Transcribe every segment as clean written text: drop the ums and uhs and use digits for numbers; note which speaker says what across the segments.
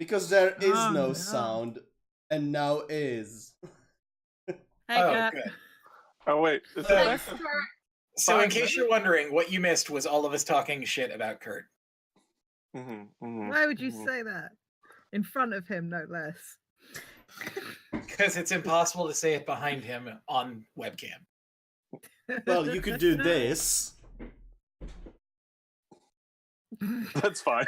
Speaker 1: Because there is no sound, and now is.
Speaker 2: Hey, Kat.
Speaker 3: Good.
Speaker 4: Oh, wait. Is
Speaker 3: So-
Speaker 4: it back?
Speaker 3: So, in
Speaker 4: Fine,
Speaker 3: case
Speaker 4: then.
Speaker 3: you're wondering, what you missed was all of us talking shit about Kurt.
Speaker 2: Why would you say that? In front of him, no less.
Speaker 3: Because it's impossible to say it behind him on webcam.
Speaker 1: Well, you could do this.
Speaker 4: That's fine.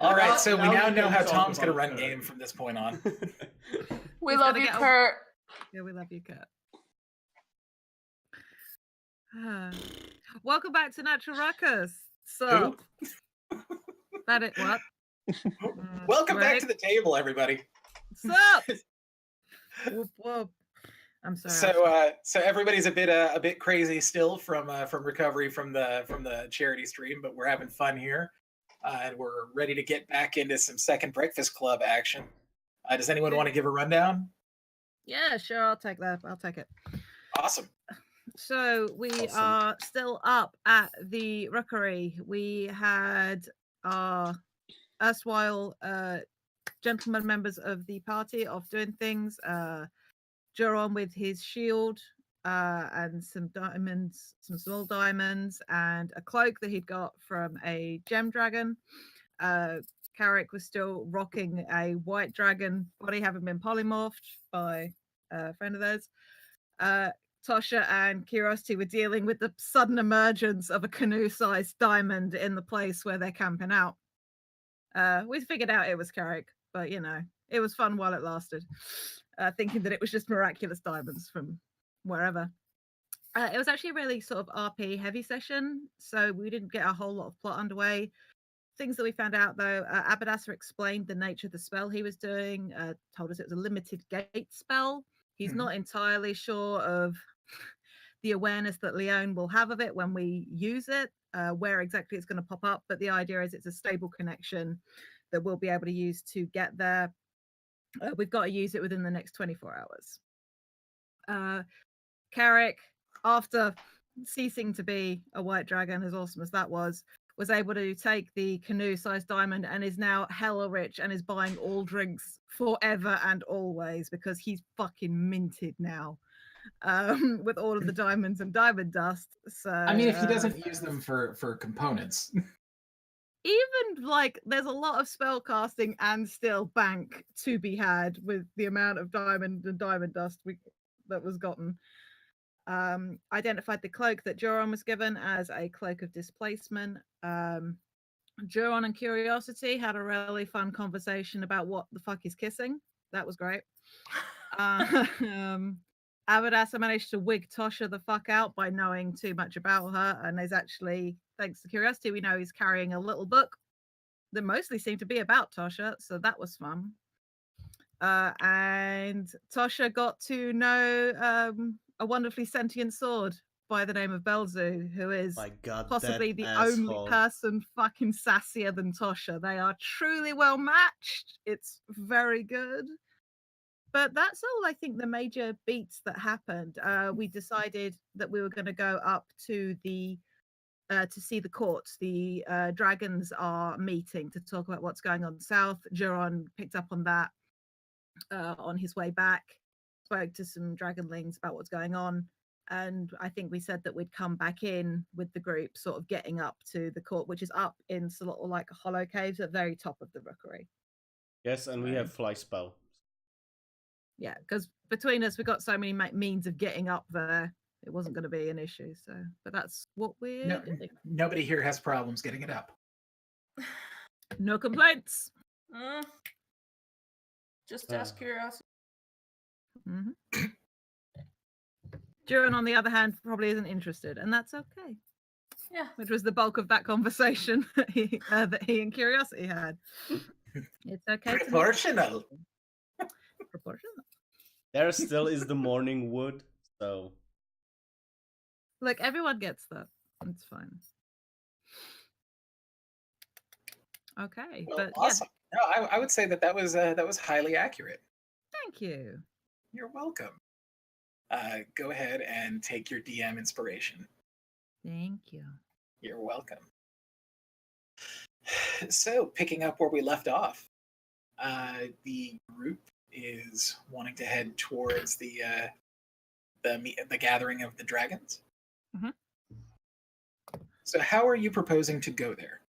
Speaker 3: All right, so we
Speaker 5: Now
Speaker 3: now
Speaker 5: you
Speaker 3: know
Speaker 5: can
Speaker 3: how
Speaker 5: talk
Speaker 3: Tom's going to
Speaker 5: about
Speaker 3: run
Speaker 5: Kurt.
Speaker 3: game from this point on.
Speaker 6: We
Speaker 2: He's
Speaker 6: love
Speaker 2: gonna
Speaker 6: you,
Speaker 2: get a-
Speaker 6: Kurt.
Speaker 2: Yeah, we love you, Kat. Welcome back to Natural Ruckus. So, that it, what?
Speaker 3: Welcome back
Speaker 2: Greg?
Speaker 3: to the table, everybody.
Speaker 2: Sup? Whoop, whoop. I'm sorry.
Speaker 3: So everybody's a bit crazy still from recovery from the charity stream, but we're having fun here, and we're ready to get back into some Second Breakfast Club action. Does anyone want to give a rundown?
Speaker 2: Yeah, sure. I'll take that. I'll take it.
Speaker 3: Awesome.
Speaker 2: So we
Speaker 1: Awesome.
Speaker 2: are still up at the Rookery. We had our erstwhile gentlemen members of the party off doing things. Juron with his shield and some diamonds, some small diamonds, and a cloak that he'd got from a gem dragon. Carrick was still rocking a white dragon body, having been polymorphed by a friend of theirs. Tosha and Curiosity were dealing with the sudden emergence of a canoe-sized diamond in the place where they're camping out. We figured out it was Carrick, but you know, it was fun while it lasted. Thinking that it was just miraculous diamonds from wherever. It was actually a really sort of RP heavy session, so we didn't get a whole lot of plot underway. Things that we found out though, Abadassa explained the nature of the spell he was doing, told us it was a limited gate spell. He's not entirely sure of the awareness that Leone will have of it when we use it, where exactly it's going to pop up, but the idea is it's a stable connection that we'll be able to use to get there. We've got to use it within the next 24 hours. Carrick, after ceasing to be a white dragon, as awesome as that was able to take the canoe-sized diamond and is now hella rich and is buying all drinks forever and always because he's fucking minted now with all of the diamonds and diamond dust. So
Speaker 3: I mean, if he doesn't use them for components.
Speaker 2: Even like there's a lot of spell casting and still bank to be had with the amount of diamond and diamond dust that was gotten. Identified the cloak that Juron was given as a cloak of displacement. Juron and Curiosity had a really fun conversation about what the fuck is kissing. That was great. Abadassa managed to wig Tosha the fuck out by knowing too much about her, and is actually, thanks to Curiosity, we know he's carrying a little book that mostly seemed to be about Tosha, so that was fun. And Tosha got to know a wonderfully sentient sword by the name of Belzu, who is
Speaker 1: My God,
Speaker 2: possibly
Speaker 1: that
Speaker 2: the
Speaker 1: asshole.
Speaker 2: only person fucking sassier than Tosha. They are truly well matched. It's very good. But that's all, I think, the major beats that happened. We decided that we were going to go up to the to see the court. The dragons are meeting to talk about what's going on south. Juron picked up on that on his way back, spoke to some dragonlings about what's going on, and I think we said that we'd come back in with the group, sort of getting up to the court, which is up in sort of like hollow caves at the very top of the Rookery.
Speaker 1: Yes, and we have fly spell.
Speaker 2: Yeah, because between us, we've got so many means of getting up there. It wasn't going to be an issue. So, but that's what we're doing.
Speaker 3: Nobody here has problems getting it up.
Speaker 2: No complaints.
Speaker 6: Just out of curiosity.
Speaker 2: Juron, on the other hand, probably isn't interested, and that's okay.
Speaker 6: Yeah.
Speaker 2: Which was the bulk of that conversation that he and Curiosity had. It's okay.
Speaker 3: Proportional.
Speaker 2: Proportional.
Speaker 1: There still is the morning wood, so
Speaker 2: Look, everyone gets that. It's fine. Okay,
Speaker 3: Well,
Speaker 2: but
Speaker 3: awesome. No, I would say that was highly accurate.
Speaker 2: Thank you.
Speaker 3: You're welcome. Go ahead and take your DM inspiration.
Speaker 2: Thank you.
Speaker 3: You're welcome. So picking up where we left off, the group is wanting to head towards the gathering of the dragons.
Speaker 2: Mhm.
Speaker 3: So how are you proposing to go there?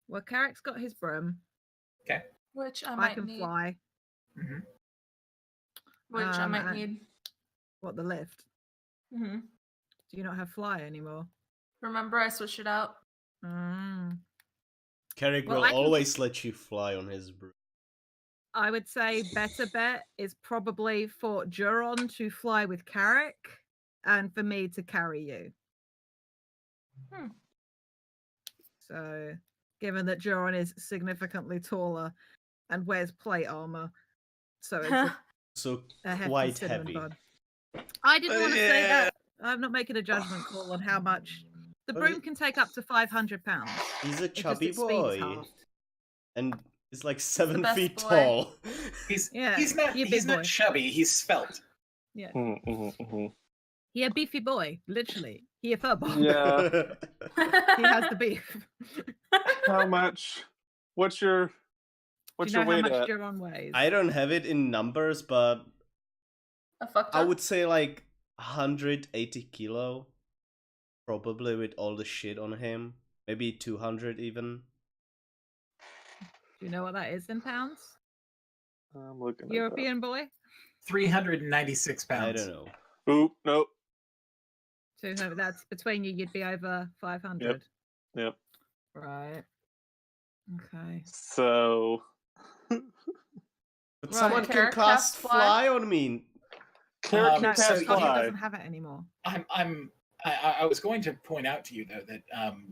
Speaker 2: Well, Carrick's got his broom.
Speaker 6: Which I
Speaker 2: I
Speaker 6: might
Speaker 2: can
Speaker 6: need.
Speaker 2: fly.
Speaker 3: Mhm.
Speaker 6: Which I might
Speaker 2: and-
Speaker 6: need.
Speaker 2: What, the lift?
Speaker 6: hmm
Speaker 2: Do you not have fly anymore?
Speaker 6: Remember, I switched it out.
Speaker 2: Mm.
Speaker 1: Carrick
Speaker 2: Well,
Speaker 1: will
Speaker 2: I can-
Speaker 1: always let you fly on his broom.
Speaker 2: I would say better bet is probably for Juron to fly with Carrick and for me to carry you.
Speaker 6: Hmm.
Speaker 2: So, given that Juron is significantly taller and wears plate armor, so it's
Speaker 1: So
Speaker 2: a hefty
Speaker 1: quite
Speaker 2: cinnamon
Speaker 1: heavy.
Speaker 2: bun. I didn't want to say
Speaker 3: Yeah.
Speaker 2: that. I'm not making a judgment call on how much. The
Speaker 1: But
Speaker 2: broom can take up to 500 pounds.
Speaker 1: He's a
Speaker 2: It's just
Speaker 1: chubby
Speaker 2: its speed is
Speaker 1: boy.
Speaker 2: halved.
Speaker 1: And he's like 7
Speaker 6: best
Speaker 1: feet
Speaker 6: boy.
Speaker 1: tall.
Speaker 3: He's
Speaker 2: Yeah,
Speaker 3: he's not
Speaker 2: he a big
Speaker 3: he's not
Speaker 2: boy.
Speaker 3: chubby. He's svelte.
Speaker 2: Yeah.
Speaker 4: Mm-hmm.
Speaker 2: He a beefy boy, literally. He a furball.
Speaker 4: Yeah.
Speaker 2: He has the beef.
Speaker 4: How much? What's your
Speaker 2: Do
Speaker 4: what's
Speaker 2: you know
Speaker 4: your
Speaker 2: how
Speaker 4: weight
Speaker 2: much
Speaker 4: at?
Speaker 2: Juron weighs?
Speaker 1: I don't have it in numbers, but
Speaker 6: I fucked
Speaker 1: I
Speaker 6: up.
Speaker 1: would say like 180 kilo. Probably with all the shit on him. Maybe 200 even.
Speaker 2: Do you know what that is in pounds?
Speaker 4: I'm looking at
Speaker 2: European boy?
Speaker 3: 396 pounds.
Speaker 1: I don't know.
Speaker 4: that. Oop, nope.
Speaker 2: So that's between you, you'd be over 500.
Speaker 4: Yep.
Speaker 2: Right. Okay.
Speaker 4: So
Speaker 1: But
Speaker 2: Right.
Speaker 1: someone can
Speaker 6: Carrick
Speaker 1: cast
Speaker 6: casts
Speaker 1: fly on me.
Speaker 4: Carrick
Speaker 3: Um,
Speaker 2: No,
Speaker 4: can
Speaker 3: so
Speaker 4: cast
Speaker 3: you-
Speaker 2: Scotty
Speaker 4: fly.
Speaker 2: doesn't have it anymore.
Speaker 3: I was going to point out to you though that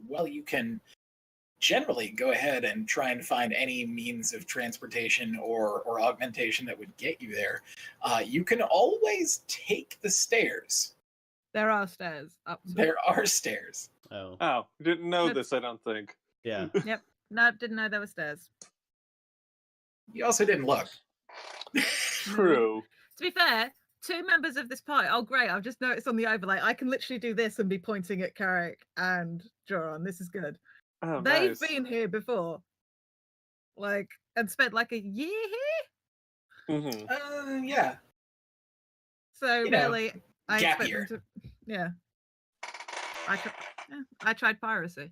Speaker 3: while you can generally go ahead and try and find any means of transportation or augmentation that would get you there, you can always take the stairs.
Speaker 2: There are stairs up to
Speaker 3: There are stairs.
Speaker 1: Oh,
Speaker 4: Oh, didn't know
Speaker 2: Good.
Speaker 4: this, I don't think.
Speaker 1: yeah.
Speaker 2: Yep. No, didn't know there were stairs.
Speaker 3: You also didn't look.
Speaker 4: True.
Speaker 2: To be fair, two members of this party. Oh, great! I've just noticed on the overlay, I can literally do this and be pointing at Carrick and Joran. This is good.
Speaker 4: Oh,
Speaker 2: They've
Speaker 4: nice.
Speaker 2: been here before, like, and spent like a year here.
Speaker 3: Yeah.
Speaker 2: So
Speaker 3: You know,
Speaker 2: really, I
Speaker 3: gap
Speaker 2: expect
Speaker 3: year.
Speaker 2: them to. Yeah. I tried piracy.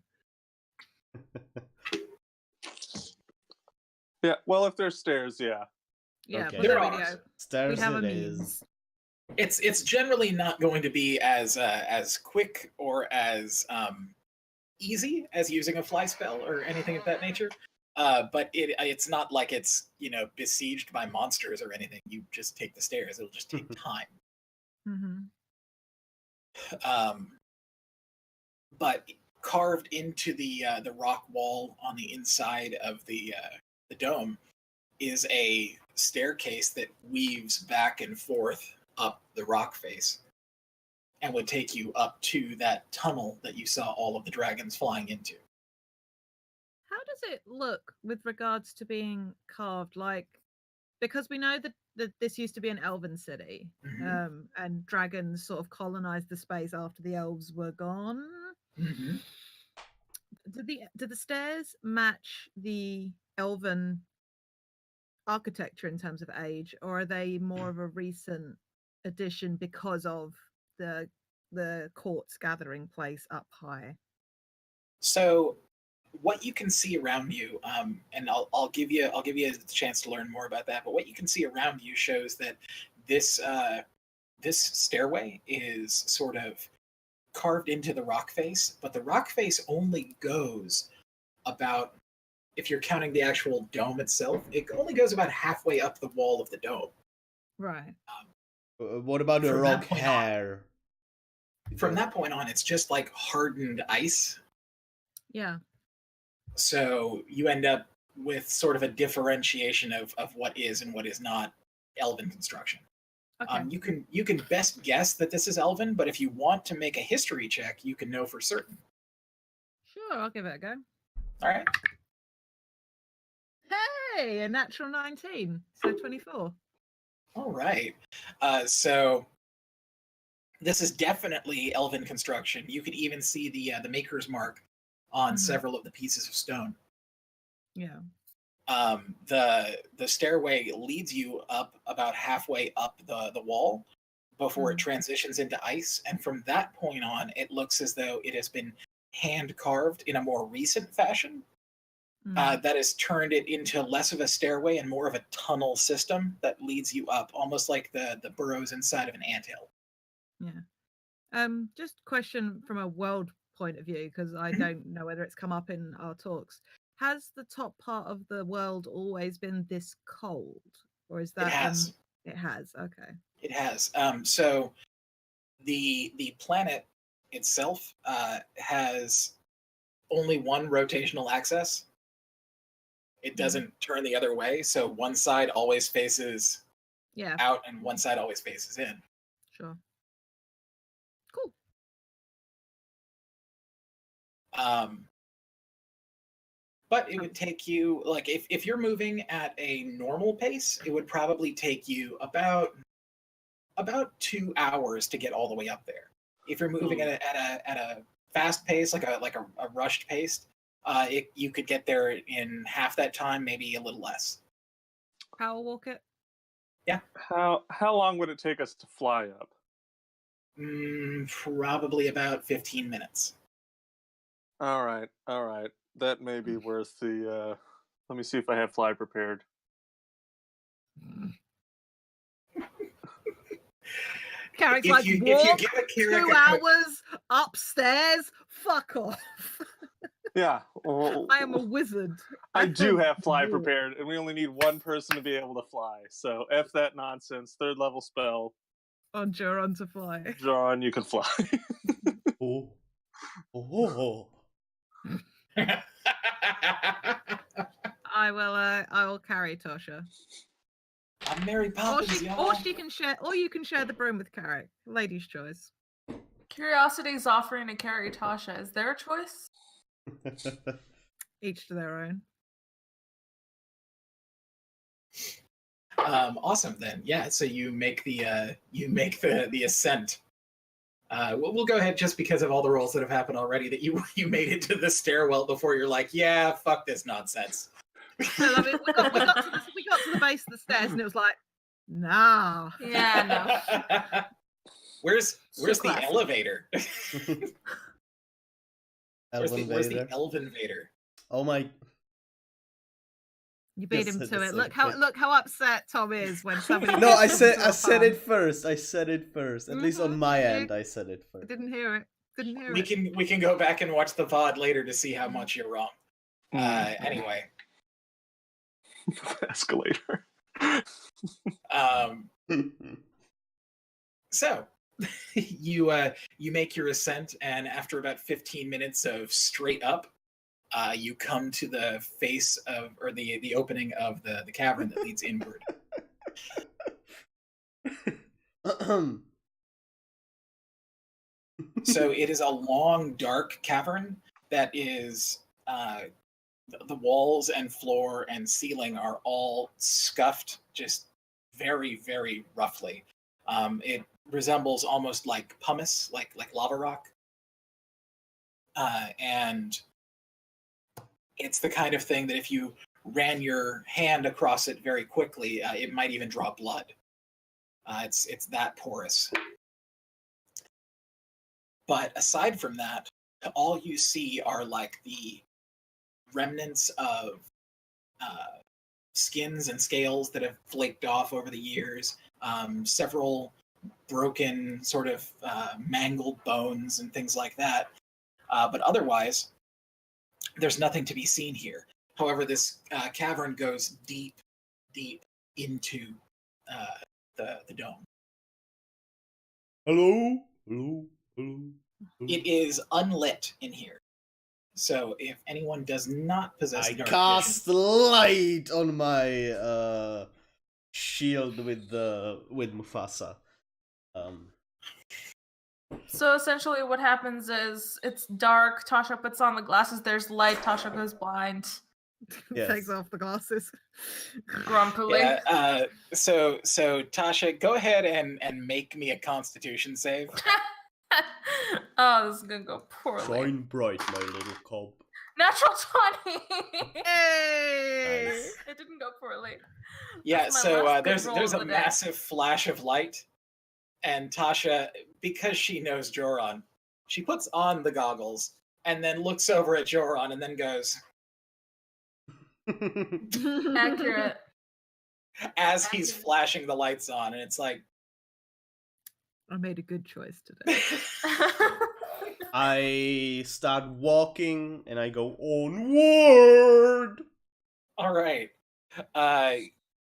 Speaker 4: Yeah, well, if there's stairs, yeah.
Speaker 2: Yeah,
Speaker 1: Okay.
Speaker 2: but
Speaker 3: There
Speaker 2: there we
Speaker 3: are.
Speaker 2: go.
Speaker 1: Stairs
Speaker 2: have a
Speaker 1: it
Speaker 2: means.
Speaker 1: is.
Speaker 3: It's generally not going to be as quick or as easy as using a fly spell or anything of that nature. But it's not like it's besieged by monsters or anything. You just take the stairs. It'll just take time.
Speaker 2: Mm-hmm.
Speaker 3: But carved into the rock wall on the inside of the dome is a staircase that weaves back and forth up the rock face and would take you up to that tunnel that you saw all of the dragons flying into.
Speaker 2: How does it look with regards to being carved? Like, because we know that this used to be an elven city,
Speaker 3: Mhm.
Speaker 2: and dragons sort of colonized the space after the elves were gone.
Speaker 3: Mm-hmm.
Speaker 2: Do the stairs match the elven architecture in terms of age, or are they more of a recent addition because of the court's gathering place up high?
Speaker 3: So, what you can see around you, and I'll give you a chance to learn more about that. But what you can see around you shows that this stairway is sort of carved into the rock face, but the rock face only goes about, if you're counting the actual dome itself, it only goes about halfway up the wall of the dome.
Speaker 2: Right.
Speaker 1: What about the
Speaker 3: From that
Speaker 1: rock
Speaker 3: point on-
Speaker 1: hair?
Speaker 3: From that point on, it's just like hardened ice.
Speaker 2: Yeah.
Speaker 3: So you end up with sort of a differentiation of what is and what is not elven construction.
Speaker 2: Okay.
Speaker 3: You can best guess that this is elven, but if you want to make a history check, you can know for certain.
Speaker 2: Sure, I'll give it a go.
Speaker 3: All right.
Speaker 2: Hey, a natural 19, so 24.
Speaker 3: All right. So this is definitely elven construction. You can even see the maker's mark on several of the pieces of stone.
Speaker 2: Yeah.
Speaker 3: The stairway leads you up about halfway up the wall before it transitions into ice, and from that point on, it looks as though it has been hand carved in a more recent fashion. That has turned it into less of a stairway and more of a tunnel system that leads you up, almost like the burrows inside of an anthill.
Speaker 2: Yeah. Just question from a world point of view, because I don't know whether it's come up in our talks. Has the top part of the world always been this cold, or is that?
Speaker 3: It has.
Speaker 2: It has. Okay.
Speaker 3: It has. So the planet itself has only one rotational axis. It doesn't turn the other way, so one side always faces out and one side always faces in.
Speaker 2: Sure. Cool.
Speaker 3: But it would take you, like, if you're moving at a normal pace, it would probably take you about 2 hours to get all the way up there. If you're moving at a fast pace, like a rushed pace, you could get there in half that time, maybe a little less.
Speaker 2: Power walk it.
Speaker 3: Yeah.
Speaker 4: How long would it take us to fly up?
Speaker 3: Probably about 15 minutes.
Speaker 4: All right. That may be worth the. Let me see if I have fly prepared.
Speaker 2: Carrick's
Speaker 3: If
Speaker 2: like,
Speaker 3: you
Speaker 2: walk
Speaker 3: give a Carrick
Speaker 2: 2 hours upstairs. Fuck off.
Speaker 4: Yeah.
Speaker 2: I am a wizard.
Speaker 4: I do have fly
Speaker 2: walk.
Speaker 4: prepared, and we only need one person to be able to fly. So F that nonsense. 3rd level spell.
Speaker 2: On Joron to fly.
Speaker 4: John, you can fly.
Speaker 1: Oh. Oh.
Speaker 2: I will carry Tasha.
Speaker 3: I'm Mary Poppins, y'all.
Speaker 2: Or she can share, or you can share the broom with Carrick. Lady's choice.
Speaker 6: Curiosity's offering to carry Tasha. Is there a choice?
Speaker 2: Each to their own.
Speaker 3: Awesome then. Yeah, so you make the ascent. We'll go ahead, just because of all the rolls that have happened already, that you made it to the stairwell before you're like, yeah, fuck this nonsense.
Speaker 2: So, I mean, we got to the base of the stairs and it was like, nah.
Speaker 6: Yeah, no.
Speaker 3: Where's the
Speaker 6: classic.
Speaker 3: elevator? Where's the elven vader?
Speaker 1: Oh my!
Speaker 2: You beat
Speaker 1: Yes,
Speaker 2: him
Speaker 1: that's
Speaker 2: to it.
Speaker 1: so
Speaker 2: Look
Speaker 1: quick.
Speaker 2: how upset Tom is when somebody.
Speaker 1: No, I
Speaker 2: gets into a
Speaker 1: said
Speaker 2: farm.
Speaker 1: it first. I said it first. At least on my end, I said it
Speaker 2: I
Speaker 1: first.
Speaker 2: didn't hear it.
Speaker 3: We can go back and watch the VOD later to see how much you're wrong. Anyway.
Speaker 4: Escalator.
Speaker 3: So you make your ascent, and after about 15 minutes of straight up, you come to the face of, or the opening of the cavern that leads inward. So it is a long, dark cavern that is the walls and floor and ceiling are all scuffed just very, very roughly. It resembles almost like pumice, like lava rock. And it's the kind of thing that if you ran your hand across it very quickly, it might even draw blood. It's that porous. But aside from that, all you see are like the remnants of skins and scales that have flaked off over the years, several broken, sort of mangled bones and things like that. But otherwise, there's nothing to be seen here. However, this cavern goes deep, deep into the dome.
Speaker 1: Hello? Hello? Hello?
Speaker 3: It is unlit in here. So if anyone does not possess
Speaker 1: I
Speaker 3: dark
Speaker 1: cast
Speaker 3: vision,
Speaker 1: light on my shield with Mufasa.
Speaker 6: So essentially what happens is it's dark, Tasha puts on the glasses, there's light, Tasha goes blind.
Speaker 1: Yes.
Speaker 2: Takes off the glasses.
Speaker 6: Grumpily.
Speaker 3: yeah, so Tasha, go ahead and make me a Constitution save.
Speaker 6: Oh, this is gonna go poorly.
Speaker 1: Shine bright, my little cob.
Speaker 6: Natural 20.
Speaker 2: Hey!
Speaker 6: It didn't go poorly.
Speaker 3: Yeah,
Speaker 6: That's my
Speaker 3: so
Speaker 6: last good
Speaker 3: there's
Speaker 6: roll
Speaker 3: there's
Speaker 6: of
Speaker 3: a
Speaker 6: the day.
Speaker 3: massive flash of light, and Tasha, because she knows Joron, she puts on the goggles and then looks over at Joron and then goes,
Speaker 6: Accurate.
Speaker 3: as he's flashing the lights on, and it's like,
Speaker 2: I made a good choice today.
Speaker 1: I start walking and I go onward.
Speaker 3: all right.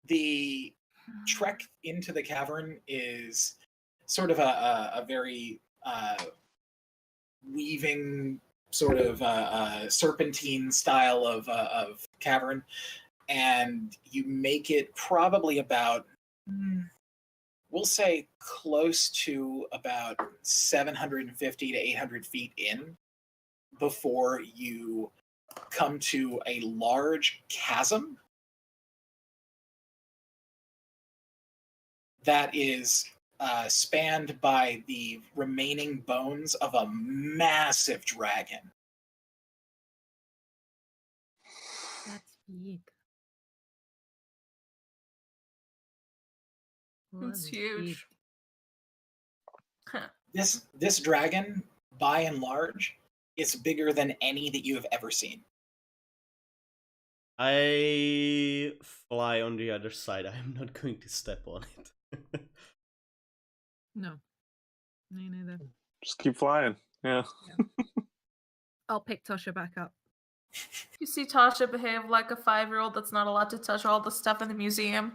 Speaker 3: The trek into the cavern is sort of a very weaving, sort of serpentine style of cavern, and you make it probably about, we'll say, close to about 750 to 800 feet in before you come to a large chasm that is spanned by the remaining bones of a massive dragon.
Speaker 2: That's big.
Speaker 6: It's huge.
Speaker 3: This dragon, by and large, is bigger than any that you have ever seen.
Speaker 1: I fly on the other side. I am not going to step on it.
Speaker 2: No. Me neither.
Speaker 4: Just keep flying. Yeah.
Speaker 2: I'll pick Tasha back up.
Speaker 6: You see Tasha behave like a 5-year-old that's not allowed to touch all the stuff in the museum.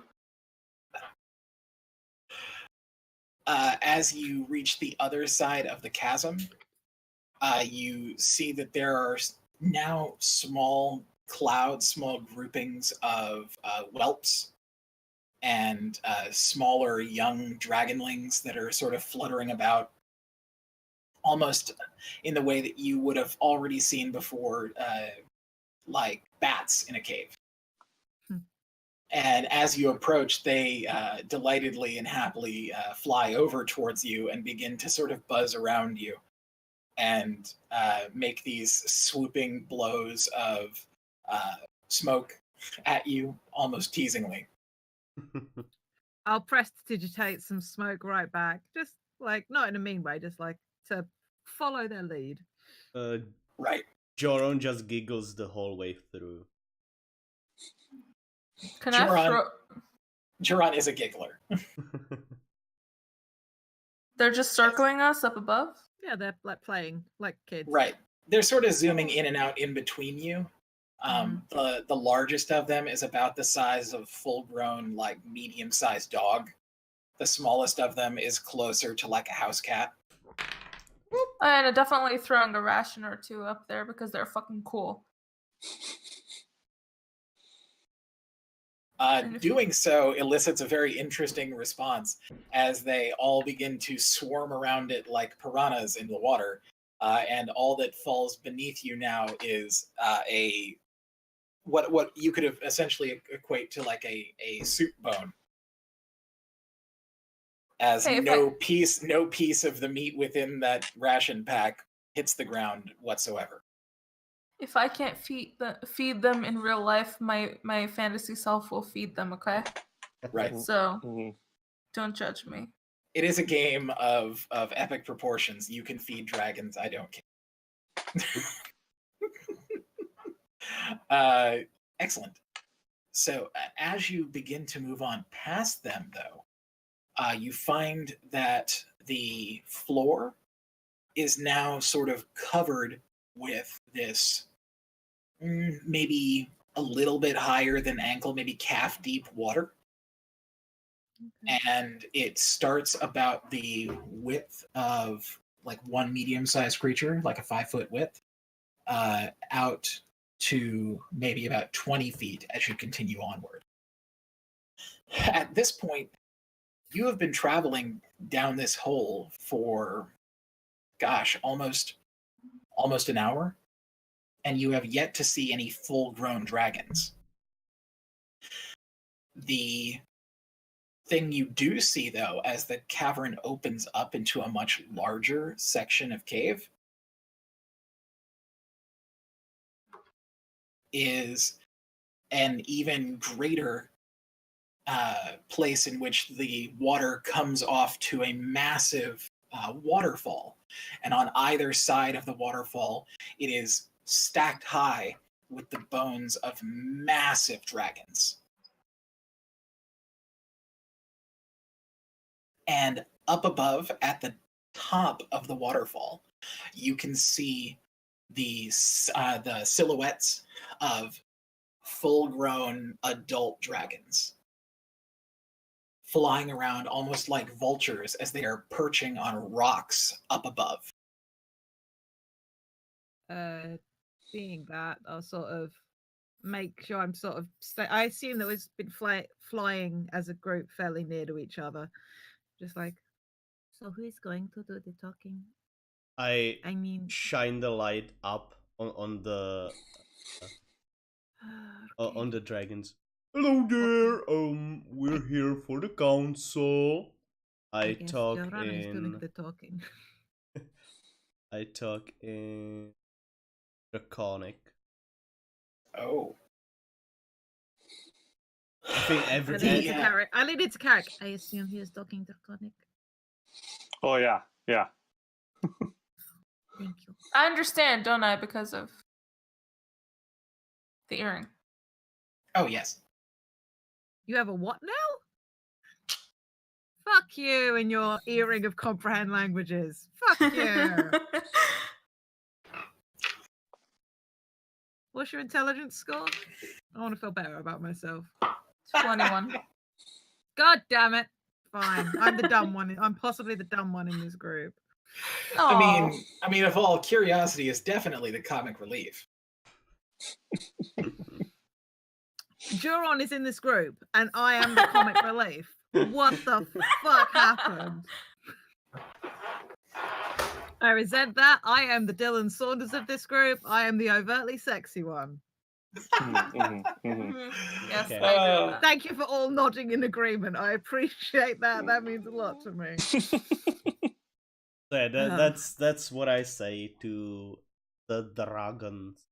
Speaker 3: As you reach the other side of the chasm, you see that there are now small clouds, small groupings of whelps and smaller young dragonlings that are sort of fluttering about, almost in the way that you would have already seen before, like bats in a cave. And as you approach, they delightedly and happily fly over towards you and begin to sort of buzz around you and make these swooping blows of smoke at you, almost teasingly.
Speaker 2: I'll prestidigitate some smoke right back. Just like, not in a mean way, just like to follow their lead.
Speaker 3: Right.
Speaker 1: Joron just giggles the whole way through.
Speaker 6: Can I throw...
Speaker 3: Joron is a giggler.
Speaker 6: They're just circling us up above?
Speaker 2: Yeah, they're like playing like kids.
Speaker 3: Right. They're sort of zooming in and out in between you. The largest of them is about the size of full-grown, like medium-sized dog. The smallest of them is closer to like a house cat.
Speaker 6: And definitely throwing a ration or two up there because they're fucking cool.
Speaker 3: Doing so elicits a very interesting response as they all begin to swarm around it like piranhas in the water. And all that falls beneath you now is what you could have essentially equate to like a soup bone. As no piece of the meat within that ration pack hits the ground whatsoever.
Speaker 6: If I can't feed them in real life, my fantasy self will feed them, okay?
Speaker 3: Right.
Speaker 6: So, don't judge me.
Speaker 3: It is a game of epic proportions. You can feed dragons, I don't care. Excellent. So, as you begin to move on past them, though, you find that the floor is now sort of covered with this maybe a little bit higher than ankle, maybe calf deep water. Okay. And it starts about the width of like one medium-sized creature, like a 5-foot width, out to maybe about 20 feet as you continue onward. At this point, you have been traveling down this hole for, gosh, almost an hour, and you have yet to see any full-grown dragons. The thing you do see, though, as the cavern opens up into a much larger section of cave, is an even greater place in which the water comes off to a massive waterfall. And on either side of the waterfall, it is stacked high with the bones of massive dragons. And up above, at the top of the waterfall, you can see the silhouettes of full-grown adult dragons flying around almost like vultures as they are perching on rocks up above.
Speaker 2: Seeing that, I'll sort of make sure I'm sort of. I assume that we've been flying as a group fairly near to each other. Just like, so who is going to do the talking?
Speaker 1: I
Speaker 2: mean,
Speaker 1: shine the light up on the on the dragons. Hello there. We're here for the council. I
Speaker 2: guess
Speaker 1: talk
Speaker 2: Joran is doing
Speaker 1: in.
Speaker 2: the talking.
Speaker 1: I talk in draconic.
Speaker 3: Oh.
Speaker 1: I think every.
Speaker 2: I needed to carry. I assume he is talking draconic.
Speaker 4: Oh yeah.
Speaker 2: Thank you.
Speaker 6: I understand, don't I, because of the earring.
Speaker 3: Oh, yes.
Speaker 2: You have a what now? Fuck you and your earring of comprehend languages. Fuck you. What's your intelligence score? I want to feel better about myself.
Speaker 6: 21.
Speaker 2: God damn it. Fine. I'm the dumb one. I'm possibly the dumb one in this group.
Speaker 3: I mean, of all, curiosity is definitely the comic relief.
Speaker 2: Joran is in this group, and I am the comic relief. What the fuck happened? I resent that. I am the Dylan Saunders of this group. I am the overtly sexy one.
Speaker 6: Yes,
Speaker 1: Okay.
Speaker 6: I agree with that.
Speaker 2: Thank you for all nodding in agreement. I appreciate that. That means a lot to me.
Speaker 1: Yeah, that's what I say to the dragons.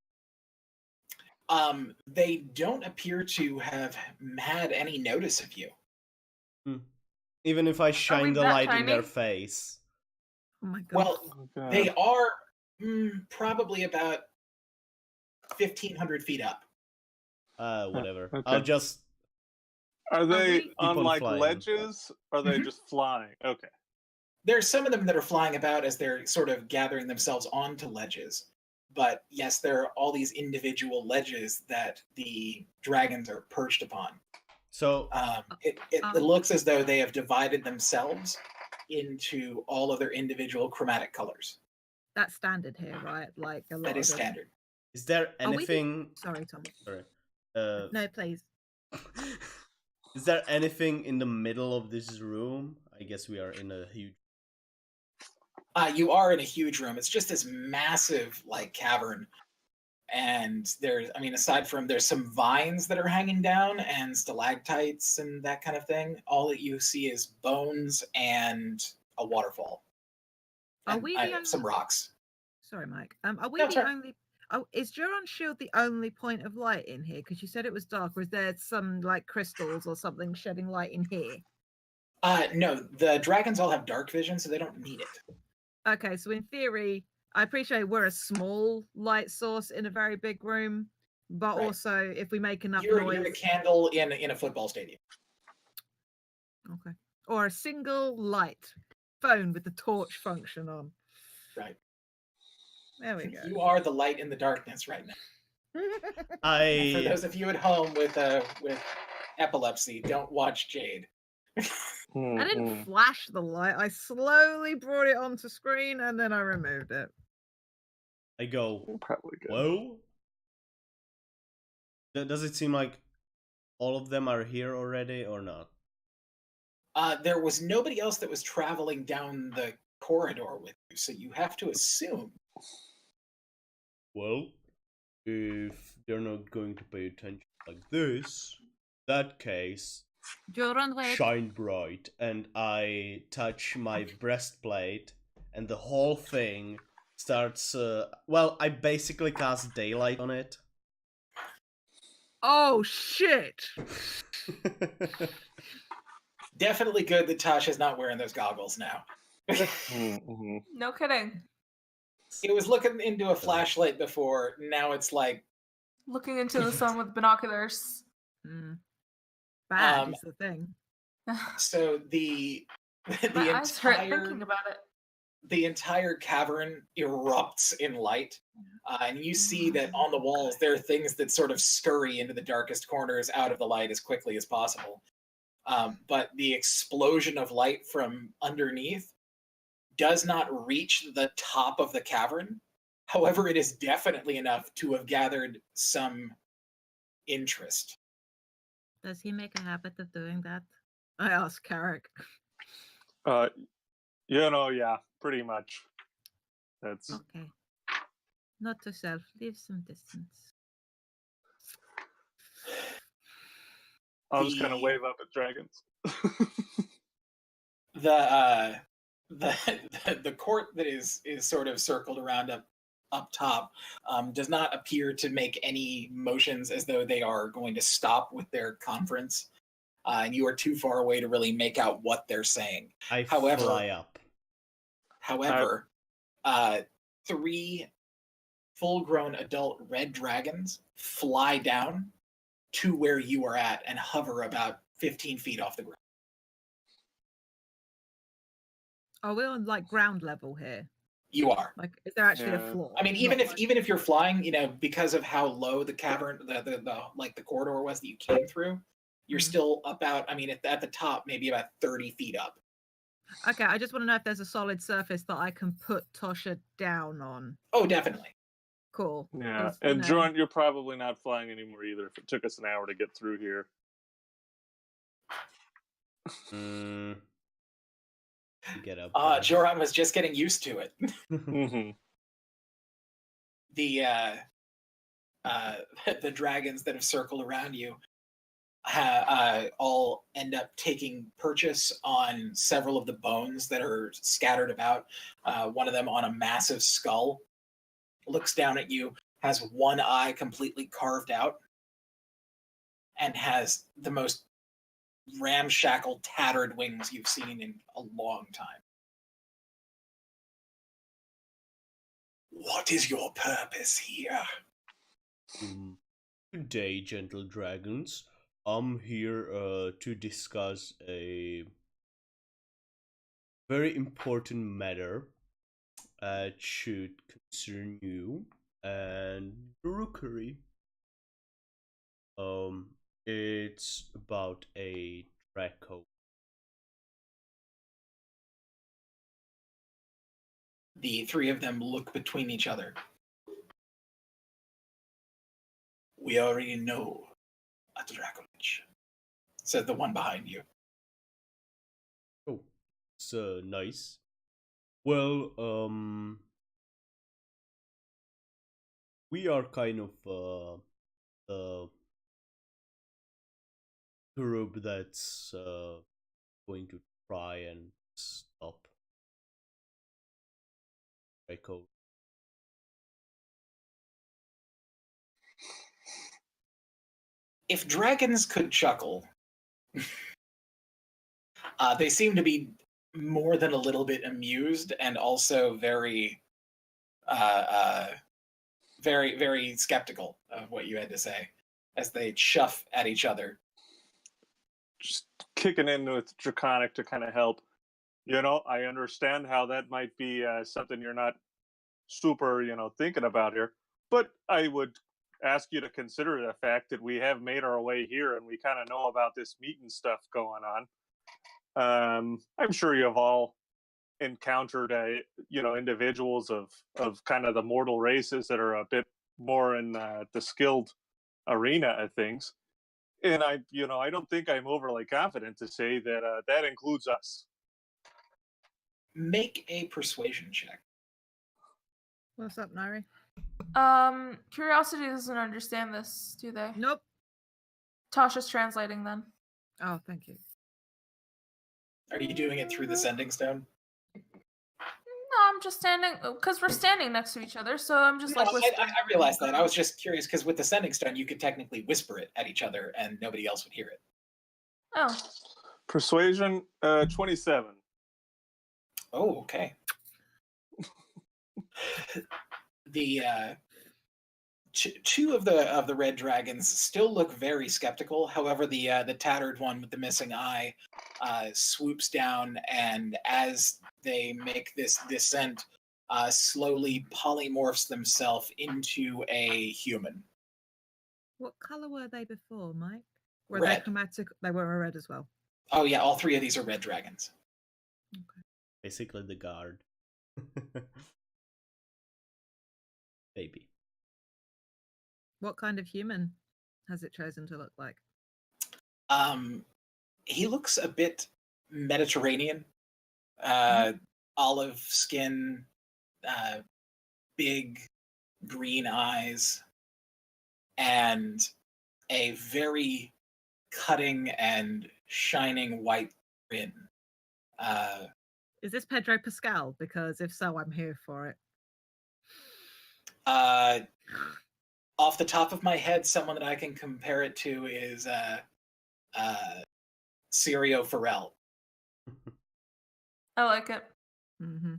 Speaker 3: They don't appear to have had any notice of you.
Speaker 1: Even if I shine the
Speaker 6: that
Speaker 1: light in their
Speaker 6: tiny?
Speaker 1: face.
Speaker 2: Oh my god.
Speaker 3: Well, they are probably about 1,500 feet up.
Speaker 1: Whatever.
Speaker 4: Okay.
Speaker 1: I'll just.
Speaker 4: Are they
Speaker 2: we-
Speaker 4: on
Speaker 1: on
Speaker 4: like
Speaker 1: flying.
Speaker 4: ledges? Or are they
Speaker 3: Mhm.
Speaker 4: just flying? Okay.
Speaker 3: There's some of them that are flying about as they're sort of gathering themselves onto ledges. But yes, there are all these individual ledges that the dragons are perched upon.
Speaker 1: So
Speaker 3: It looks as though they have divided themselves into all of their individual chromatic colors.
Speaker 2: That's standard here, right? Like a lot
Speaker 3: That is
Speaker 2: of them.
Speaker 3: standard.
Speaker 1: is there
Speaker 2: Are we the-
Speaker 1: anything?
Speaker 2: Sorry, Tom.
Speaker 1: Sorry.
Speaker 2: No, please.
Speaker 1: Is there anything in the middle of this room? I guess we are in a huge.
Speaker 3: You are in a huge room. It's just this massive, like, cavern. And there's, I mean, aside from there's some vines that are hanging down and stalactites and that kind of thing, all that you see is bones and a waterfall.
Speaker 2: Are
Speaker 3: And
Speaker 2: we
Speaker 3: some rocks.
Speaker 2: Sorry, Mike. Are we
Speaker 3: No,
Speaker 2: the
Speaker 3: sorry.
Speaker 2: only? Oh, is Joran's shield the only point of light in here? Because you said it was dark. Or is there some like crystals or something shedding light in here?
Speaker 3: No, the dragons all have dark vision, so they don't need it.
Speaker 2: Okay, so in theory, I appreciate we're a small light source in a very big room, but
Speaker 3: Right.
Speaker 2: also if we make enough
Speaker 3: You're
Speaker 2: noise,
Speaker 3: a candle in a football stadium.
Speaker 2: okay, or a single light phone with the torch function on.
Speaker 3: Right.
Speaker 2: There we go.
Speaker 3: You are the light in the darkness right now. For
Speaker 1: I
Speaker 3: those of you at home with epilepsy, don't watch Jade.
Speaker 2: I didn't flash the light. I slowly brought it onto screen and then I removed it.
Speaker 1: I go.
Speaker 4: Probably good.
Speaker 1: Whoa. Does it seem like all of them are here already or not?
Speaker 3: There was nobody else that was traveling down the corridor with you, so you have to assume.
Speaker 1: Well, if they're not going to pay attention like this, that case,
Speaker 2: Joran, wait.
Speaker 1: shine bright, and I touch my breastplate, and the whole thing starts. Well, I basically cast daylight on it.
Speaker 2: Oh shit!
Speaker 3: Definitely good that Tasha's not wearing those goggles now.
Speaker 4: Mm-hmm.
Speaker 6: No kidding.
Speaker 3: It was looking into a flashlight before. Now it's like
Speaker 6: Looking into the sun with binoculars.
Speaker 2: Bad is the thing.
Speaker 3: so the
Speaker 6: My eyes hurt thinking about it.
Speaker 3: the entire cavern erupts in light, and you see that on the walls there are things that sort of scurry into the darkest corners out of the light as quickly as possible. But the explosion of light from underneath does not reach the top of the cavern. However, it is definitely enough to have gathered some interest.
Speaker 2: Does he make a habit of doing that? I asked Carrick.
Speaker 4: Yeah, pretty much. That's
Speaker 2: Okay. Not to self. Leave some distance.
Speaker 4: I'll just kind of wave up at dragons.
Speaker 3: The court that is sort of circled around up top does not appear to make any motions as though they are going to stop with their conference, and you are too far away to really make out what they're saying.
Speaker 1: However, fly up.
Speaker 3: However, 3 full-grown adult red dragons fly down to where you are at and hover about 15 feet off the ground.
Speaker 2: Are we on like ground level here?
Speaker 3: You are.
Speaker 2: Like, is there actually a
Speaker 4: Yeah.
Speaker 2: floor?
Speaker 3: I mean, even if you're flying, because of how low the cavern, the corridor was that you came through, you're still about. I mean, at the top, maybe about 30 feet up.
Speaker 2: Okay, I just want to know if there's a solid surface that I can put Tasha down on.
Speaker 3: Oh, definitely.
Speaker 2: Cool.
Speaker 4: Yeah,
Speaker 2: 'Cause,
Speaker 4: and Jordan, you're probably not flying anymore either. If it took us an hour to get through here.
Speaker 1: Get up.
Speaker 3: Joram was just getting used to it.
Speaker 4: Mm-hmm.
Speaker 3: The dragons that have circled around you all end up taking purchase on several of the bones that are scattered about. One of them on a massive skull looks down at you, has one eye completely carved out, and has the most ramshackle, tattered wings you've seen in a long time. What is your purpose here?
Speaker 1: Good day, gentle dragons. I'm here to discuss a very important matter that should concern you and the rookery. It's about a draco.
Speaker 3: The 3 of them look between each other. We already know a dracolich, said the one behind you.
Speaker 1: Oh, it's nice. Well, we are kind of a group that's going to try and stop Draco.
Speaker 3: If dragons could chuckle, they seem to be more than a little bit amused and also very, very, very skeptical of what you had to say as they chuff at each other.
Speaker 4: Just kicking in with Draconic to kind of help. I understand how that might be something you're not super, thinking about here. But I would ask you to consider the fact that we have made our way here and we kind of know about this meeting stuff going on. I'm sure you've all encountered, individuals of kind of the mortal races that are a bit more in the skilled arena of things. And I don't think I'm overly confident to say that that includes us.
Speaker 3: Make a persuasion check.
Speaker 2: What's up, Nari?
Speaker 6: Curiosity doesn't understand this, do they?
Speaker 2: Nope.
Speaker 6: Tasha's translating then.
Speaker 2: Oh, thank you.
Speaker 3: Are you doing it through the sending stone?
Speaker 6: No, I'm I'm just standing because we're standing next to each other. So I'm just
Speaker 3: No,
Speaker 6: like
Speaker 3: I
Speaker 6: whispering.
Speaker 3: realized that. I was just curious because with the sending stone, you could technically whisper it at each other and nobody else would hear it.
Speaker 6: Oh,
Speaker 4: Persuasion 27.
Speaker 3: Oh, okay. The two of the red dragons still look very skeptical. However, the tattered one with the missing eye swoops down, and as they make this descent, slowly polymorphs themselves into a human.
Speaker 2: What color were they before, Mike? Were
Speaker 3: Red.
Speaker 2: they chromatic? They were red as well.
Speaker 3: Oh yeah, all three of these are red dragons.
Speaker 2: Okay.
Speaker 1: Basically the guard. Maybe.
Speaker 2: What kind of human has it chosen to look like?
Speaker 3: He looks a bit Mediterranean. Olive skin, big green eyes, and a very cutting and shining white grin.
Speaker 2: Is this Pedro Pascal? Because if so, I'm here for it.
Speaker 3: Off the top of my head, someone that I can compare it to is Sirio Farrell.
Speaker 6: I like it.
Speaker 2: Mm-hmm.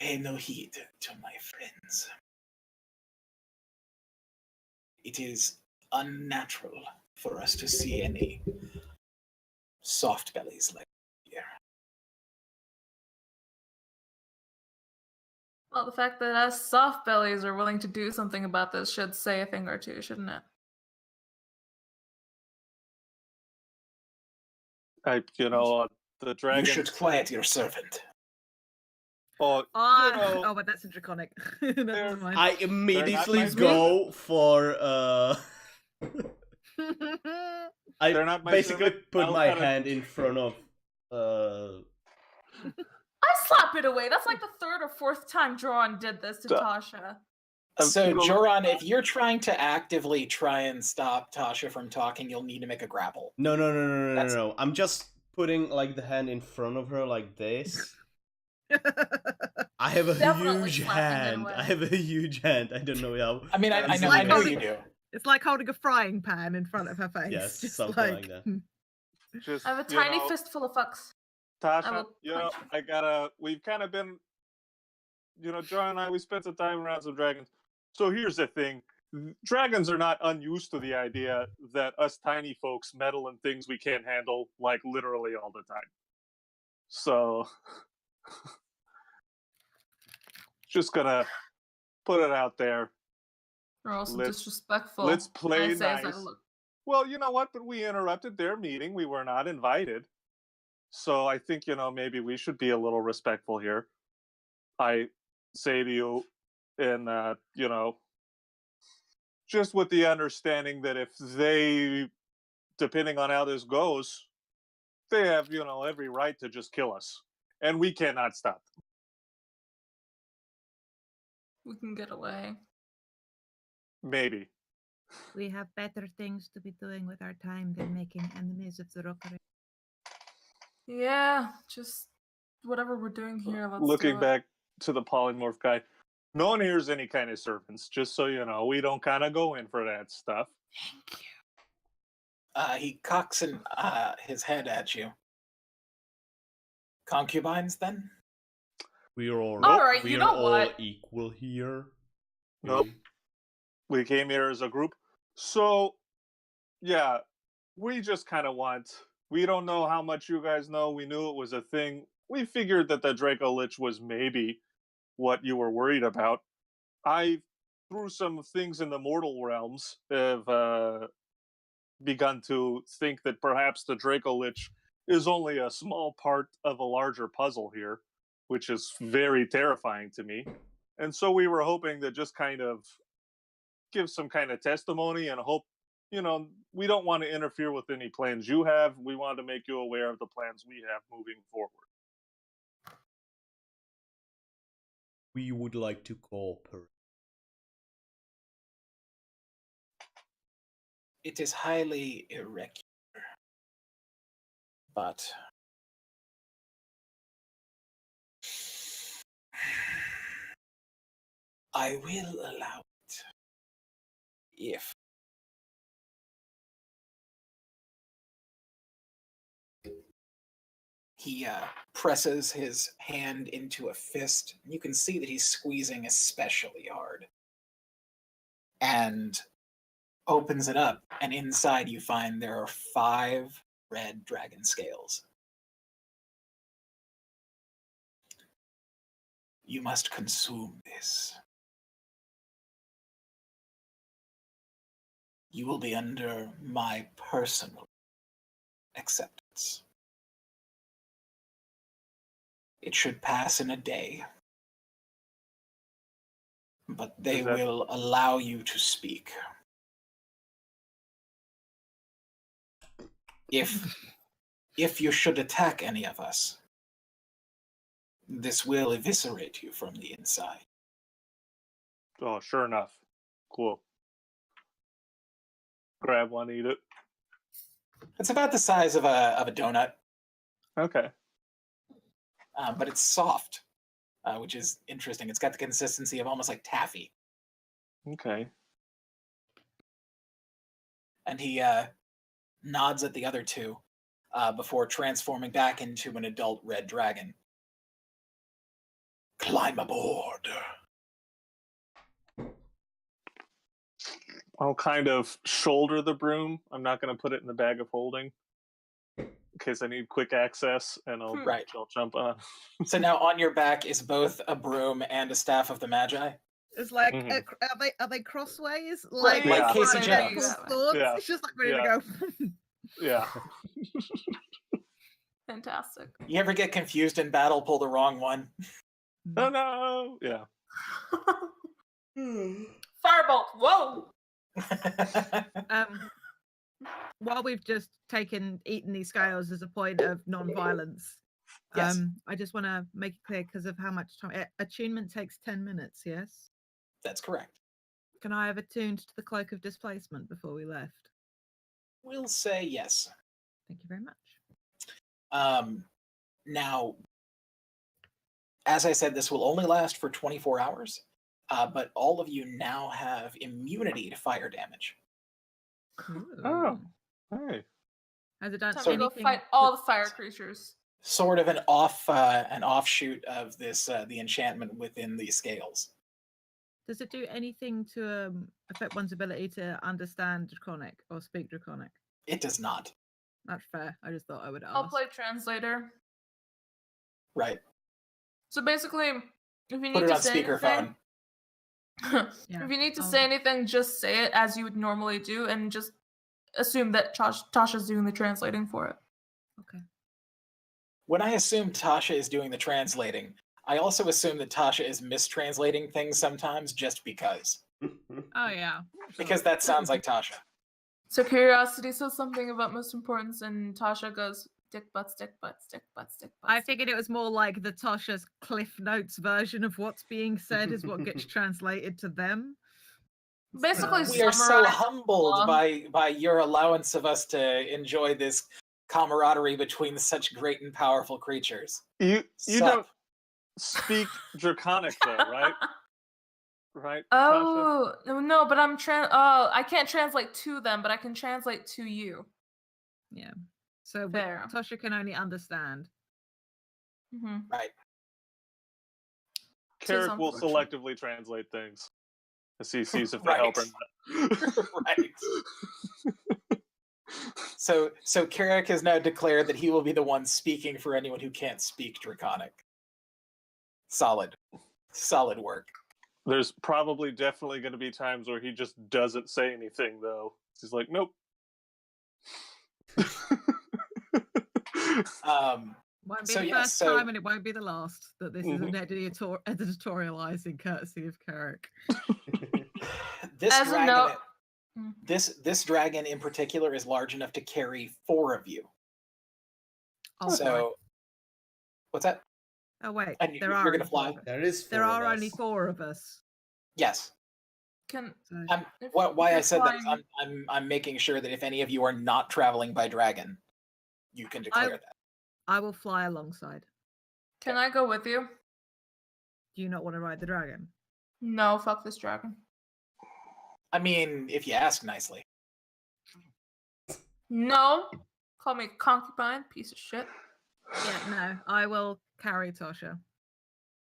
Speaker 3: Pay no heed to my friends. It is unnatural for us to see any soft bellies like here.
Speaker 6: Well, the fact that us soft bellies are willing to do something about this should say a thing or two, shouldn't it?
Speaker 4: The dragon.
Speaker 3: You should quiet your servant.
Speaker 4: But
Speaker 2: that's a draconic. Never mind.
Speaker 1: I immediately
Speaker 4: my
Speaker 1: go for I
Speaker 4: They're not my
Speaker 1: basically
Speaker 4: servant.
Speaker 1: put
Speaker 4: I'll
Speaker 1: my
Speaker 4: kinda-
Speaker 1: hand in front of
Speaker 6: I slap it away. That's like the third or fourth time Joran did this to
Speaker 4: Duh.
Speaker 6: Tasha.
Speaker 3: So, Joran, if you're trying to actively try and stop Tasha from talking, you'll need to make a grapple.
Speaker 1: No. I'm just putting like the hand in front of her like this. I have a
Speaker 6: Definitely
Speaker 1: huge
Speaker 6: slapping it
Speaker 1: hand.
Speaker 6: away.
Speaker 1: I have a huge hand. I don't know how.
Speaker 3: I mean, I
Speaker 1: It's
Speaker 3: know,
Speaker 2: like
Speaker 3: I know
Speaker 2: holding-
Speaker 3: you do.
Speaker 2: It's like holding a frying pan in front of her face.
Speaker 1: Yes,
Speaker 2: Just
Speaker 1: something like that.
Speaker 4: Just,
Speaker 6: I have a tiny fistful of fucks. I
Speaker 4: Tasha,
Speaker 6: will punch
Speaker 4: we've kind of been, John and I, we spent some time around some dragons. So here's the thing. Dragons are not unused to the idea that us tiny folks meddle in things we can't handle, like, literally all the time. So, just gonna put it out there.
Speaker 6: You're also
Speaker 4: Let's-
Speaker 6: disrespectful.
Speaker 4: let's play
Speaker 6: I say as I
Speaker 4: nice.
Speaker 6: look.
Speaker 4: Well, you know what? But we interrupted their meeting. We were not invited. So I think, maybe we should be a little respectful here. I say to you, and, just with the understanding that if they, depending on how this goes, they have, every right to just kill us. And we cannot stop them.
Speaker 6: We can get away.
Speaker 4: Maybe.
Speaker 2: We have better things to be doing with our time than making enemies of the rockery.
Speaker 6: Yeah, just whatever we're doing here. Let's
Speaker 4: Looking
Speaker 6: do it.
Speaker 4: back to the polymorph guy, no one here's any kind of servants, just so you know. We don't kind of go in for that stuff.
Speaker 6: Thank you.
Speaker 3: He cocks his head at you. Concubines, then?
Speaker 1: We're all
Speaker 6: Alright,
Speaker 1: we're
Speaker 6: you know
Speaker 1: all
Speaker 6: what?
Speaker 1: equal here.
Speaker 4: Nope. We came here as a group. So, yeah, we just kind of we don't know how much you guys know. We knew it was a thing. We figured that the dracolich was maybe what you were worried about. I, through some things in the mortal realms, have begun to think that perhaps the dracolich is only a small part of a larger puzzle here, which is very terrifying to me. And so we were hoping to just kind of give some kind of testimony and hope, we don't want to interfere with any plans you have. We want to make you aware of the plans we have moving forward.
Speaker 1: We would like to cooperate.
Speaker 3: It is highly irregular. But I will allow it if he presses his hand into a fist. You can see that he's squeezing especially hard. And opens it up, and inside you find there are 5 red dragon scales. You must consume this. You will be under my personal acceptance. It should pass in a day, but they will allow you to speak. If you should attack any of us, this will eviscerate you from the inside.
Speaker 4: Oh, sure enough. Cool. Grab one, eat it.
Speaker 3: It's about the size of a donut,
Speaker 4: Okay.
Speaker 3: but it's soft, which is interesting. It's got the consistency of almost like taffy.
Speaker 4: Okay.
Speaker 3: And he nods at the other 2 before transforming back into an adult red dragon. Climb aboard.
Speaker 4: I'll kind of shoulder the broom. I'm not going to put it in the bag of holding in case I need quick access, and I'll jump on.
Speaker 3: So now on your back is both a broom and a staff of the Magi.
Speaker 2: It's like, are they crossways? Like
Speaker 3: Casey Jones.
Speaker 4: Yeah.
Speaker 2: It's just like ready to go.
Speaker 4: Yeah.
Speaker 6: Fantastic.
Speaker 3: You ever get confused in battle, pull the wrong one?
Speaker 4: Oh no! Yeah.
Speaker 6: Firebolt! Whoa!
Speaker 2: While we've just eaten these scales as a point of non-violence,
Speaker 3: Yes.
Speaker 2: I just want to make it clear because of how much time attunement takes 10 minutes. Yes.
Speaker 3: That's correct.
Speaker 2: Can I have attuned to the cloak of displacement before we left?
Speaker 3: We'll say yes.
Speaker 2: Thank you very much.
Speaker 3: Now, as I said, this will only last for 24 hours, but all of you now have immunity to fire damage.
Speaker 4: Oh. Hey.
Speaker 2: Has it done
Speaker 6: Time
Speaker 3: So
Speaker 6: to go
Speaker 2: anything
Speaker 6: fight all the
Speaker 2: with-
Speaker 6: fire creatures.
Speaker 3: Sort of an offshoot of this, the enchantment within the scales.
Speaker 2: Does it do anything to affect one's ability to understand Draconic or speak Draconic?
Speaker 3: It does not.
Speaker 2: That's fair. I just thought I would ask.
Speaker 6: I'll play translator.
Speaker 3: Right.
Speaker 6: So basically, if you need
Speaker 3: Put it
Speaker 6: to
Speaker 3: on
Speaker 6: say
Speaker 3: speakerphone.
Speaker 6: anything,
Speaker 2: Yeah,
Speaker 6: if you need to
Speaker 2: I'll-
Speaker 6: say anything, just say it as you would normally do, and just assume that Tasha's doing the translating for it.
Speaker 2: Okay.
Speaker 3: When I assume Tasha is doing the translating, I also assume that Tasha is mistranslating things sometimes just because.
Speaker 2: Oh yeah.
Speaker 3: Because that sounds like Tasha.
Speaker 6: So curiosity says something about most importance, and Tasha goes dick butts, dick butts, dick butts, dick butts.
Speaker 2: I figured it was more like the Tasha's Cliff Notes version of what's being said is what gets translated to them.
Speaker 6: Basically,
Speaker 3: We are so
Speaker 6: summarize
Speaker 3: humbled
Speaker 6: law.
Speaker 3: by your allowance of us to enjoy this camaraderie between such great and powerful creatures.
Speaker 4: You
Speaker 3: Sup.
Speaker 4: don't speak Draconic though, right? Right? Tasha?
Speaker 6: Oh no, but I can't translate to them, but I can translate to you.
Speaker 2: Yeah. So
Speaker 6: Fair.
Speaker 2: Tasha can only understand.
Speaker 6: Mm-hmm.
Speaker 3: Right.
Speaker 4: Carrick will
Speaker 6: unfortunate.
Speaker 4: selectively translate things as he sees if they
Speaker 3: Right.
Speaker 4: help or not.
Speaker 3: Right. So Carrick has now declared that he will be the one speaking for anyone who can't speak Draconic. Solid. Solid work.
Speaker 4: There's probably definitely going to be times where he just doesn't say anything, though. He's like, nope.
Speaker 2: Won't be
Speaker 3: So,
Speaker 2: the
Speaker 3: yeah,
Speaker 2: first
Speaker 3: so-
Speaker 2: time and it won't be the last that this is an editorializing courtesy of Carrick.
Speaker 3: This
Speaker 6: As a
Speaker 3: dragon,
Speaker 6: note-
Speaker 3: this dragon in particular is large enough to carry 4 of you.
Speaker 2: Oh,
Speaker 3: So, what's that?
Speaker 2: oh wait,
Speaker 3: And
Speaker 2: there
Speaker 3: you're
Speaker 2: are
Speaker 3: gonna
Speaker 2: only
Speaker 3: fly?
Speaker 2: four.
Speaker 1: There is
Speaker 2: There
Speaker 1: four
Speaker 2: are
Speaker 1: of
Speaker 2: only
Speaker 1: us.
Speaker 2: 4 of us.
Speaker 3: Yes.
Speaker 6: Can
Speaker 2: So
Speaker 6: if-
Speaker 3: Why
Speaker 6: if
Speaker 3: I
Speaker 6: you're
Speaker 3: said that is
Speaker 6: flying-
Speaker 3: I'm making sure that if any of you are not traveling by dragon, you can declare that.
Speaker 2: I will fly alongside.
Speaker 6: Can I go with you?
Speaker 2: Do you not want to ride the dragon?
Speaker 6: No, fuck this dragon.
Speaker 3: I mean, if you ask nicely.
Speaker 6: No. Call me concubine, piece of shit.
Speaker 2: Yeah, no. I will carry Tasha.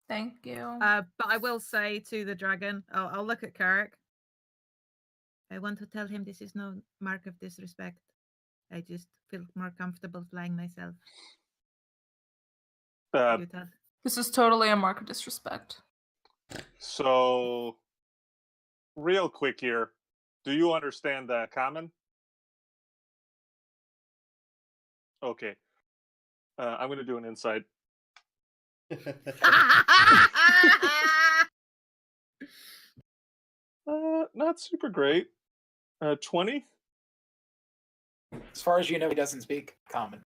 Speaker 6: Thank you.
Speaker 2: But I will say to the dragon, I'll look at Carrick. I want to tell him this is no mark of disrespect. I just feel more comfortable flying myself. You tell.
Speaker 6: This is totally a mark of disrespect.
Speaker 4: So, real quick here, do you understand the common? Okay. I'm going to do an insight. Not super great. 20?
Speaker 3: As far as you know, he doesn't speak common.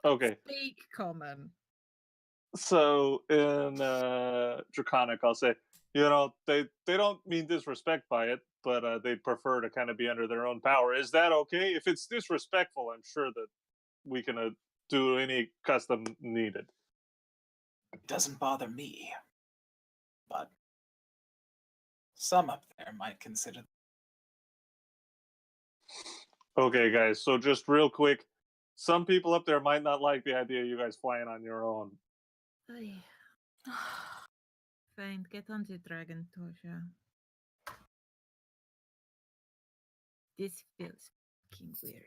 Speaker 4: Okay.
Speaker 2: Speak common.
Speaker 4: So in Draconic, I'll say, they don't mean disrespect by it, but they prefer to kind of be under their own power. Is that okay? If it's disrespectful, I'm sure that we can do any custom needed.
Speaker 3: It doesn't bother me, but some up there might consider.
Speaker 4: Okay, guys. So just real quick, some people up there might not like the idea of you guys flying on your own.
Speaker 2: Fine, get on the dragon, Tasha. This feels fucking weird.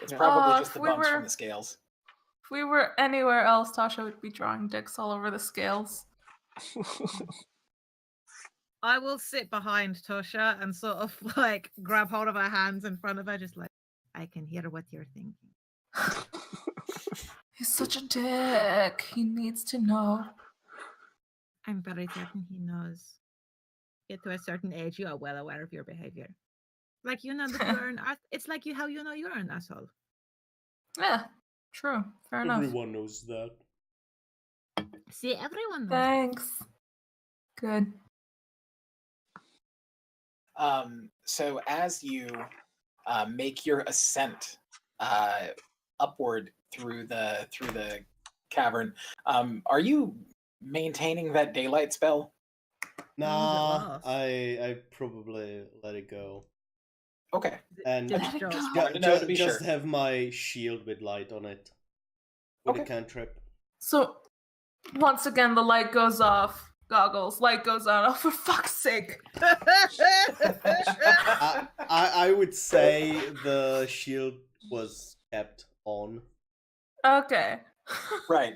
Speaker 3: It's probably just
Speaker 6: if
Speaker 3: the
Speaker 6: we
Speaker 3: bumps
Speaker 6: were-
Speaker 3: from the scales.
Speaker 6: If we were anywhere else, Tasha would be drawing dicks all over the scales.
Speaker 2: I will sit behind Tasha and sort of like grab hold of her hands in front of her, just like, I can hear what you're thinking.
Speaker 6: He's such a dick. He needs to know.
Speaker 2: I'm very certain he knows. Get to a certain age, you are well aware of your behavior. Like you know that you're an it's like how you know you're an asshole.
Speaker 6: Yeah, true. Fair enough.
Speaker 1: Everyone knows that.
Speaker 2: See, everyone knows.
Speaker 6: Thanks. Good.
Speaker 3: So as you make your ascent upward through the cavern, are you maintaining that daylight spell?
Speaker 1: Nah, I probably let it go.
Speaker 3: Okay.
Speaker 1: And
Speaker 2: Did
Speaker 6: Let it
Speaker 2: it
Speaker 6: go.
Speaker 3: Wanted to know to be
Speaker 1: just
Speaker 3: sure.
Speaker 1: have my shield with light on it. With a cantrip.
Speaker 6: So, once again, the light goes off. Goggles. Light goes on. Oh, for fuck's sake.
Speaker 1: I would say the shield was kept on.
Speaker 6: Okay.
Speaker 3: Right.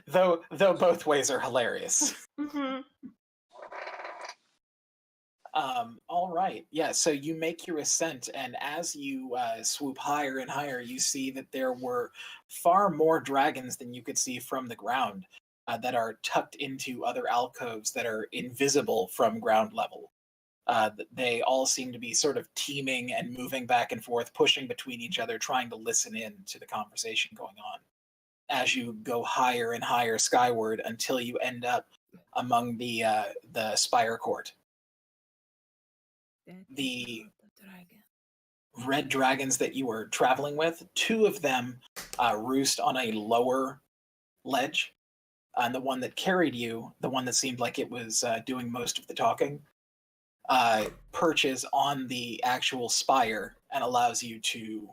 Speaker 3: Though both ways are hilarious.
Speaker 6: Mm-hmm.
Speaker 3: All right. Yeah, so you make your ascent, and as you swoop higher and higher, you see that there were far more dragons than you could see from the ground that are tucked into other alcoves that are invisible from ground level. They all seem to be sort of teaming and moving back and forth, pushing between each other, trying to listen in to the conversation going on as you go higher and higher skyward until you end up among the Spire Court. The red dragons that you were traveling with, two of them roost on a lower ledge, and the one that carried you, the one that seemed like it was doing most of the talking, perches on the actual spire and allows you to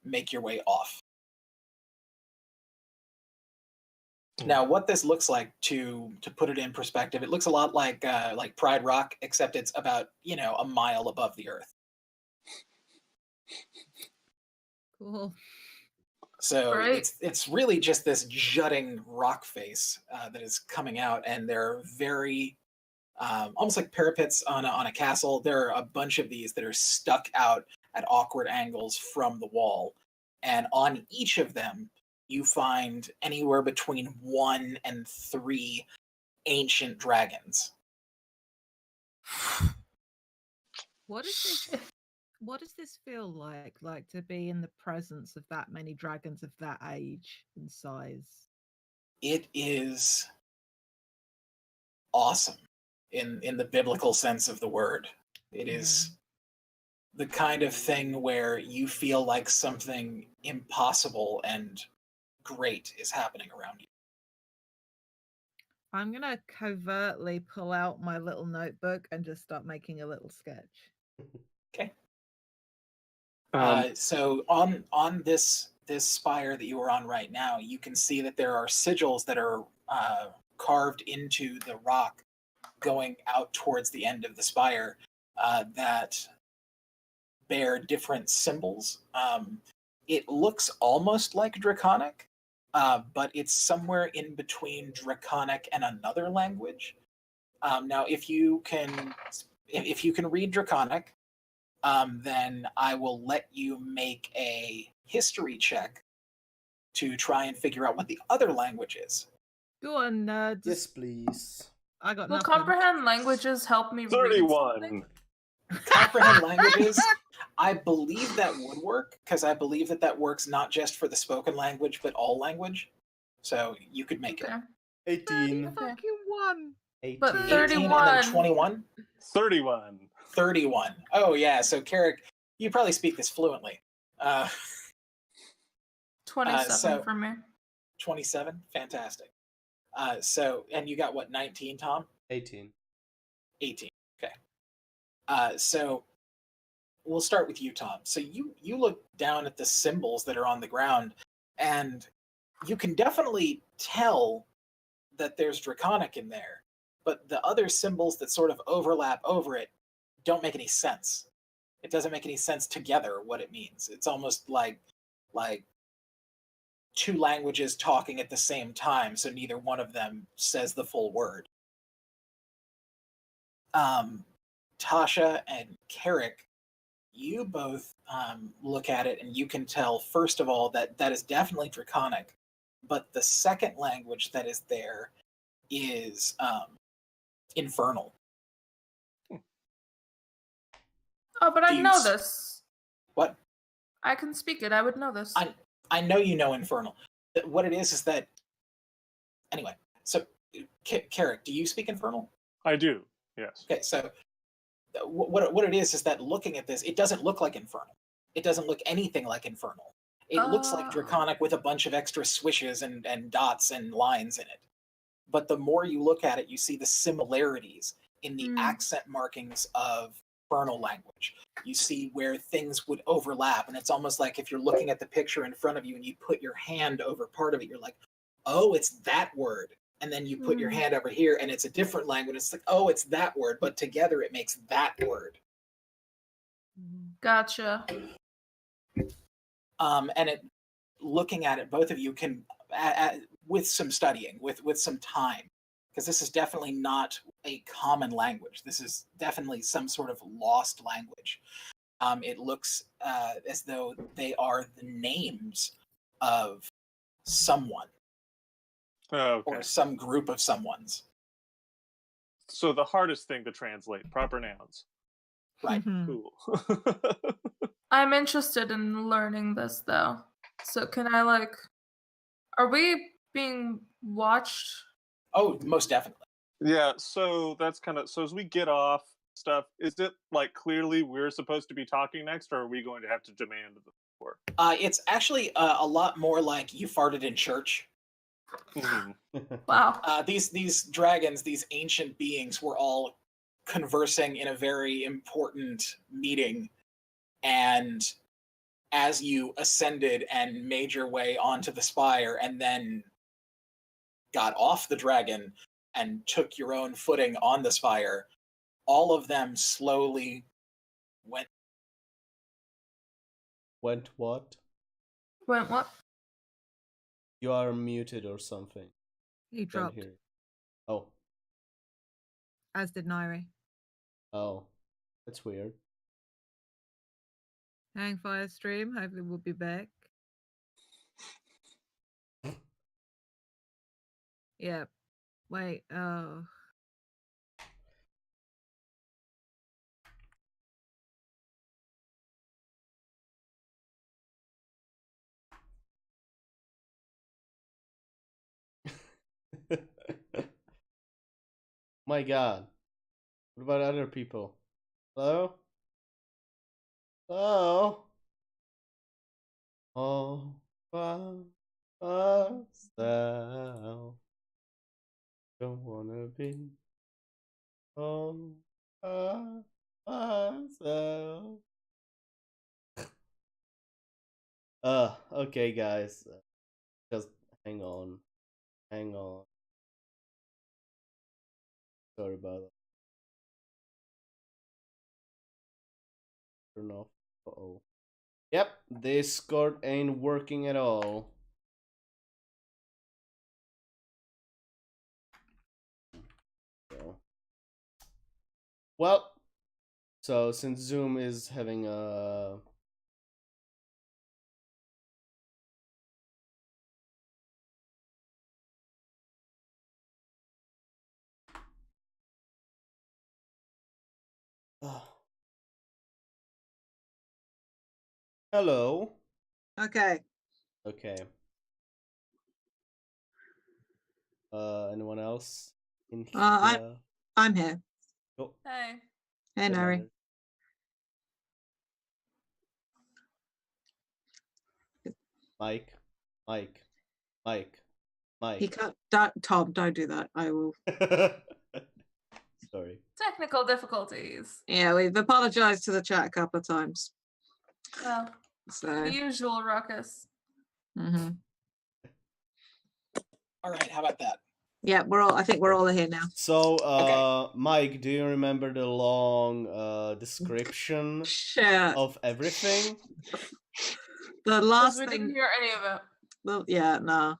Speaker 3: make your way off. Now, what this looks like, to put it in perspective, it looks a lot like Pride Rock, except it's about a mile above the earth.
Speaker 2: Cool.
Speaker 3: So
Speaker 6: Right.
Speaker 3: it's really just this jutting rock face that is coming out, and they're very almost like parapets on a castle. There are a bunch of these that are stuck out at awkward angles from the wall, and on each of them you find anywhere between 1 and 3 ancient dragons.
Speaker 2: What does this feel like? Like to be in the presence of that many dragons of that age and size?
Speaker 3: It is awesome in the biblical sense of the word. It is the kind of thing where you feel like something impossible and great is happening around you.
Speaker 2: I'm gonna covertly pull out my little notebook and just start making a little sketch.
Speaker 3: Okay.
Speaker 4: Um,
Speaker 3: So on this spire that you are on right now, you can see that there are sigils that are carved into the rock, going out towards the end of the spire, that bear different symbols. It looks almost like Draconic, but it's somewhere in between Draconic and another language. Now, if you can read Draconic, then I will let you make a history check to try and figure out what the other language is.
Speaker 2: Go on,
Speaker 1: Yes, please.
Speaker 2: I got
Speaker 6: Will
Speaker 2: nothing.
Speaker 6: comprehend languages help me read
Speaker 4: 31.
Speaker 6: something?
Speaker 3: Comprehend languages. I believe that would work, because I believe that works not just for the spoken language, but all language. So you could make
Speaker 6: Okay.
Speaker 1: 18.
Speaker 2: Fucking one.
Speaker 1: 18.
Speaker 6: But
Speaker 3: it. 18 and
Speaker 6: 31.
Speaker 3: then 21?
Speaker 4: 31.
Speaker 3: 31. Oh, yeah. So, Carrick, you probably speak this fluently.
Speaker 6: 27
Speaker 3: so-
Speaker 6: for me.
Speaker 3: 27? Fantastic. And you got what, 19, Tom?
Speaker 1: 18.
Speaker 3: 18. Okay. So we'll start with you, Tom. So you look down at the symbols that are on the ground, and you can definitely tell that there's Draconic in there, but the other symbols that sort of overlap over it don't make any sense. It doesn't make any sense together what it means. It's almost like two languages talking at the same time, so neither one of them says the full word. Tasha and Carrick, you both look at it, and you can tell, first of all, that is definitely Draconic, but the second language that is there is Infernal.
Speaker 6: Oh, but
Speaker 3: Do
Speaker 6: I
Speaker 3: you
Speaker 6: know
Speaker 3: s-
Speaker 6: this.
Speaker 3: What?
Speaker 6: I can speak it. I would know this.
Speaker 3: I know you know Infernal. What it is that... Anyway, so, Carrick, do you speak Infernal?
Speaker 4: I do, yes.
Speaker 3: Okay, so what it is that looking at this, it doesn't look like Infernal. It doesn't look anything like Infernal. It looks like Draconic with a bunch of extra swishes and dots and lines in it. But the more you look at it, you see the similarities in the accent markings of Infernal language. You see where things would overlap, and it's almost like if you're looking at the picture in front of you and you put your hand over part of it, you're like, oh, it's that word. And then you put your hand over here and it's a different language. It's like, oh, it's that word, but together it makes that word.
Speaker 6: Gotcha.
Speaker 3: And looking at it, both of you can, with some studying, with some time, because this is definitely not a common language. This is definitely some sort of lost language. It looks as though they are the names of someone.
Speaker 4: Okay.
Speaker 3: Or some group of someone's.
Speaker 4: So the hardest thing to translate, proper nouns.
Speaker 3: Right.
Speaker 4: Cool.
Speaker 6: I'm interested in learning this though. So can I are we being watched?
Speaker 3: Oh, most definitely.
Speaker 4: Yeah, so that's kind of, so as we get off stuff, is it like clearly we're supposed to be talking next, or are we going to have to demand the floor?
Speaker 3: It's actually a lot more like you farted in church.
Speaker 6: Wow.
Speaker 3: These dragons, these ancient beings, were all conversing in a very important meeting, and as you ascended and made your way onto the spire and then got off the dragon and took your own footing on the spire, all of them slowly went.
Speaker 1: Went what?
Speaker 6: Went what?
Speaker 1: You are muted or something.
Speaker 2: He
Speaker 1: Can't
Speaker 2: dropped,
Speaker 1: hear you. Oh.
Speaker 2: as did Nairi.
Speaker 1: Oh. That's weird.
Speaker 2: Hangfire stream. Hopefully we'll be back. Yeah. Wait. Oh.
Speaker 1: My god. What about other people? Hello? Oh. Oh. Myself. Don't wanna be. Oh. Myself. Okay, guys. Just hang on. Hang on. Sorry about that. Turn off. Uh-oh. Yep, Discord ain't working at all. So. Well, so since Zoom is having a hello.
Speaker 2: Okay.
Speaker 1: Okay. Anyone else in here?
Speaker 2: I'm here.
Speaker 1: Oh,
Speaker 6: Hey.
Speaker 2: Hey, Nari.
Speaker 1: Leonard. Mike.
Speaker 2: He can't. Tom, don't do that. I will.
Speaker 1: Sorry.
Speaker 6: Technical difficulties.
Speaker 2: Yeah, we've apologized to the chat a couple of times.
Speaker 6: Well,
Speaker 2: So.
Speaker 6: the usual ruckus.
Speaker 2: Mm-hmm.
Speaker 3: All right, how about that?
Speaker 2: Yeah, I think we're all here now.
Speaker 1: So,
Speaker 3: Okay.
Speaker 1: Mike, do you remember the long description
Speaker 2: Shit.
Speaker 1: of everything?
Speaker 2: The
Speaker 6: Because
Speaker 2: last
Speaker 6: we didn't
Speaker 2: thing.
Speaker 6: hear any of it.
Speaker 2: Well, yeah, no.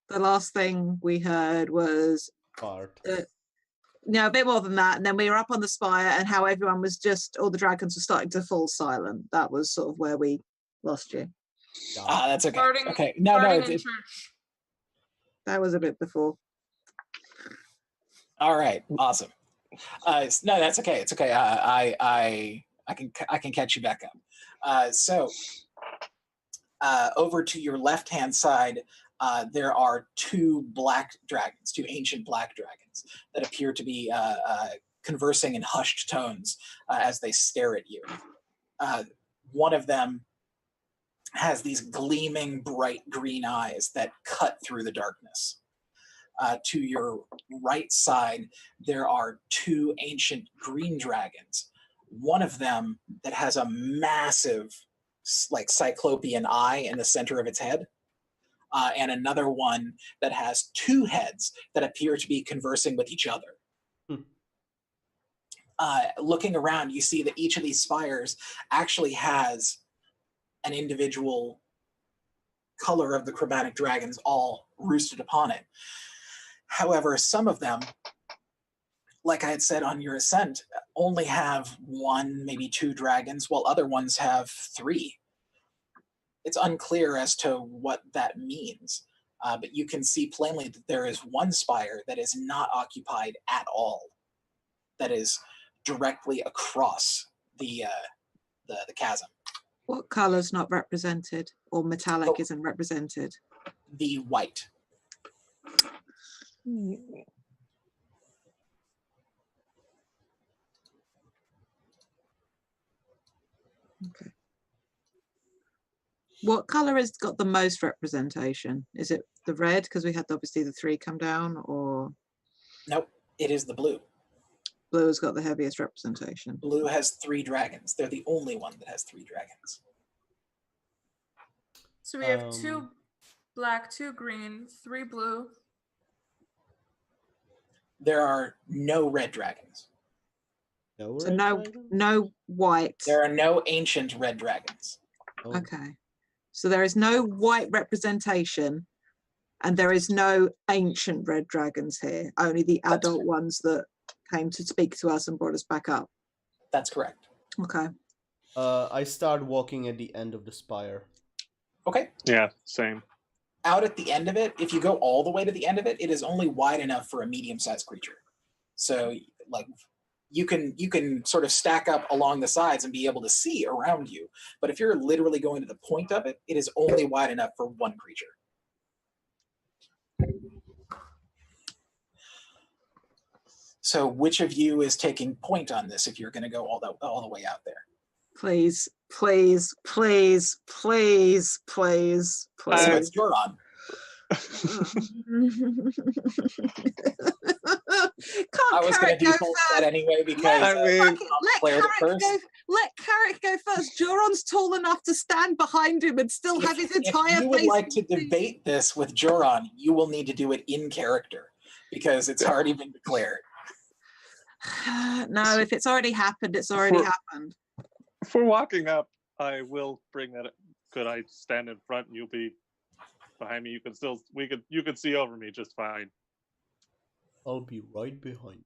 Speaker 2: The last thing we heard was
Speaker 1: Part.
Speaker 2: no, a bit more than that. And then we were up on the spire, and how everyone was all the dragons were starting to fall silent. That was sort of where we lost you.
Speaker 3: That's okay.
Speaker 6: Starting,
Speaker 3: Okay. No,
Speaker 6: starting in
Speaker 3: it's
Speaker 6: church.
Speaker 2: That was a bit before.
Speaker 3: all right. Awesome. No, that's okay. It's okay. I can catch you back up. So over to your left-hand side, there are two ancient black dragons that appear to be conversing in hushed tones as they stare at you. One of them has these gleaming bright green eyes that cut through the darkness. To your right side, there are two ancient green dragons. One of them that has a massive, like, cyclopean eye in the center of its head, and another one that has two heads that appear to be conversing with each other. Looking around, you see that each of these spires actually has an individual color of the chromatic dragons all roosted upon it. However, some of them, like I had said on your ascent, only have one, maybe two dragons, while other ones have three. It's unclear as to what that means, but you can see plainly that there is one spire that is not occupied at all, that is directly across the chasm.
Speaker 2: What color's not represented, or metallic isn't represented?
Speaker 3: The white.
Speaker 2: Okay. What color has got the most representation? Is it the red, because we had obviously the three come down, or?
Speaker 3: Nope, it is the blue.
Speaker 2: Blue has got the heaviest representation.
Speaker 3: Blue has three dragons. They're the only one that has three dragons.
Speaker 6: So we have two black, two green, three blue.
Speaker 3: There are no red dragons.
Speaker 1: No
Speaker 2: So
Speaker 1: red
Speaker 2: no,
Speaker 1: dragon?
Speaker 2: no white.
Speaker 3: There are no ancient red dragons.
Speaker 1: Oh.
Speaker 2: Okay. So there is no white representation, and there is no ancient red dragons here. Only the adult ones that came to speak to us and brought us back up.
Speaker 3: That's correct.
Speaker 2: Okay.
Speaker 1: I start walking at the end of the spire.
Speaker 3: Okay.
Speaker 4: Yeah, same.
Speaker 3: Out at the end of it, if you go all the way to the end of it, it is only wide enough for a medium-sized creature. So, like, you can sort of stack up along the sides and be able to see around you. But if you're literally going to the point of it, it is only wide enough for one creature. So which of you is taking point on this if you're going to go all the way out there?
Speaker 5: Please, please, please, please, please,
Speaker 3: So
Speaker 5: please.
Speaker 3: it's Joron. I was going to default that anyway because
Speaker 5: let
Speaker 3: declared it first.
Speaker 5: Carrick go first. Joron's tall enough to stand behind him and still have his entire
Speaker 3: If you would
Speaker 5: face.
Speaker 3: like to debate this with Joron, you will need to do it in character because it's already been declared.
Speaker 5: No, if it's already happened, it's already happened.
Speaker 4: For walking up, I will bring that up. Could I stand in front and you'll be behind me? You can see over me just fine.
Speaker 1: I'll be right behind.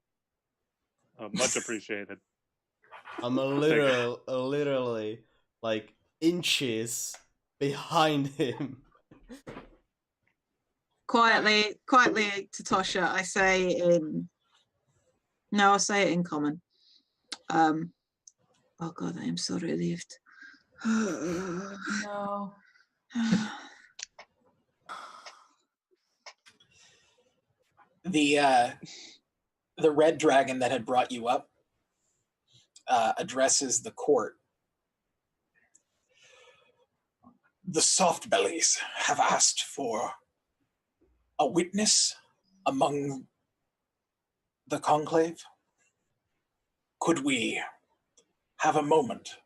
Speaker 4: Much appreciated.
Speaker 1: I'm literally like inches behind him.
Speaker 5: Quietly to Tosha, I say I'll say it in common. Oh God, I am so relieved.
Speaker 6: No.
Speaker 3: The red dragon that had brought you up addresses the court. The soft bellies have asked for a witness among the conclave. Could we have a moment?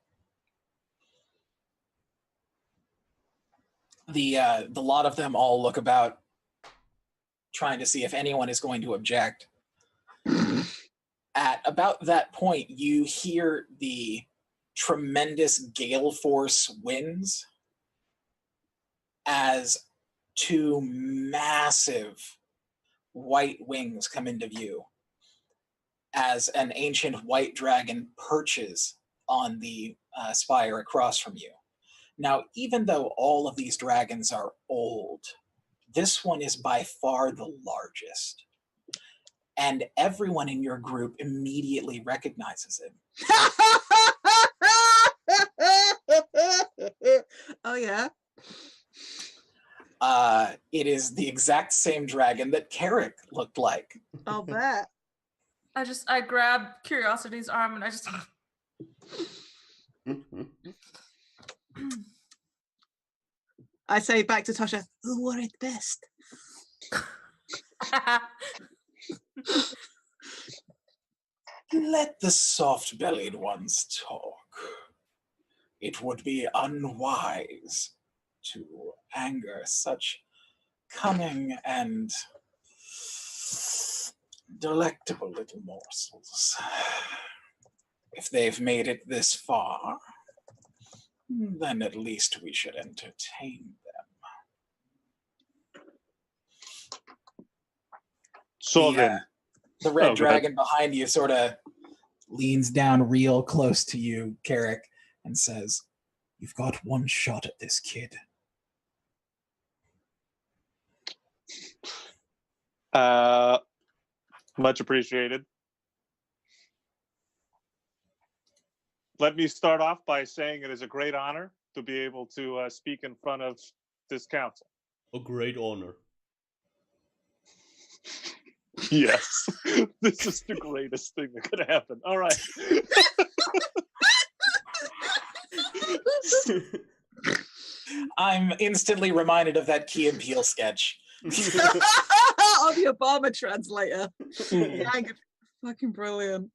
Speaker 3: The lot of them all look about, trying to see if anyone is going to object. At about that point, you hear the tremendous gale force winds as two massive white wings come into view as an ancient white dragon perches on the spire across from you. Now, even though all of these dragons are old, this one is by far the largest. And everyone in your group immediately recognizes him.
Speaker 5: Oh, yeah?
Speaker 3: It is the exact same dragon that Carrick looked like.
Speaker 5: I'll bet.
Speaker 6: I grab Curiosity's arm and I just
Speaker 5: I say back to Tosha, who wore it best?
Speaker 3: Let the soft-bellied ones talk. It would be unwise to anger such cunning and delectable little morsels. If they've made it this far, then at least we should entertain them.
Speaker 4: So then,
Speaker 3: the red dragon behind you sort of leans down real close to you, Carrick, and says, "You've got one shot at this, kid."
Speaker 4: Much appreciated. Let me start off by saying it is a great honor to be able to speak in front of this council.
Speaker 1: A great honor.
Speaker 4: Yes, this is the greatest thing that could happen. All right.
Speaker 3: I'm instantly reminded of that Key and Peele sketch.
Speaker 5: Of the Obama translator. Fucking brilliant.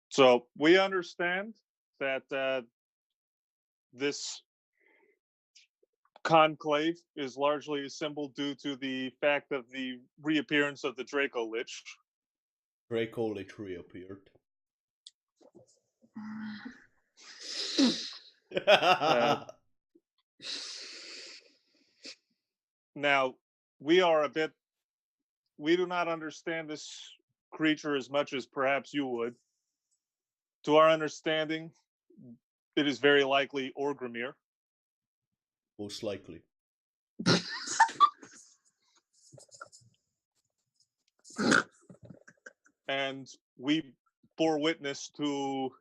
Speaker 4: So we understand that this conclave is largely assembled due to the fact of the reappearance of the dracolich.
Speaker 1: Dracolich reappeared.
Speaker 4: Now, we do not understand this creature as much as perhaps you would. To our understanding, it is very likely Y-mir.
Speaker 1: Most likely.
Speaker 4: And we bore witness to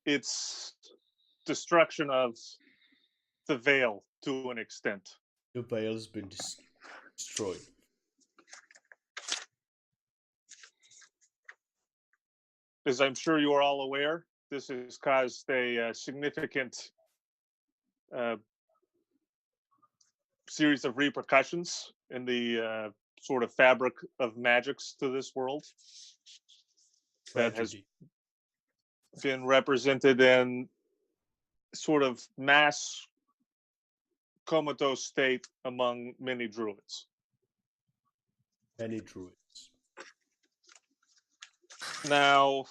Speaker 4: its destruction of the veil to an extent.
Speaker 1: The veil's been destroyed.
Speaker 4: as I'm sure you are all aware, this has caused a significant series of repercussions in the sort of fabric of magics to this world that has
Speaker 1: Tragedy.
Speaker 4: been represented in sort of mass comatose state among many druids.
Speaker 1: Many druids.
Speaker 4: Now,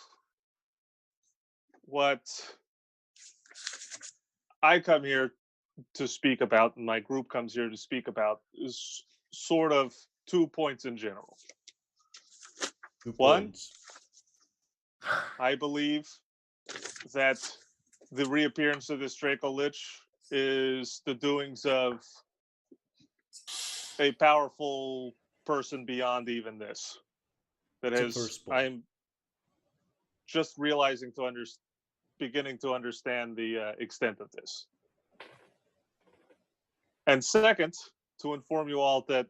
Speaker 4: what I come here to speak about, and my group comes here to speak about, is sort of 2 points in general.
Speaker 1: 2
Speaker 4: One,
Speaker 1: points.
Speaker 4: I believe that the reappearance of this dracolich is the doings of a powerful person beyond even this. That
Speaker 1: It's the
Speaker 4: has,
Speaker 1: first point.
Speaker 4: I'm just realizing beginning to understand the extent of this. And second, to inform you all that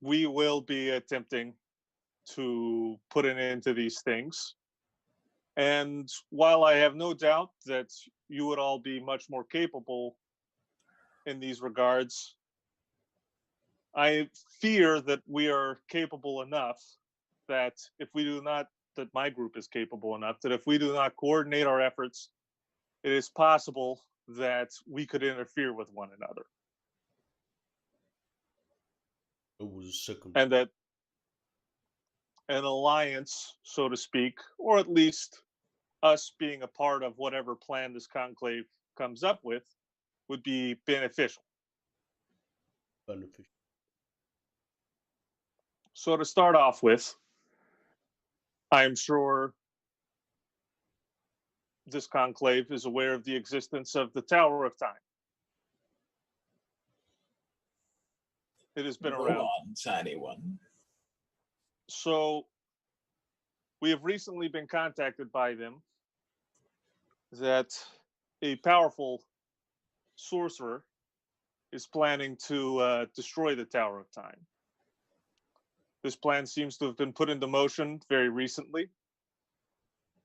Speaker 4: we will be attempting to put an end to these things. And while I have no doubt that you would all be much more capable in these regards, I fear that we are capable enough that if we do not, that my group is capable enough that if we do not coordinate our efforts, it is possible that we could interfere with one another.
Speaker 1: It was second.
Speaker 4: And that an alliance, so to speak, or at least us being a part of whatever plan this conclave comes up with, would be beneficial.
Speaker 1: Beneficial.
Speaker 4: So to start off with, I'm sure this conclave is aware of the existence of the Tower of Time. It has been
Speaker 3: Go
Speaker 4: around.
Speaker 3: on, tiny one.
Speaker 4: So we have recently been contacted by them that a powerful sorcerer is planning to destroy the Tower of Time. This plan seems to have been put into motion very recently.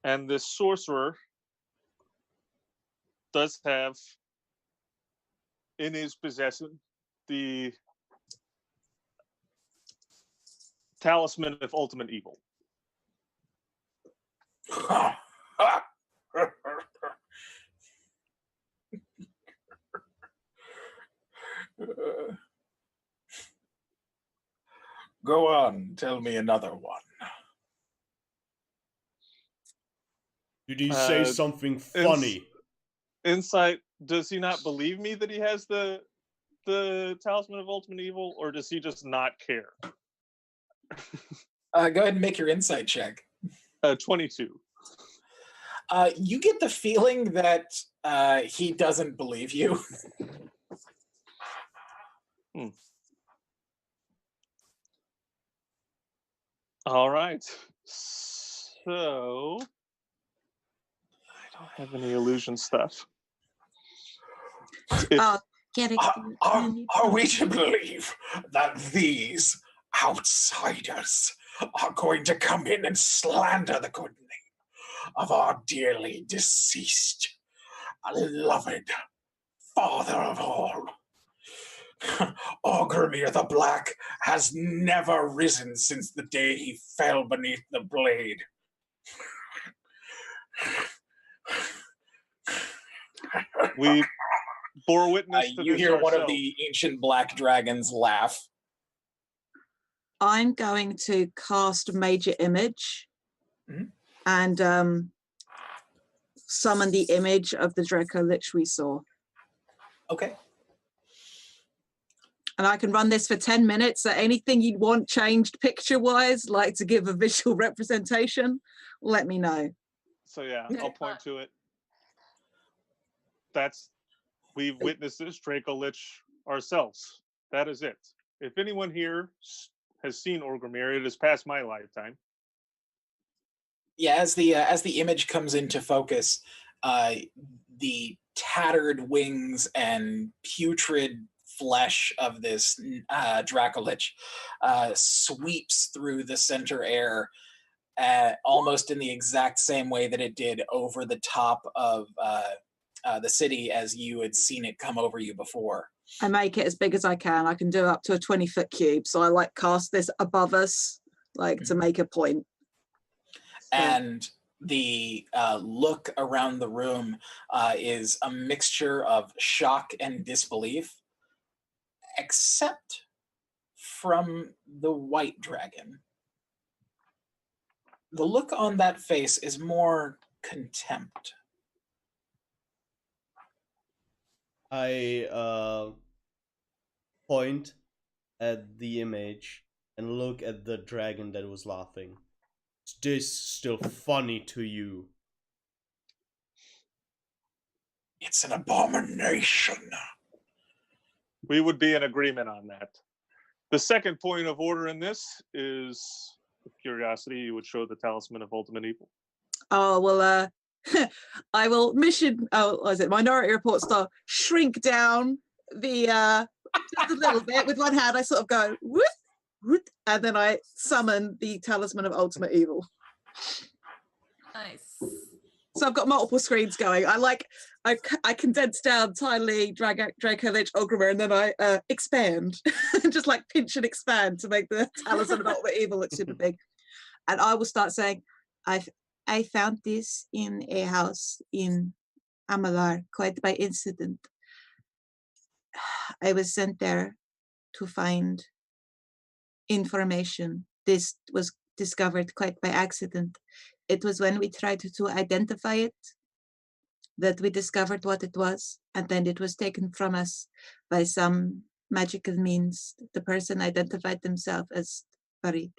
Speaker 4: And this sorcerer does have in his possession the talisman of ultimate evil.
Speaker 3: Go on, tell me another one.
Speaker 1: Did he say something funny?
Speaker 4: Insight, does he not believe me that he has the talisman of ultimate evil, or does he just not care?
Speaker 3: Go ahead and make your insight check.
Speaker 4: 22.
Speaker 3: You get the feeling that he doesn't believe you.
Speaker 4: All right. So I don't have any illusion stuff.
Speaker 5: Get it.
Speaker 3: Are we to believe that these outsiders are going to come in and slander the good name of our dearly deceased, beloved father of all? Y-mir the Black has never risen since the day he fell beneath the blade.
Speaker 4: We bore witness to
Speaker 3: you
Speaker 4: this
Speaker 3: hear one of
Speaker 4: ourselves.
Speaker 3: the ancient black dragons laugh.
Speaker 5: I'm going to cast Major Image and summon the image of the dracolich we saw.
Speaker 3: Okay.
Speaker 5: And I can run this for 10 minutes. So anything you'd want changed picture-wise, like to give a visual representation, let me know.
Speaker 4: So yeah,
Speaker 3: Okay.
Speaker 4: I'll point to it. We've witnessed this dracolich ourselves. That is it. If anyone here has seen Y-mir, it has passed my lifetime.
Speaker 3: Yeah, as the image comes into focus, the tattered wings and putrid flesh of this dracolich sweeps through the center air almost in the exact same way that it did over the top of the city as you had seen it come over you before.
Speaker 5: I make it as big as I can. I can do up to a 20-foot cube. So I like cast this above us, like to make a point. So.
Speaker 3: And the look around the room is a mixture of shock and disbelief, except from the white dragon. The look on that face is more contempt.
Speaker 1: I point at the image and look at the dragon that was laughing. Is this still funny to you?
Speaker 3: It's an abomination.
Speaker 4: We would be in agreement on that. The second point of order in this is curiosity. You would show the talisman of ultimate evil.
Speaker 5: Oh, well, I will what is it? Minority Report style, shrink down the, just a little bit with one hand. I sort of go, whoop, whoop, and then I summon the talisman of ultimate evil.
Speaker 6: Nice.
Speaker 5: So I've got multiple screens going. I condense down tiny dracolich Y-mir, and then I expand, just like pinch and expand to make the talisman of ultimate evil look super big. And I will start saying, I found this in a house in Amalar, quite by incident. I was sent there to find information. This was discovered quite by accident. It was when we tried to identify it that we discovered what it was, and then it was taken from us by some magical means. The person identified themselves as Farid.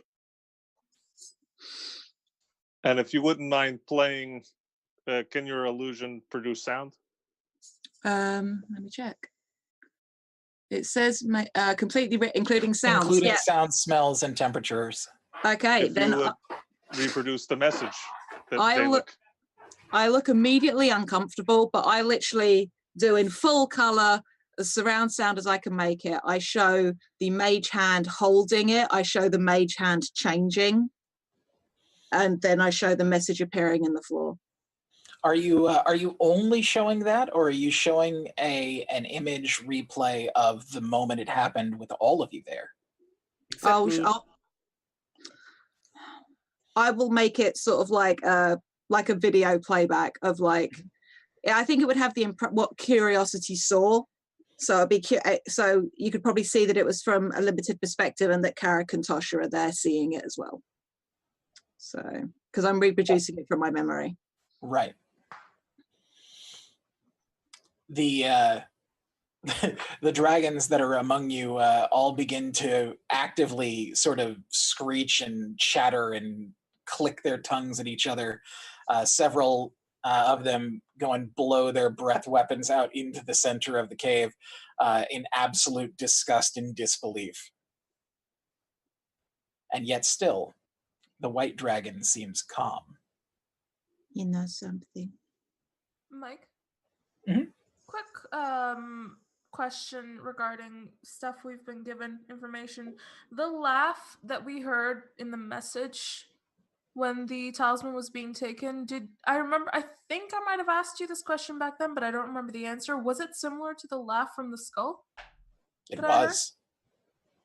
Speaker 4: And if you wouldn't mind playing, can your illusion produce sound?
Speaker 5: Let me check. It says completely including sounds.
Speaker 3: Including sounds, smells, and temperatures.
Speaker 5: Okay,
Speaker 4: If
Speaker 5: then
Speaker 4: you would reproduce the message.
Speaker 5: I look immediately uncomfortable, but I literally do in full color, as surround sound as I can make it. I show the mage hand holding it. I show the mage hand changing. And then I show the message appearing in the floor.
Speaker 3: Are you only showing that, or are you showing an image replay of the moment it happened with all of you there?
Speaker 5: I will make it sort of like a video playback of like, I think it would have what Curiosity saw. So it'd be so you could probably see that it was from a limited perspective, and that Carrick and Tosha are there seeing it as well. So, because I'm reproducing it from my memory.
Speaker 3: Right. The the dragons that are among you all begin to actively sort of screech and chatter and click their tongues at each other. Several of them go and blow their breath weapons out into the center of the cave in absolute disgust and disbelief. And yet still, the white dragon seems calm.
Speaker 5: You know something,
Speaker 6: Mike?
Speaker 3: Mm-hmm.
Speaker 6: Quick question regarding stuff we've been given information. The laugh that we heard in the message when the talisman was being taken, I think I might have asked you this question back then, but I don't remember the answer. Was it similar to the laugh from the skull?
Speaker 3: It was.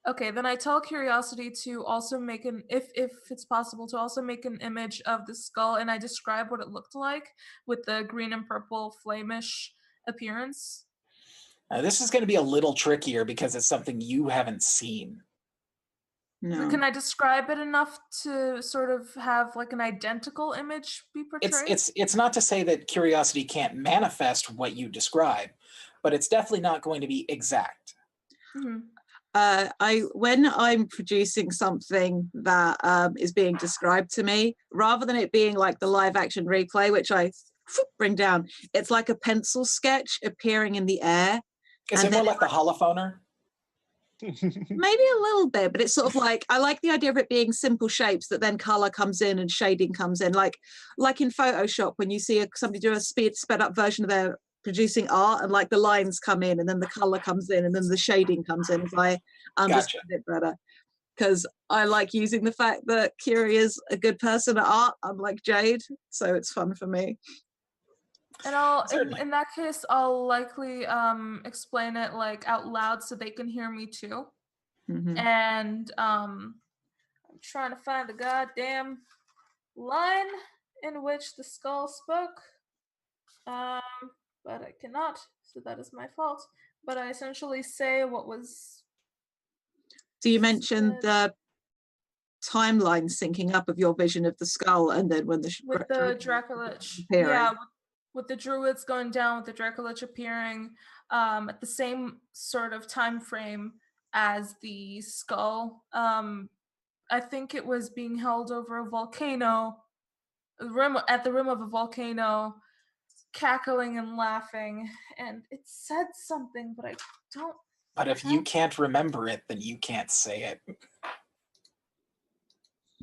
Speaker 6: Okay, then I tell Curiosity to also make if it's possible, to also make an image of the skull, and I describe what it looked like with the green and purple flamish appearance.
Speaker 3: This is going to be a little trickier because it's something you haven't seen.
Speaker 5: no.
Speaker 6: Can I describe it enough to sort of have like an identical image be portrayed?
Speaker 3: It's not to say that Curiosity can't manifest what you describe, but it's definitely not going to be exact.
Speaker 6: Mm-hmm.
Speaker 5: When I'm producing something that is being described to me, rather than it being like the live action replay, which I bring down, it's like a pencil sketch appearing in the air.
Speaker 3: Is it more like the holophoner?
Speaker 5: Maybe a little bit, but it's sort of like, I like the idea of it being simple shapes that then color comes in and shading comes in, like in Photoshop when you see somebody do a sped up version of their producing art, and like the lines come in and then the color comes in and then the shading comes in, as I understand it better. because I like using the fact that Kiri is a good person at art, unlike Jade, so it's fun for me.
Speaker 6: And I'll
Speaker 3: Certainly.
Speaker 6: in that case I'll likely explain it like out loud so they can hear me too.
Speaker 5: Mhm.
Speaker 6: And I'm trying to find the goddamn line in which the skull spoke. But I cannot, so that is my fault. But I essentially say what was.
Speaker 5: Do you mention
Speaker 6: said
Speaker 5: the timeline syncing up of your vision of the skull, and then when the
Speaker 6: with the dracolich?
Speaker 5: appearing?
Speaker 6: Yeah, with the druids going down, with the dracolich appearing at the same sort of time frame as the skull. I think it was being held over a volcano, at the rim of a volcano, cackling and laughing, and it said something, but I don't.
Speaker 3: But if you can't remember it, then you can't say it.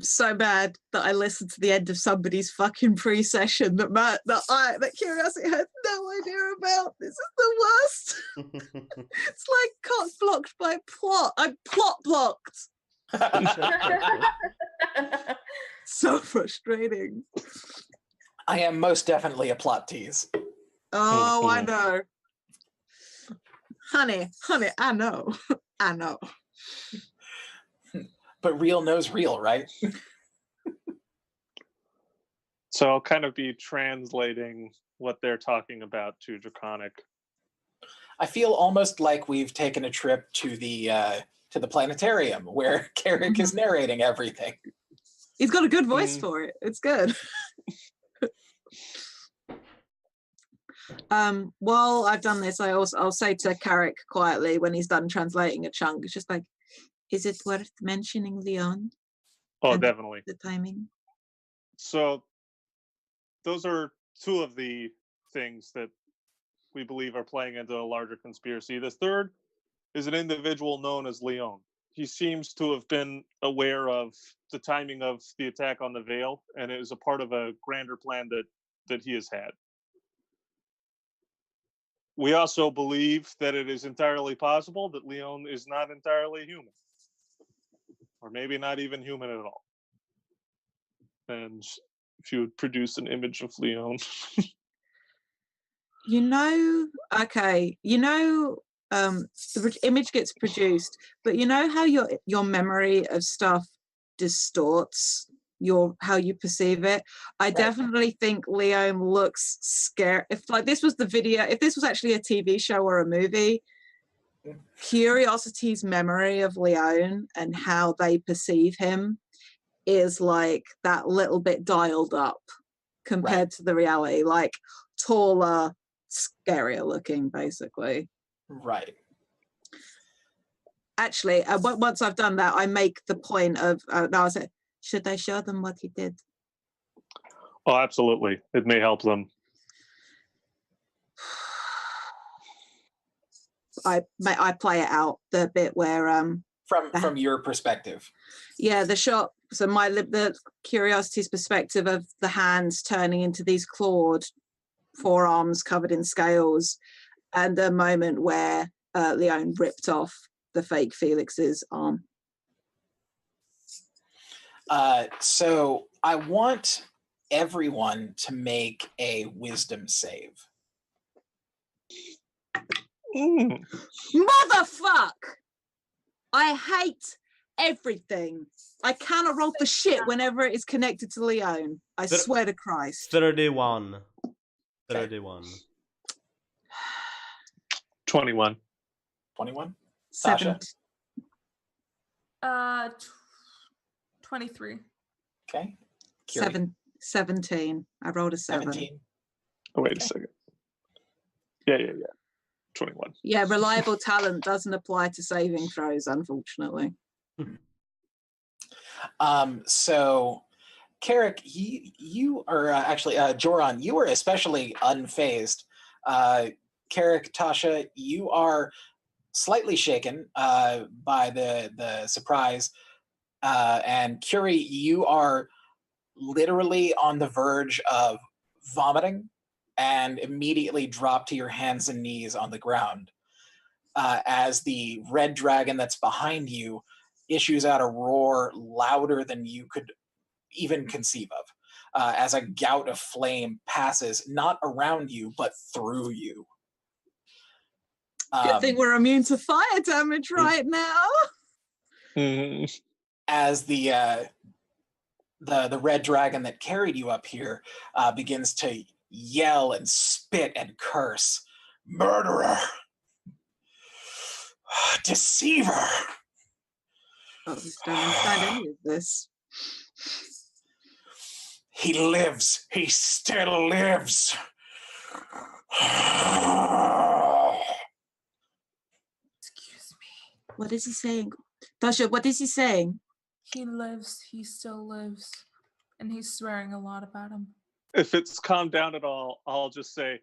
Speaker 5: So bad that I listened to the end of somebody's fucking pre-session that Curiosity had no idea about. This is the worst. It's like cock blocked by plot. I'm plot blocked. So frustrating.
Speaker 3: I am most definitely a plot tease.
Speaker 5: Oh, I know. Honey, I know. I know.
Speaker 3: But real knows real, right?
Speaker 4: So I'll kind of be translating what they're talking about to Draconic.
Speaker 3: I feel almost like we've taken a trip to the planetarium where Carrick is narrating everything.
Speaker 5: He's got a good voice for it. It's good. While I've done this, I'll say to Carrick quietly when he's done translating a chunk, it's just like, is it worth mentioning Leon?
Speaker 4: Oh,
Speaker 5: And
Speaker 4: definitely.
Speaker 5: The timing.
Speaker 4: So those are two of the things that we believe are playing into a larger conspiracy. The third is an individual known as Leon. He seems to have been aware of the timing of the attack on the Vale, and it is a part of a grander plan that he has had. We also believe that it is entirely possible that Leon is not entirely human, or maybe not even human at all. And if you would produce an image of Leon.
Speaker 5: Okay, the image gets produced, but you know how your memory of stuff distorts how you perceive it. I definitely think Leon looks scared. If this was actually a TV show or a movie, Curiosity's memory of Leon and how they perceive him is like that little bit dialed up compared to the reality, like taller, scarier looking, basically.
Speaker 3: Right.
Speaker 5: Actually, once I've done that, I make the point of now I said, should I show them what he did?
Speaker 4: Oh, absolutely. It may help them.
Speaker 5: I play it out, the bit where
Speaker 3: from your perspective.
Speaker 5: Yeah, the shot. So the Curiosity's perspective of the hands turning into these clawed forearms covered in scales, and the moment where Leon ripped off the fake Felix's arm.
Speaker 3: So I want everyone to make a wisdom save.
Speaker 5: Motherfuck! I hate everything. I cannot roll for shit whenever it is connected to Leon. I swear to Christ.
Speaker 1: 31. 31.
Speaker 4: 21.
Speaker 3: 21?
Speaker 6: 23.
Speaker 3: Okay.
Speaker 5: 17. I rolled a 7.
Speaker 3: 17.
Speaker 4: Oh, wait a second. Yeah. 21.
Speaker 5: Yeah, reliable talent doesn't apply to saving throws, unfortunately.
Speaker 3: So, Carrick, you are actually, Joran, you were especially unfazed. Carrick, Tasha, you are slightly shaken by the surprise. And Curie, you are literally on the verge of vomiting and immediately drop to your hands and knees on the ground as the red dragon that's behind you issues out a roar louder than you could even conceive of, as a gout of flame passes not around you but through you.
Speaker 5: Good thing we're immune to fire damage right now.
Speaker 3: As the red dragon that carried you up here begins to yell and spit and curse. Murderer! Deceiver!
Speaker 5: Oh, I don't understand any of this.
Speaker 3: He lives. He still lives.
Speaker 6: Excuse me.
Speaker 5: What is he saying? Tasha, what is he saying?
Speaker 6: He lives. He still lives. And he's swearing a lot about him.
Speaker 4: If it's calmed down at all, I'll just say,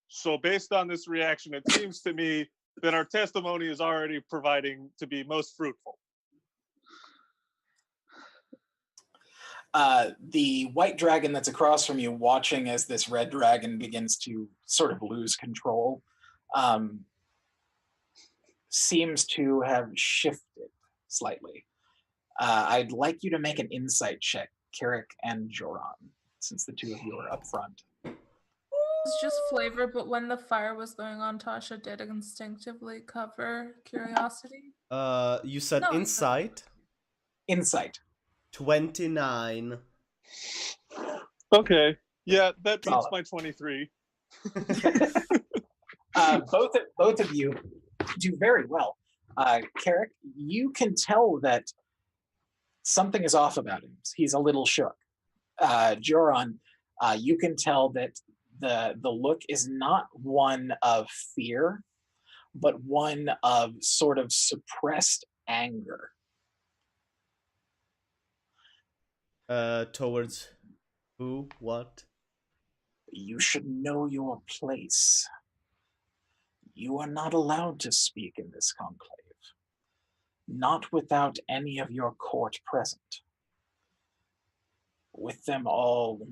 Speaker 4: so based on this reaction, it seems to me that our testimony is already proving to be most fruitful.
Speaker 3: The white dragon that's across from you, watching as this red dragon begins to sort of lose control, seems to have shifted slightly. I'd like you to make an insight check, Carrick and Joran, since the two of you are up front.
Speaker 6: It's just flavor, but when the fire was going on, Tasha did instinctively cover curiosity.
Speaker 1: You said
Speaker 6: No,
Speaker 1: insight.
Speaker 3: Insight.
Speaker 1: 29.
Speaker 4: Okay. Yeah, that beats
Speaker 3: Solid.
Speaker 4: my 23.
Speaker 3: Both of you do very well. Carrick, you can tell that something is off about him. He's a little shook. Joran, you can tell that the look is not one of fear, but one of sort of suppressed anger.
Speaker 1: Towards who? What?
Speaker 3: You should know your place. You are not allowed to speak in this conclave, not without any of your court present. With them all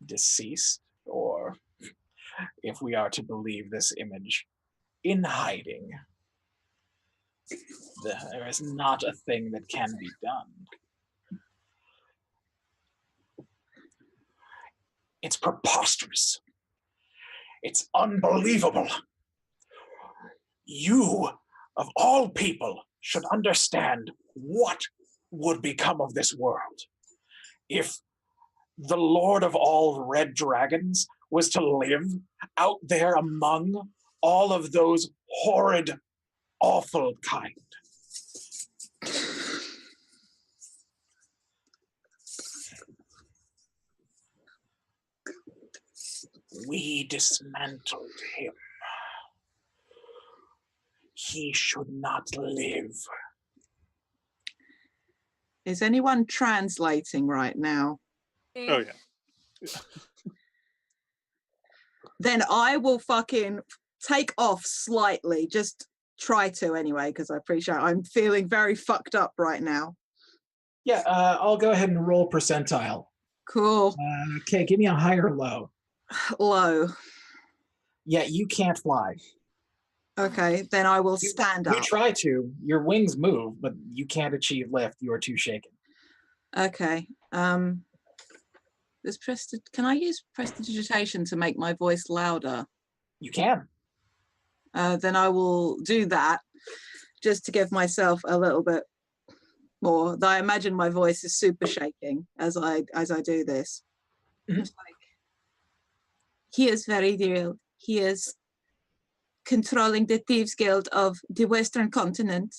Speaker 3: deceased, or, if we are to believe this image, in hiding, there is not a thing that can be done. It's preposterous. It's unbelievable. You, of all people, should understand what would become of this world if the Lord of all red dragons was to live out there among all of those horrid, awful kind. We dismantled him. He should not live.
Speaker 5: Is anyone translating right now?
Speaker 4: Oh, yeah.
Speaker 5: Then I will fucking take off slightly. Just try to anyway, because I appreciate I'm feeling very fucked up right now.
Speaker 3: Yeah, I'll go ahead and roll percentile.
Speaker 5: Cool.
Speaker 3: Okay, give me a high or low.
Speaker 5: Low.
Speaker 3: Yeah, you can't fly.
Speaker 5: Okay, then I will stand
Speaker 3: You
Speaker 5: up.
Speaker 3: try to. Your wings move, but you can't achieve lift. You are too shaken.
Speaker 5: Okay. Can I use prestidigitation to make my voice louder?
Speaker 3: You can.
Speaker 5: Then I will do that just to give myself a little bit more. Though I imagine my voice is super shaking as I do this.
Speaker 3: Mhm.
Speaker 5: It's like, he is very real. He is controlling the Thieves Guild of the Western continent.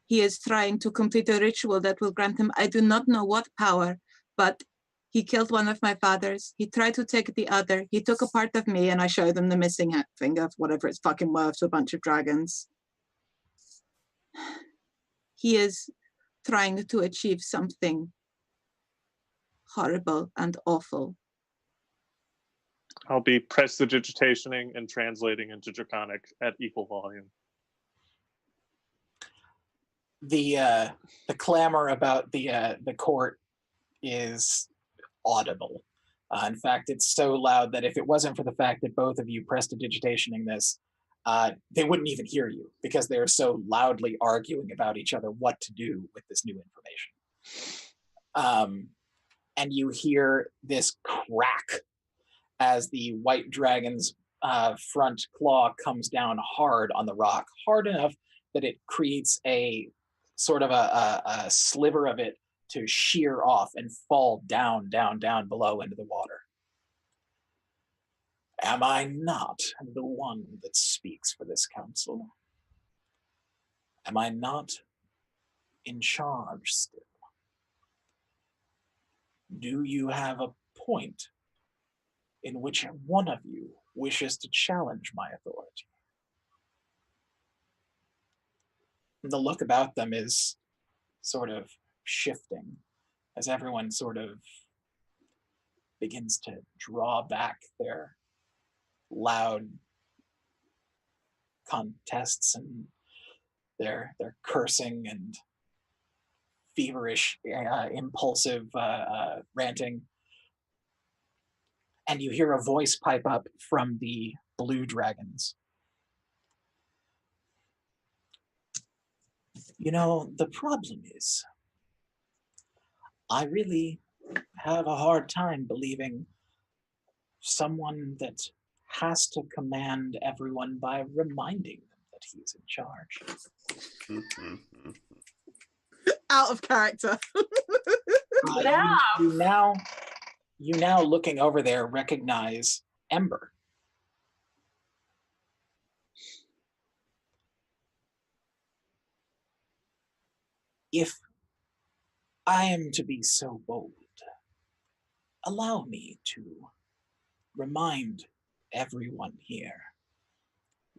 Speaker 5: He is trying to complete a ritual that will grant him, I do not know what power, but he killed one of my fathers. He tried to take the other. He took a part of me, and I showed them the missing finger, whatever it's fucking worth, to a bunch of dragons. He is trying to achieve something horrible and awful.
Speaker 4: I'll be prestidigitationing and translating into Draconic at equal volume.
Speaker 3: The clamor about the court is audible. In fact, it's so loud that if it wasn't for the fact that both of you prestidigitationing this, they wouldn't even hear you because they're so loudly arguing about each other what to do with this new information. And you hear this crack as the white dragon's front claw comes down hard on the rock, hard enough that it creates a sort of a sliver of it to shear off and fall down, down, down below into the water. Am I not the one that speaks for this council? Am I not in charge still? Do you have a point in which one of you wishes to challenge my authority? And the look about them is sort of shifting as everyone sort of begins to draw back their loud contests and their cursing and feverish, impulsive ranting. And you hear a voice pipe up from the blue dragons. You know, the problem is, I really have a hard time believing someone that has to command everyone by reminding them that he's in charge.
Speaker 5: Out of character.
Speaker 6: Yeah.
Speaker 3: You now looking over there recognize Ember. If I am to be so bold, allow me to remind everyone here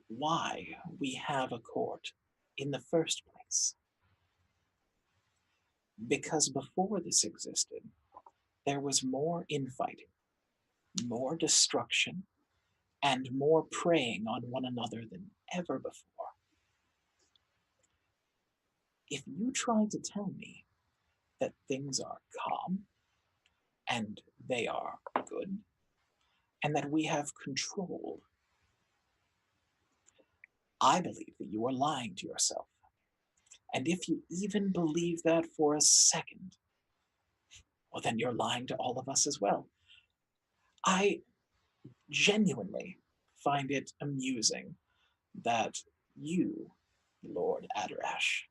Speaker 3: why we have a court in the first place. Because before this existed, there was more infighting, more destruction, and more preying on one another than ever before. If you try to tell me that things are calm, and they are good, and that we have control, I believe that you are lying to yourself. And if you even believe that for a second, well, then you're lying to all of us as well. I genuinely find it amusing that you, Lord Adarash,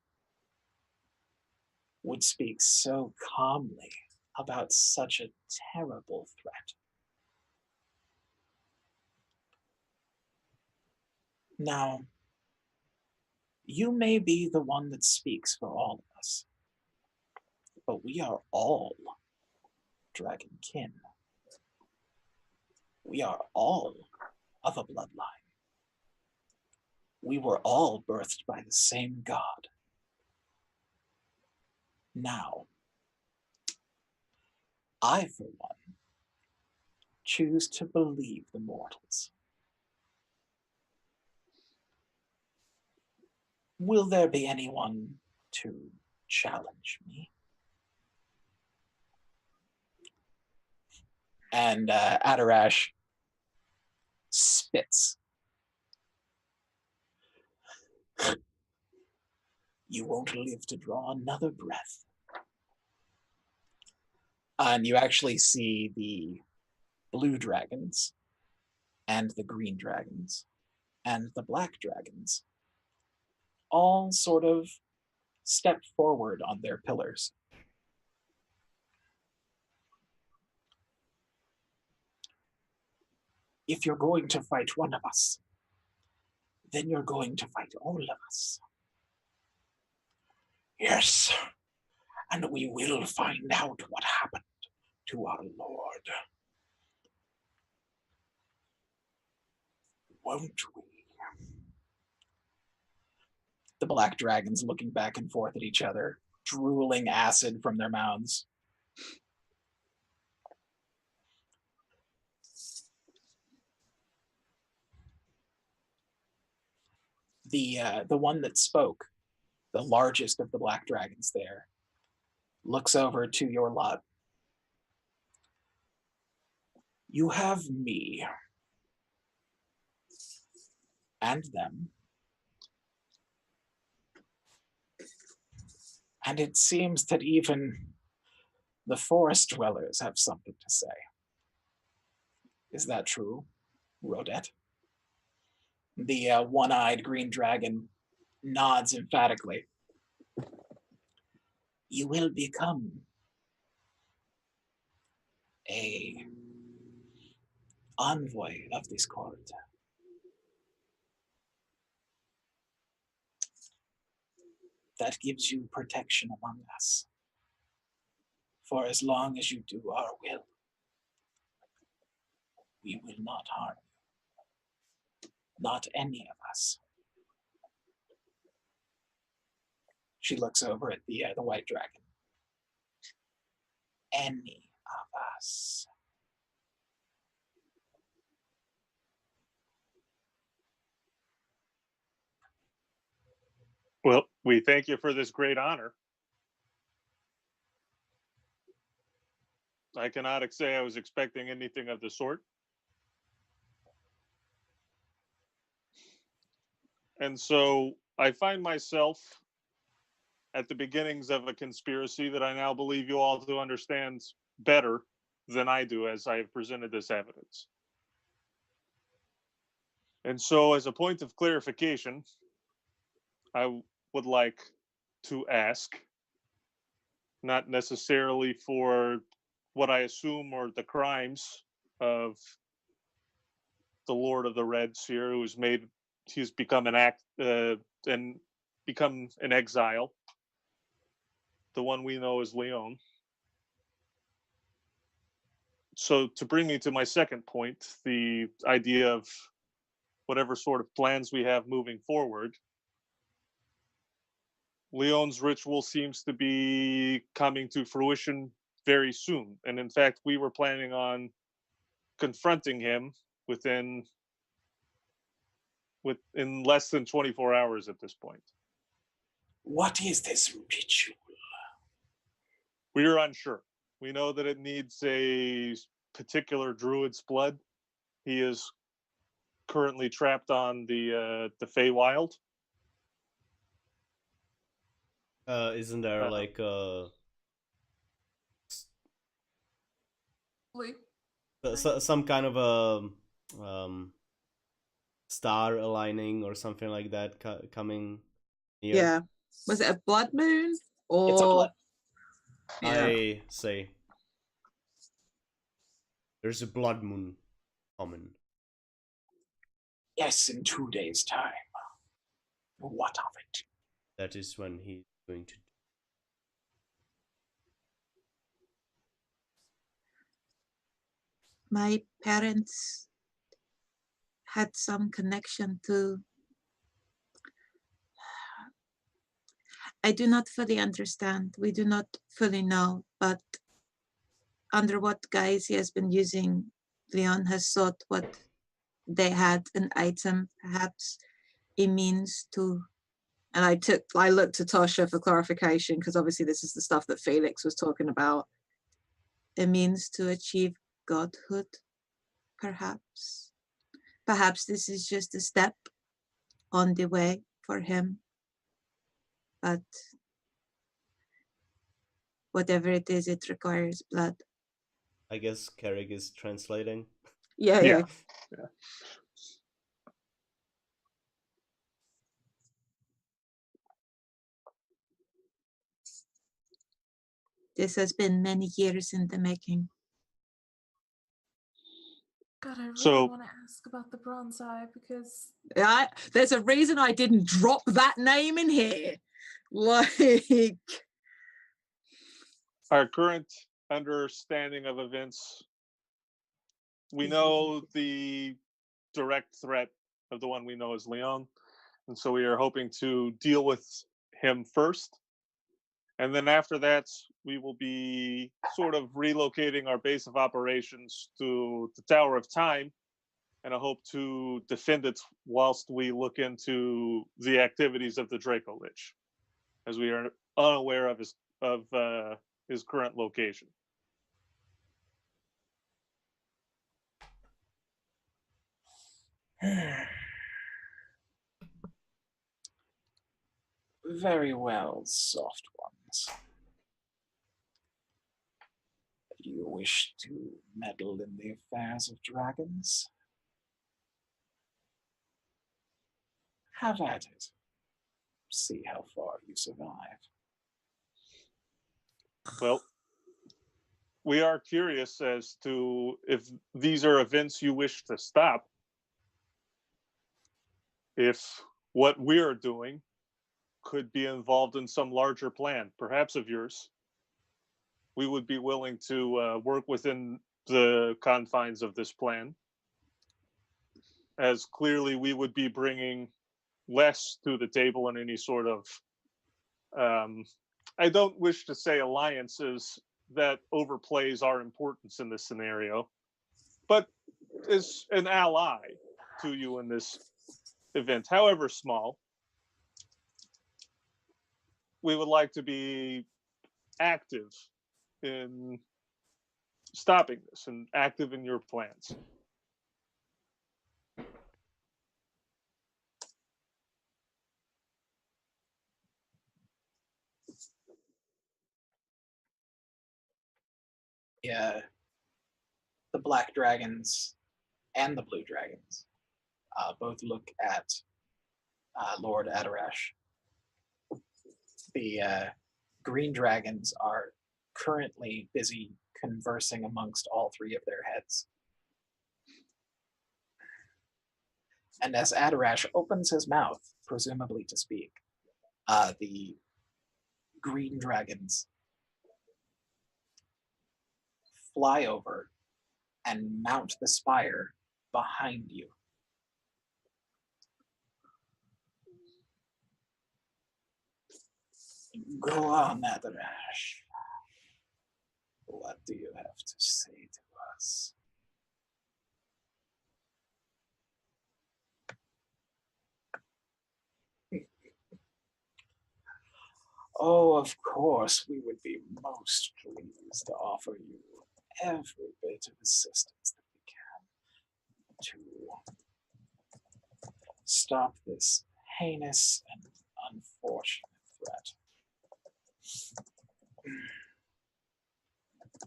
Speaker 3: would speak so calmly about such a terrible threat. Now, you may be the one that speaks for all of us, but we are all dragon kin. We are all of a bloodline. We were all birthed by the same God. Now, I, for one, choose to believe the mortals. Will there be anyone to challenge me? And Adarash spits. You won't live to draw another breath. And you actually see the blue dragons and the green dragons and the black dragons all sort of step forward on their pillars. If you're going to fight one of us, then you're going to fight all of us. Yes, and we will find out what happened to our Lord. Won't we? The black dragons looking back and forth at each other, drooling acid from their mouths. The one that spoke, the largest of the black dragons there, looks over to your lot. You have me. and them. And it seems that even the forest dwellers have something to say. Is that true, Rodette? The one-eyed green dragon nods emphatically. You will become a envoy of this court. That gives you protection among us. For as long as you do our will, we will not harm you. Not any of us. She looks over at the white dragon. Any of us.
Speaker 4: Well, we thank you for this great honor. I cannot say I was expecting anything of the sort. And so I find myself at the beginnings of a conspiracy that I now believe you all to understand better than I do as I have presented this evidence. And so, as a point of clarification, I would like to ask, not necessarily for what I assume are the crimes of the Lord of the Reds here, he's become and become an exile. The one we know as Leon. So to bring me to my second point, the idea of whatever sort of plans we have moving forward, Leon's ritual seems to be coming to fruition very soon. And in fact, we were planning on confronting him within less than 24 hours at this point.
Speaker 3: What is this ritual?
Speaker 4: We are unsure. We know that it needs a particular druid's blood. He is currently trapped on the Feywild.
Speaker 1: Isn't there like some kind of a star aligning or something like that coming near?
Speaker 5: Yeah. Was it a blood moon? Or
Speaker 3: It's a blood.
Speaker 5: Yeah.
Speaker 1: I say there's a blood moon coming.
Speaker 3: Yes, in 2 days' time. What of it?
Speaker 1: That is when he's going to.
Speaker 5: My parents had some connection to. I do not fully understand. We do not fully know, but under what guise he has been using, Leon has thought what they had an item, perhaps a means to. And I looked to Tasha for clarification, because obviously this is the stuff that Felix was talking about. A means to achieve godhood, perhaps. Perhaps this is just a step on the way for him. But whatever it is, it requires blood.
Speaker 1: I guess Carrick is translating.
Speaker 5: Yeah. This has been many years in the making.
Speaker 6: God, I really
Speaker 4: So-
Speaker 6: want to ask about the bronze eye because
Speaker 5: There's a reason I didn't drop that name in here. Like,
Speaker 4: Our current understanding of events, we know the direct threat of the one we know as Leon, and so we are hoping to deal with him first. And then after that, we will be sort of relocating our base of operations to the Tower of Time, and I hope to defend it whilst we look into the activities of the dracolich, as we are unaware of his current location.
Speaker 3: Very well, soft ones. You wish to meddle in the affairs of dragons? Have at it. See how far you survive.
Speaker 4: Well, we are curious as to if these are events you wish to stop. If what we're doing could be involved in some larger plan, perhaps of yours, we would be willing to work within the confines of this plan, as clearly we would be bringing less to the table in any sort of, I don't wish to say alliances that overplays our importance in this scenario, but is an ally to you in this event, however small. We would like to be active in stopping this and active in your plans.
Speaker 3: Yeah, the black dragons and the blue dragons both look at Lord Adarash. The green dragons are currently busy conversing amongst all three of their heads. And as Adarash opens his mouth, presumably to speak, the green dragons fly over and mount the spire behind you. Go on, Adarash. What do you have to say to us? Oh, of course, we would be most pleased to offer you every bit of assistance that we can to stop this heinous and unfortunate threat.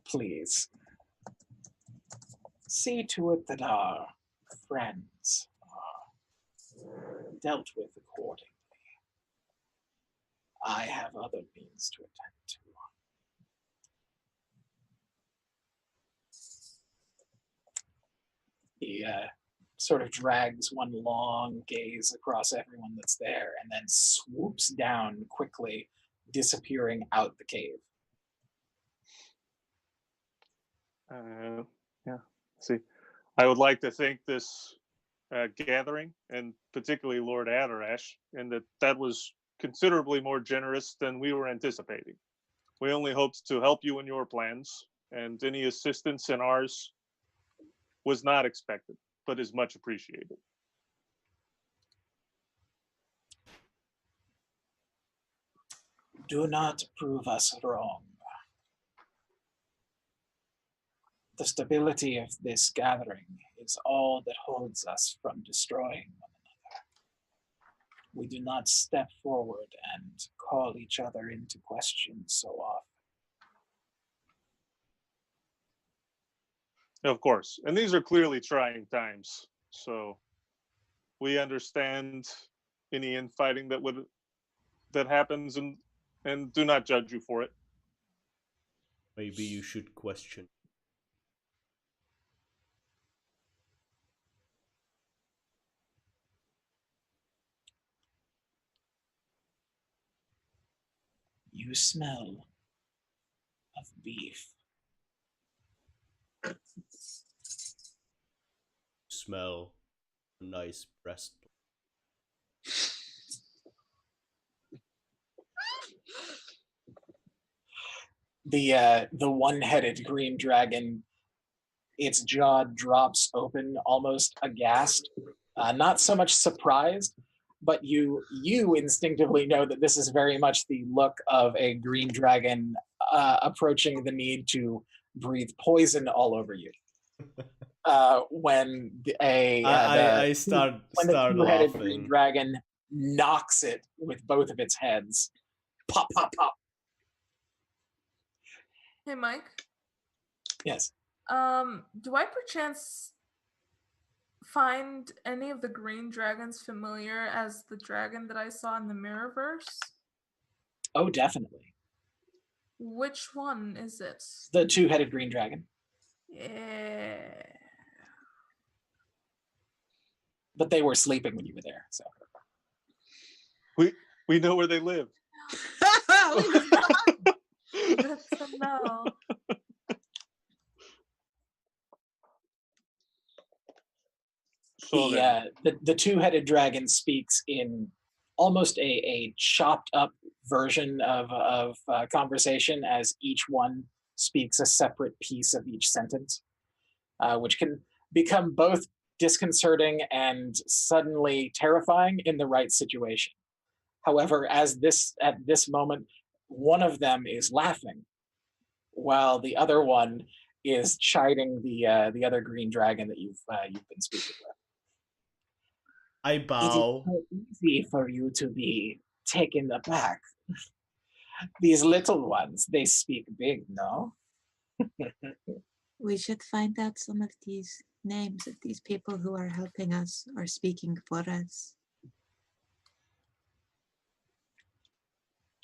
Speaker 3: Please, see to it that our friends are dealt with accordingly. I have other means to attend to. He sort of drags one long gaze across everyone that's there and then swoops down quickly, disappearing out the cave.
Speaker 4: Yeah, see, I would like to thank this gathering, and particularly Lord Adarash, and that was considerably more generous than we were anticipating. We only hoped to help you in your plans, and any assistance in ours was not expected, but is much appreciated.
Speaker 3: Do not prove us wrong. The stability of this gathering is all that holds us from destroying one another. We do not step forward and call each other into question so often.
Speaker 4: Of course, and these are clearly trying times, so we understand any infighting that happens, and do not judge you for it.
Speaker 1: Maybe you should question.
Speaker 3: You smell of beef.
Speaker 1: Smell a nice breast.
Speaker 3: The one-headed green dragon, its jaw drops open, almost aghast, not so much surprised, but you instinctively know that this is very much the look of a green dragon approaching the need to breathe poison all over you. When
Speaker 1: I start
Speaker 3: two-headed
Speaker 1: laughing.
Speaker 3: green dragon knocks it with both of its heads. Pop, pop, pop.
Speaker 6: Hey, Mike.
Speaker 3: Yes.
Speaker 6: Do I perchance find any of the green dragons familiar as the dragon that I saw in the Mirrorverse?
Speaker 3: Oh, definitely.
Speaker 6: Which one is it?
Speaker 3: The two-headed green dragon.
Speaker 6: Yeah.
Speaker 3: But they were sleeping when you were there, so.
Speaker 4: We know where they live.
Speaker 6: Good to know.
Speaker 4: So then,
Speaker 3: The two-headed dragon speaks in almost a chopped up version of conversation, as each one speaks a separate piece of each sentence, which can become both disconcerting and suddenly terrifying in the right situation. However, at this moment, one of them is laughing, while the other one is chiding the other green dragon that you've been speaking with.
Speaker 1: I bow.
Speaker 3: It is so easy for you to be taken aback. These little ones, they speak big, no?
Speaker 5: We should find out some of these names of these people who are helping us or speaking for us.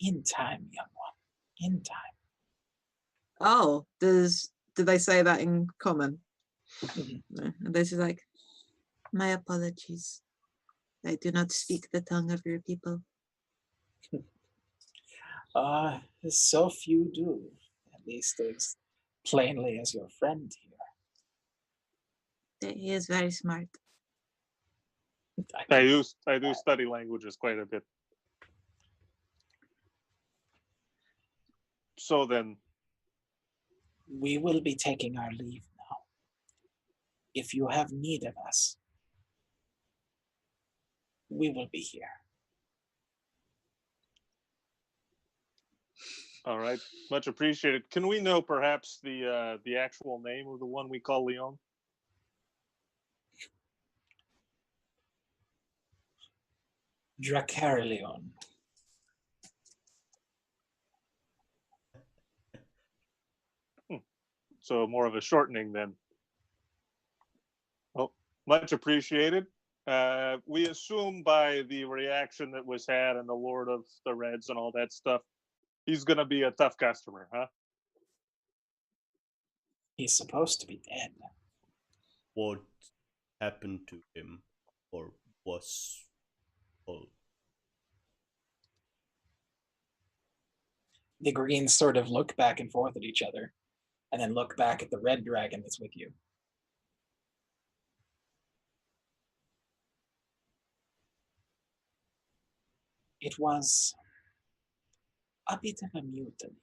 Speaker 3: In time, young one. In time.
Speaker 5: Oh, did they say that in common?
Speaker 3: Mhm.
Speaker 5: No. And this is like, my apologies. I do not speak the tongue of your people.
Speaker 3: So few do. At least as plainly as your friend here.
Speaker 5: He is very smart.
Speaker 4: I do study languages quite a bit. So then,
Speaker 3: We will be taking our leave now. If you have need of us, we will be here.
Speaker 4: all right, much appreciated. Can we know perhaps the actual name of the one we call Leon?
Speaker 3: Dracarilion.
Speaker 4: So more of a shortening then. Well, much appreciated. We assume by the reaction that was had and the Lord of the Reds and all that stuff, he's going to be a tough customer, huh?
Speaker 3: He's supposed to be dead.
Speaker 1: What happened to him, or was told?
Speaker 3: The greens sort of look back and forth at each other, and then look back at the red dragon that's with you. It was a bit of a mutiny.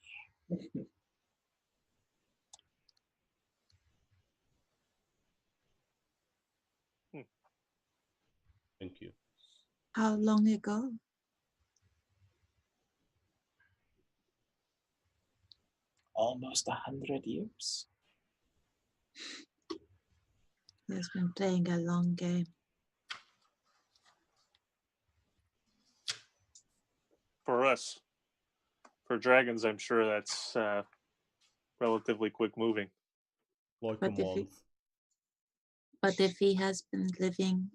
Speaker 1: Thank you.
Speaker 5: How long ago?
Speaker 3: Almost 100 years.
Speaker 5: He has been playing a long game.
Speaker 4: For us, for dragons, I'm sure that's relatively quick moving.
Speaker 1: Like
Speaker 5: But
Speaker 1: a
Speaker 5: if he-
Speaker 1: month.
Speaker 5: But if he has been living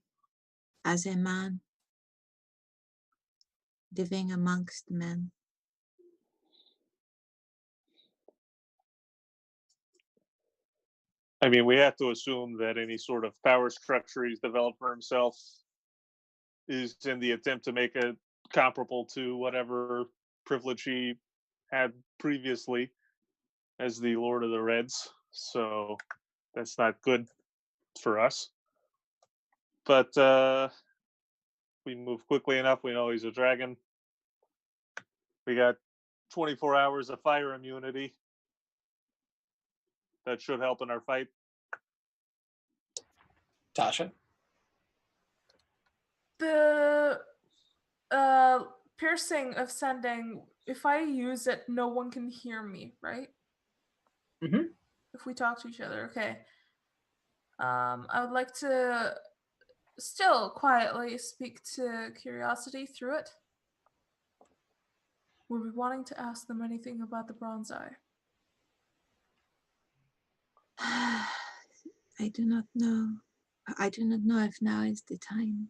Speaker 5: as a man, living amongst men,
Speaker 4: I mean, we have to assume that any sort of power structure he's developed for himself is in the attempt to make it comparable to whatever privilege he had previously as the Lord of the Reds. So that's not good for us. But we move quickly enough. We know he's a dragon. We got 24 hours of fire immunity. That should help in our fight.
Speaker 3: Tasha?
Speaker 6: The piercing of sending, if I use it, no one can hear me, right?
Speaker 3: Mm-hmm.
Speaker 6: If we talk to each other, okay. I would like to still quietly speak to Curiosity through it. Were we wanting to ask them anything about the Bronze Eye?
Speaker 5: I do not know. I do not know if now is the time.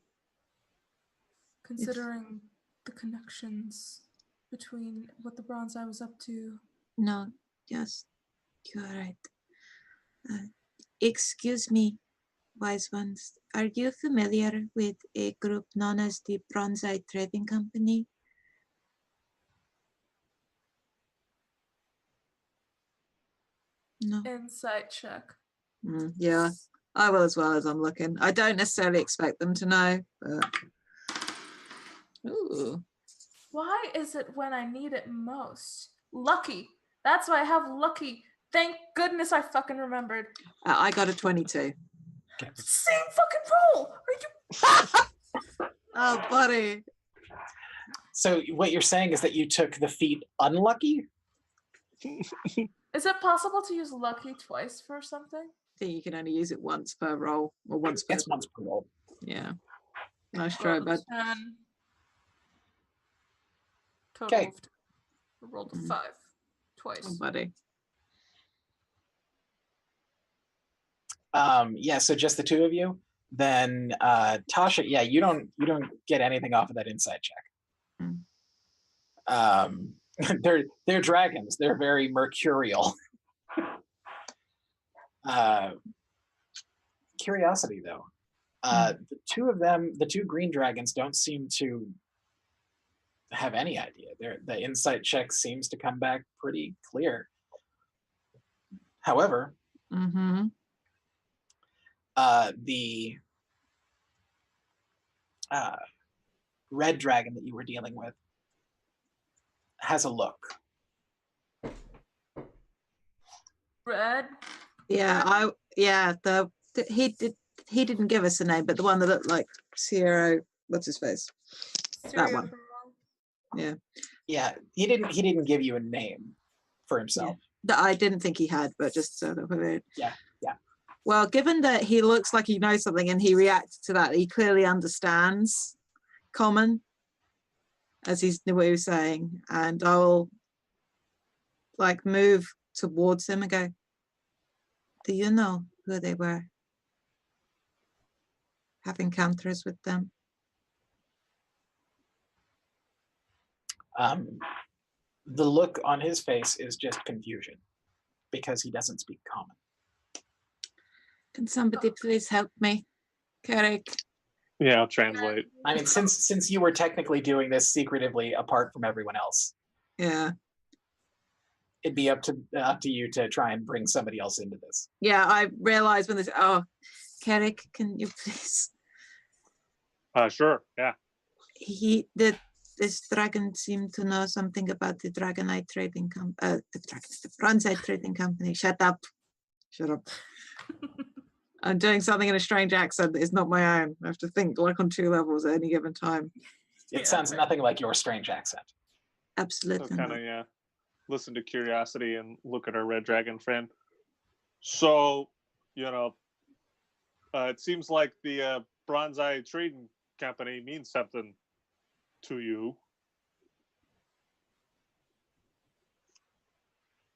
Speaker 6: Considering the connections between what the Bronze Eye was up to.
Speaker 5: No, yes, you are right. Excuse me, wise ones. Are you familiar with a group known as the Bronze Eye Trading Company? No.
Speaker 6: Insight check.
Speaker 5: Yeah, I will as well as I'm looking. I don't necessarily expect them to know, but. Ooh.
Speaker 6: Why is it when I need it most? Lucky. That's why I have lucky. Thank goodness I fucking remembered.
Speaker 5: I got a 22.
Speaker 6: Same fucking roll. Are you?
Speaker 5: Oh, buddy.
Speaker 3: So what you're saying is that you took the feat unlucky?
Speaker 6: Is it possible to use lucky twice for something?
Speaker 5: I think you can only use it once per roll, or once per.
Speaker 3: It's once per roll.
Speaker 5: Yeah. Nice try, bud.
Speaker 6: 10.
Speaker 3: Okay.
Speaker 6: Total of 2. Rolled a 5 twice.
Speaker 5: Oh, buddy.
Speaker 3: Yeah, so just the two of you. Then Tasha, yeah, you don't get anything off of that insight check. They're dragons. They're very mercurial. Curiosity though. The two of them, the two green dragons, don't seem to have any idea. The insight check seems to come back pretty clear. However, the red dragon that you were dealing with has a look.
Speaker 6: Red?
Speaker 5: Yeah, he didn't give us a name, but the one that looked like Sierra, what's his face? That one. Yeah.
Speaker 3: Yeah, he didn't give you a name for himself.
Speaker 5: That I didn't think he had, but just sort of weird.
Speaker 3: Yeah.
Speaker 5: Well, given that he looks like he knows something and he reacts to that, he clearly understands common, as he was saying, and I'll like move towards him and go, do you know who they were? Have encounters with them?
Speaker 3: The look on his face is just confusion because he doesn't speak common.
Speaker 5: Can somebody please help me? Carrick.
Speaker 4: Yeah, I'll translate.
Speaker 3: I mean, since you were technically doing this secretively apart from everyone else,
Speaker 5: Yeah.
Speaker 3: it'd be up to you to try and bring somebody else into this.
Speaker 5: Yeah, I realized when this. Oh, Carrick, can you please?
Speaker 4: Sure. Yeah.
Speaker 5: This dragon seemed to know something about the Dragonite Trading Company. The Bronze Eye Trading Company. Shut up. I'm doing something in a strange accent that is not my own. I have to think like on 2 levels at any given time.
Speaker 3: It sounds nothing like your strange accent.
Speaker 5: Absolutely.
Speaker 4: So kind of listen to Curiosity and look at our red dragon friend. So, it seems like the Bronze Eye Trading Company means something to you.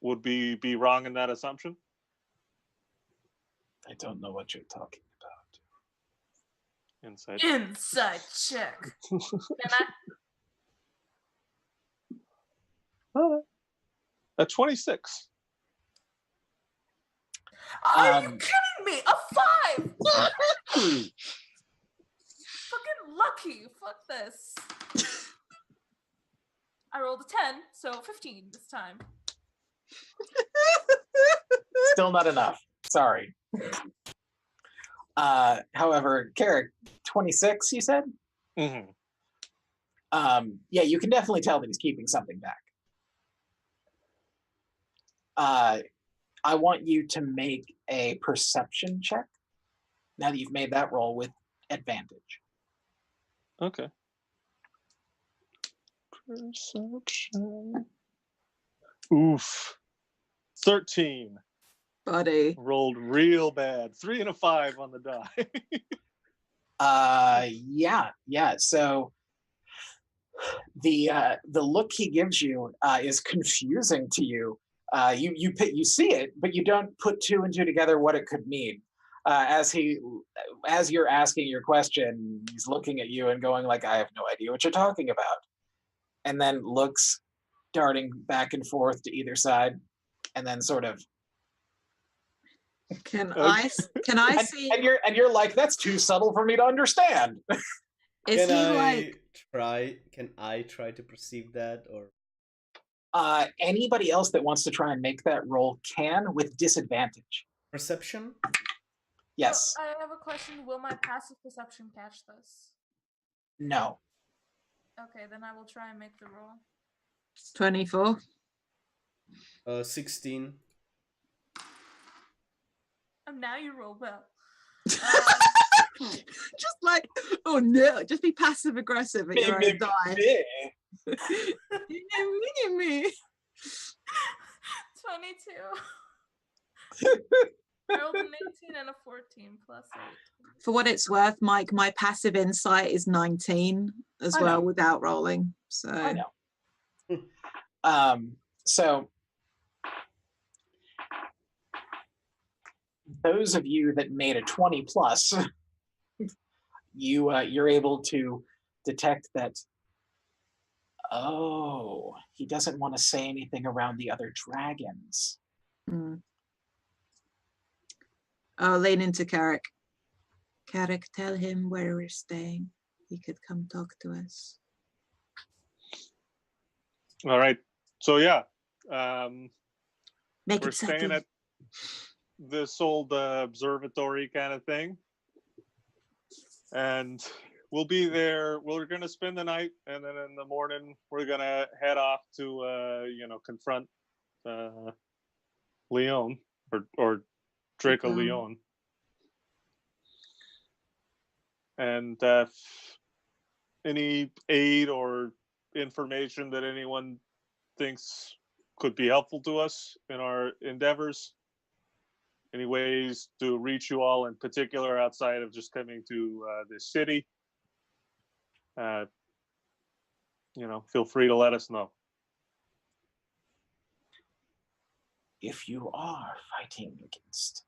Speaker 4: Would be wrong in that assumption?
Speaker 3: I don't know what you're talking about.
Speaker 6: Insight check. Can I?
Speaker 4: A 26.
Speaker 6: Are you kidding me? A 5! Fucking lucky. Fuck this. I rolled a 10, so 15 this time.
Speaker 3: Still not enough. Sorry. However, Carrick, 26, you said?
Speaker 4: Mm-hmm.
Speaker 3: Yeah, you can definitely tell that he's keeping something back. I want you to make a perception check now that you've made that roll with advantage.
Speaker 4: Okay. Perception. Oof. 13.
Speaker 5: Buddy.
Speaker 4: Rolled real bad. 3 and a 5 on the die.
Speaker 3: Yeah. So the look he gives you is confusing to you. You see it, but you don't put two and two together what it could mean. As you're asking your question, he's looking at you and going like, "I have no idea what you're talking about," and then looks, darting back and forth to either side, and then sort of.
Speaker 5: Can
Speaker 4: Okay.
Speaker 5: I
Speaker 3: And,
Speaker 5: see?
Speaker 3: and you're like, "That's too subtle for me to understand."
Speaker 5: Is
Speaker 1: Can
Speaker 5: he
Speaker 1: I
Speaker 5: like?
Speaker 1: try? Can I try to perceive that, or
Speaker 3: Anybody else that wants to try and make that roll can with disadvantage.
Speaker 1: perception?
Speaker 3: Yes.
Speaker 6: I have a question. Will my passive perception catch this?
Speaker 3: No.
Speaker 6: Okay, then I will try and make the roll.
Speaker 5: 24.
Speaker 1: 16.
Speaker 6: And now you roll well.
Speaker 5: Just like, oh no, just be passive aggressive at your own die. Me.
Speaker 6: 22. I rolled an 18 and a 14 plus 8.
Speaker 5: For what it's worth, Mike, my passive insight is 19 as
Speaker 3: I
Speaker 5: well
Speaker 3: know.
Speaker 5: without rolling. So
Speaker 3: I know. So those of you that made a 20 plus, you're able to detect that. Oh, he doesn't want to say anything around the other dragons.
Speaker 5: I'll lean into Carrick. Carrick, tell him where we're staying. He could come talk to us.
Speaker 4: All right. So yeah,
Speaker 5: Make
Speaker 4: we're
Speaker 5: it
Speaker 4: staying
Speaker 5: subtle.
Speaker 4: at this old observatory kind of thing, and we'll be there. We're gonna spend the night, and then in the morning we're gonna head off to confront Leon or Draco Leon, and any aid or information that anyone thinks could be helpful to us in our endeavors. Any ways to reach you all in particular outside of just coming to this city? Feel free to let us know.
Speaker 3: If you are fighting against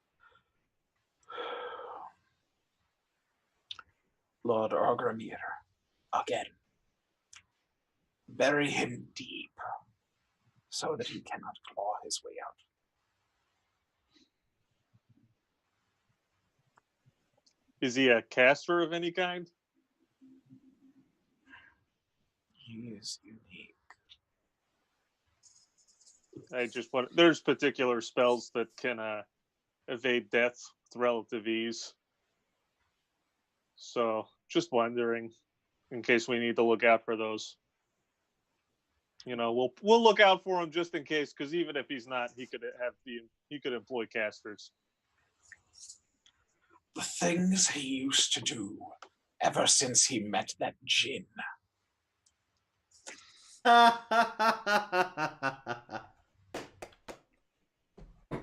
Speaker 3: Lord Y-mir again, bury him deep so that he cannot claw his way out.
Speaker 4: Is he a caster of any kind?
Speaker 3: He is unique.
Speaker 4: There's particular spells that can evade death with relative ease. So just wondering, in case we need to look out for those. We'll look out for him just in case, because even if he's not, he could employ casters.
Speaker 3: The things he used to do ever since he met that djinn.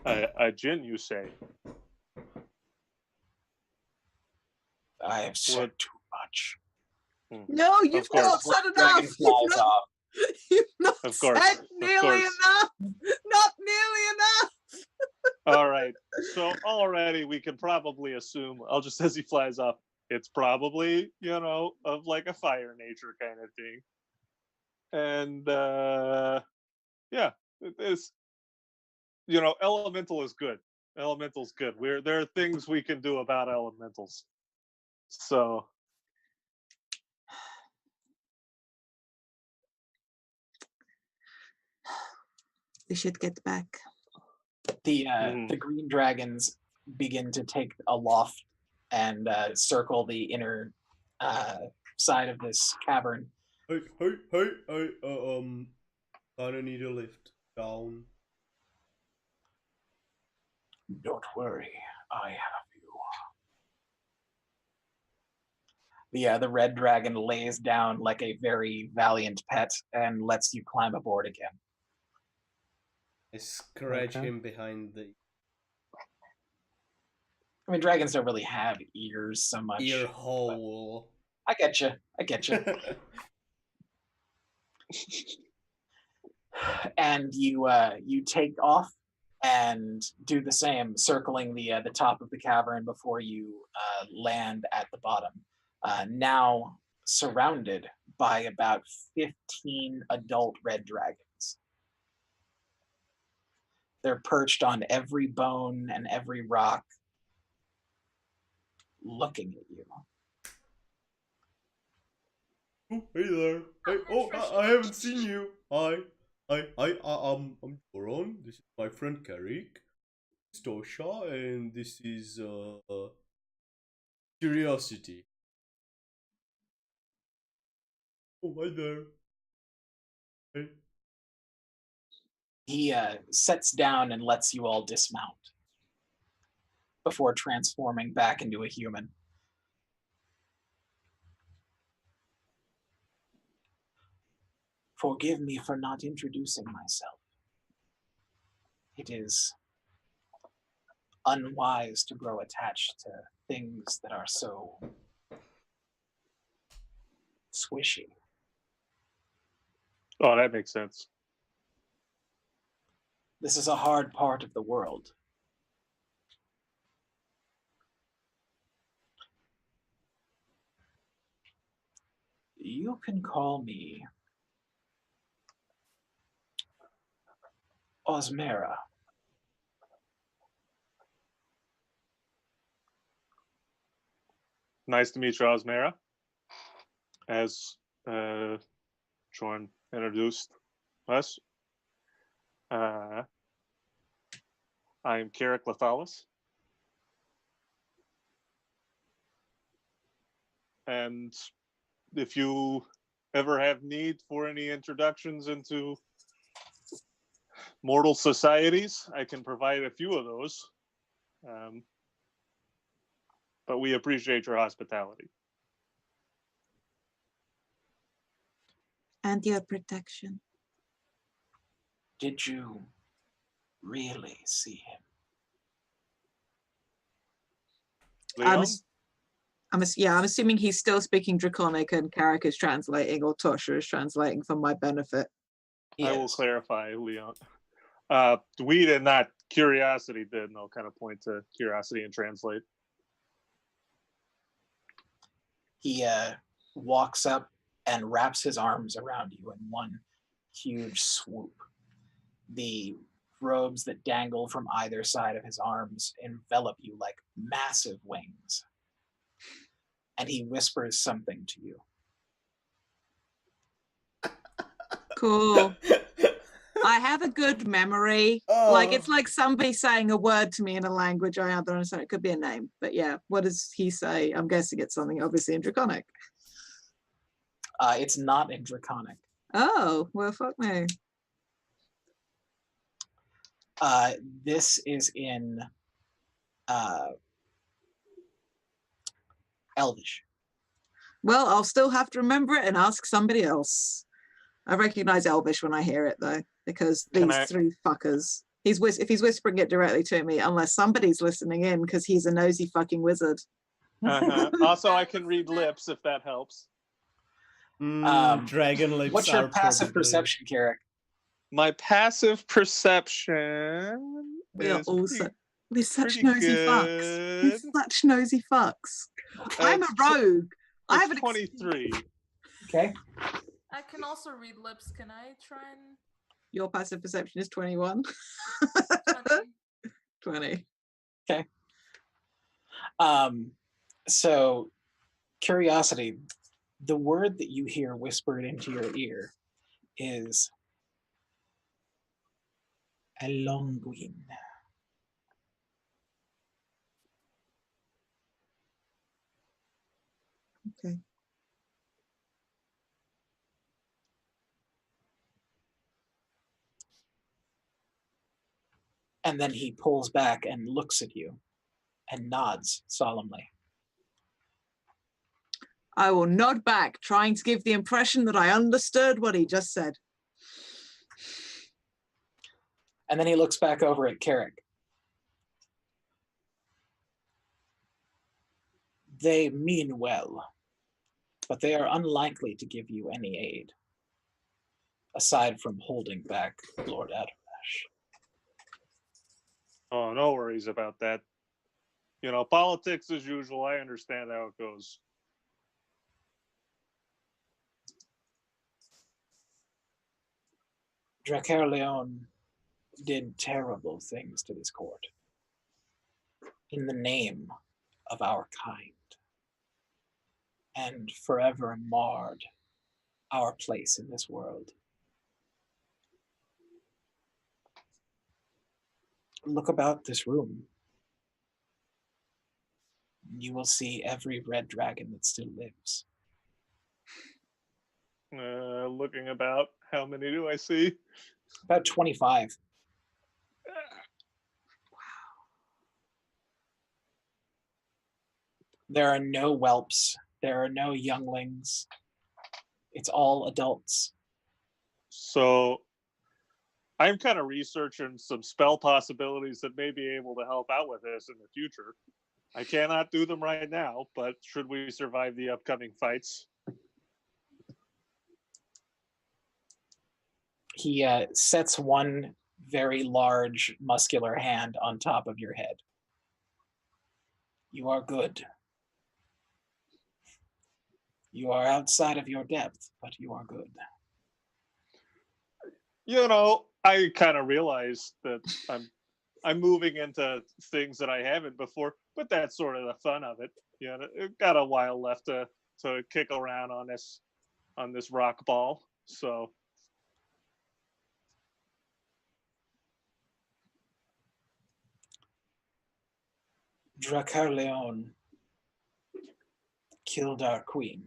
Speaker 4: A djinn, you say?
Speaker 3: I have said too much.
Speaker 5: No, you've not said enough. You've not said nearly enough. Not nearly enough.
Speaker 4: All right. So already we can probably assume, just as he flies off, it's probably, of like a fire nature kind of thing. And yeah, it is, elemental is good. Elemental's good. There are things we can do about elementals. So
Speaker 5: we should get back.
Speaker 3: The green dragons begin to take aloft and circle the inner side of this cavern.
Speaker 1: Hey, kinda need a lift down.
Speaker 3: Don't worry, I have you. The red dragon lays down like a very valiant pet and lets you climb aboard again.
Speaker 1: I scratch him behind the...
Speaker 3: I mean, dragons don't really have ears so much.
Speaker 1: Ear hole.
Speaker 3: I get you. And you take off and do the same, circling the top of the cavern before you land at the bottom. Now surrounded by about 15 adult red dragons. They're perched on every bone and every rock, looking at you.
Speaker 1: Oh, hey there. Hey, oh, I haven't seen you. Hi. I'm Joron. This is my friend Carrick. This is Tosha, and this is Curiosity. Oh, hi there. Hey.
Speaker 3: He sets down and lets you all dismount before transforming back into a human. Forgive me for not introducing myself. It is unwise to grow attached to things that are so squishy.
Speaker 4: Oh, that makes sense.
Speaker 3: This is a hard part of the world. You can call me Osmera.
Speaker 4: Nice to meet you, Osmera. As Jorn introduced us, I am Carrick Lathalis. And if you ever have need for any introductions into mortal societies, I can provide a few of those. But we appreciate your hospitality.
Speaker 5: And your protection.
Speaker 3: Did you really see him?
Speaker 4: Leon?
Speaker 5: I'm assuming he's still speaking Draconic and Carrick is translating, or Tosha is translating for my benefit.
Speaker 3: Yes.
Speaker 4: I will clarify, Leon. We did not. Curiosity did, and I'll kind of point to Curiosity and translate.
Speaker 3: He walks up and wraps his arms around you in one huge swoop. The robes that dangle from either side of his arms envelop you like massive wings. And he whispers something to you.
Speaker 5: Cool. I have a good memory. Like, it's like somebody saying a word to me in a language I don't understand. It could be a name. But yeah, what does he say? I'm guessing it's something obviously in Draconic.
Speaker 3: It's not in Draconic.
Speaker 5: Oh, well, fuck me.
Speaker 3: This is in Elvish.
Speaker 5: Well, I'll still have to remember it and ask somebody else. I recognize Elvish when I hear it, though, because these three fuckers. If he's whispering it directly to me, unless somebody's listening in, because he's a nosy fucking wizard.
Speaker 4: Also, I can read lips if that helps.
Speaker 1: Dragon lips.
Speaker 3: What's your passive perception, Carrick?
Speaker 4: My passive perception.
Speaker 5: We're such nosy
Speaker 4: good.
Speaker 5: fucks. We're such nosy fucks. I'm a rogue. I have
Speaker 4: 23.
Speaker 3: Okay.
Speaker 6: I can also read lips. Can I try and...
Speaker 5: Your passive perception is 21. 20.
Speaker 3: Okay. So, Curiosity, the word that you hear whispered into your ear is Elonguin.
Speaker 5: Okay.
Speaker 3: And then he pulls back and looks at you and nods solemnly.
Speaker 5: I will nod back, trying to give the impression that I understood what he just said.
Speaker 3: And then he looks back over at Carrick. They mean well, but they are unlikely to give you any aid, aside from holding back Lord Adarash.
Speaker 4: Oh, no worries about that. Politics as usual. I understand how it goes.
Speaker 3: Dracolich did terrible things to this court in the name of our kind, and forever marred our place in this world. Look about this room. You will see every red dragon that still lives.
Speaker 4: Looking about, how many do I see?
Speaker 3: About 25. There are no whelps. There are no younglings. It's all adults.
Speaker 4: So I'm kind of researching some spell possibilities that may be able to help out with this in the future. I cannot do them right now, but should we survive the upcoming fights?
Speaker 3: He sets one very large, muscular hand on top of your head. You are good. You are outside of your depth, but you are good.
Speaker 4: I kind of realized that I'm moving into things that I haven't before, but that's sort of the fun of it. It got a while left to kick around on this rock ball. So
Speaker 3: Dracolich killed our queen.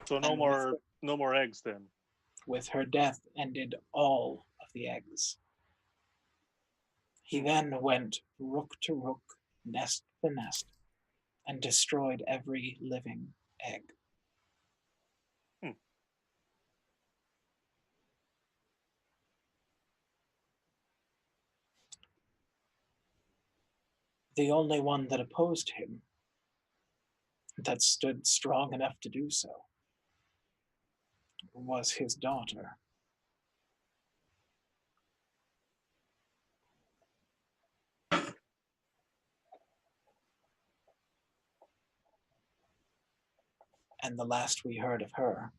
Speaker 4: no
Speaker 3: And
Speaker 4: more eggs then.
Speaker 3: With her death ended all of the eggs. He then went rook to rook, nest to nest, and destroyed every living egg. The only one that opposed him, that stood strong enough to do so, was his daughter. And the last we heard of her,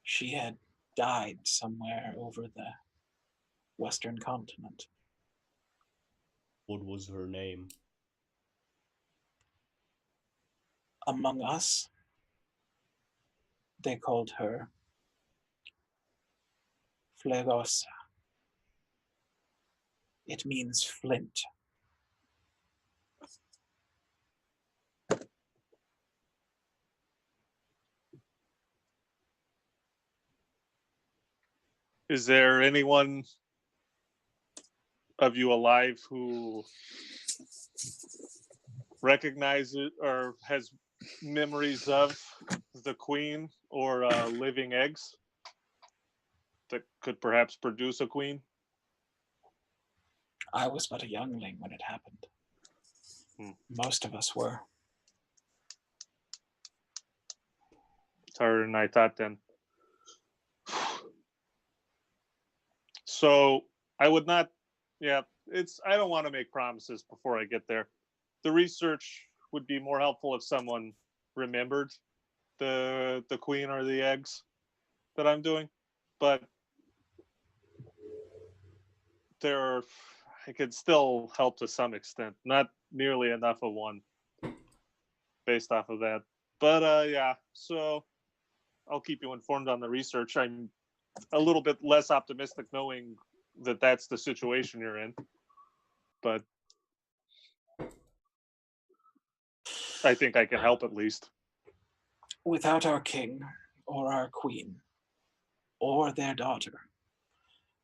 Speaker 3: she had died somewhere over the Western continent.
Speaker 1: What was her name?
Speaker 3: Among us, they called her Flegosa. It means flint.
Speaker 4: Is there anyone of you alive who recognizes or has memories of the queen or living eggs that could perhaps produce a queen?
Speaker 3: I was but a youngling when it happened. Most of us were.
Speaker 4: It's harder than I thought then. So I would not, I don't want to make promises before I get there. The research would be more helpful if someone remembered the queen or the eggs that I'm doing, but I could still help to some extent, not nearly enough of one based off of that. But so I'll keep you informed on the research. I'm a little bit less optimistic knowing that that's the situation you're in, but I think I can help at least.
Speaker 3: Without our king or our queen or their daughter,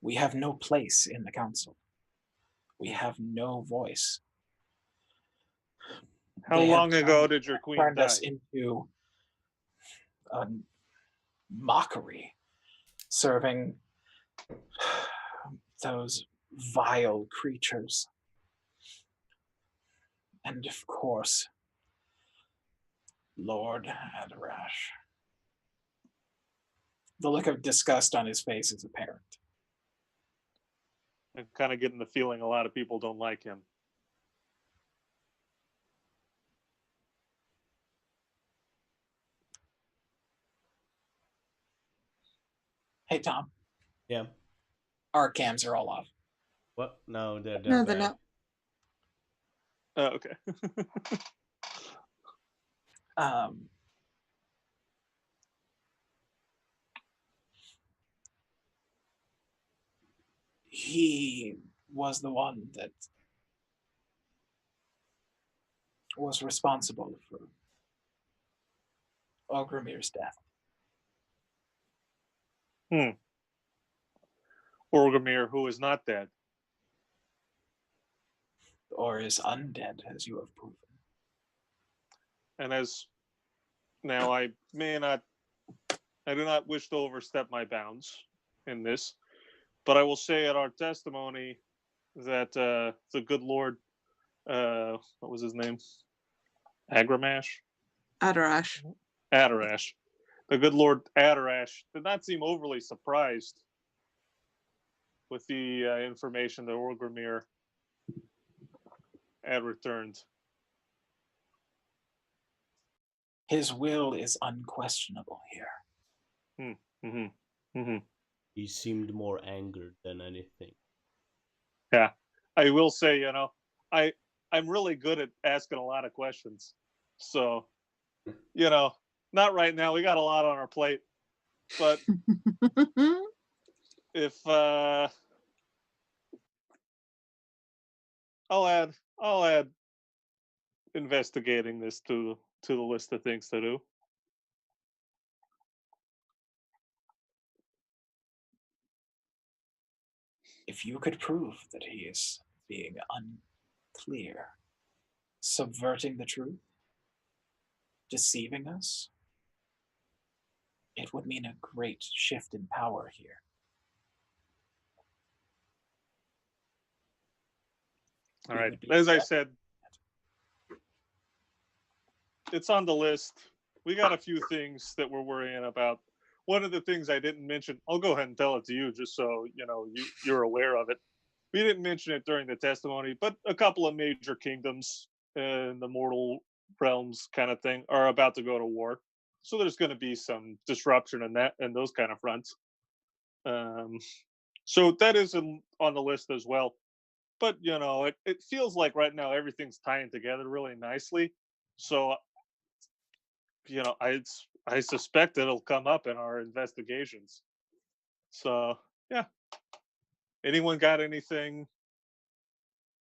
Speaker 3: we have no place in the council. We have no voice.
Speaker 4: How long ago did your queen
Speaker 3: turned
Speaker 4: die?
Speaker 3: us into a mockery, serving those vile creatures. And of course, Lord Adarash. The look of disgust on his face is apparent.
Speaker 4: I'm kind of getting the feeling a lot of people don't like him.
Speaker 3: Hey, Tom,
Speaker 1: Yeah.
Speaker 3: our cams are all off.
Speaker 1: What? No, they're
Speaker 5: No, they're
Speaker 1: bad.
Speaker 5: not.
Speaker 4: Okay.
Speaker 3: He was the one that was responsible for Y-mir's death.
Speaker 4: Y-mir, who is not dead.
Speaker 3: Or is undead, as you have proven.
Speaker 4: And as now, I do not wish to overstep my bounds in this, but I will say at our testimony that the good Lord, what was his name? Agramash?
Speaker 5: Adarash.
Speaker 4: Adarash. The good Lord Adarash did not seem overly surprised with the information that Y-mir had returned.
Speaker 3: His will is unquestionable here.
Speaker 1: He seemed more angered than anything.
Speaker 4: Yeah, I will say, I'm really good at asking a lot of questions. So, not right now. We got a lot on our plate. But if I'll add investigating this to the list of things to do.
Speaker 3: If you could prove that he is being unclear, subverting the truth, deceiving us, it would mean a great shift in power here.
Speaker 4: All right. As I said, it's on the list. We got a few things that we're worrying about. One of the things I didn't mention, I'll go ahead and tell it to you just so you're aware of it. We didn't mention it during the testimony, but a couple of major kingdoms in the mortal realms kind of thing are about to go to war. So there's going to be some disruption in that and those kind of fronts. So that is on the list as well. But it feels like right now everything's tying together really nicely. So I suspect it'll come up in our investigations. So yeah. Anyone got anything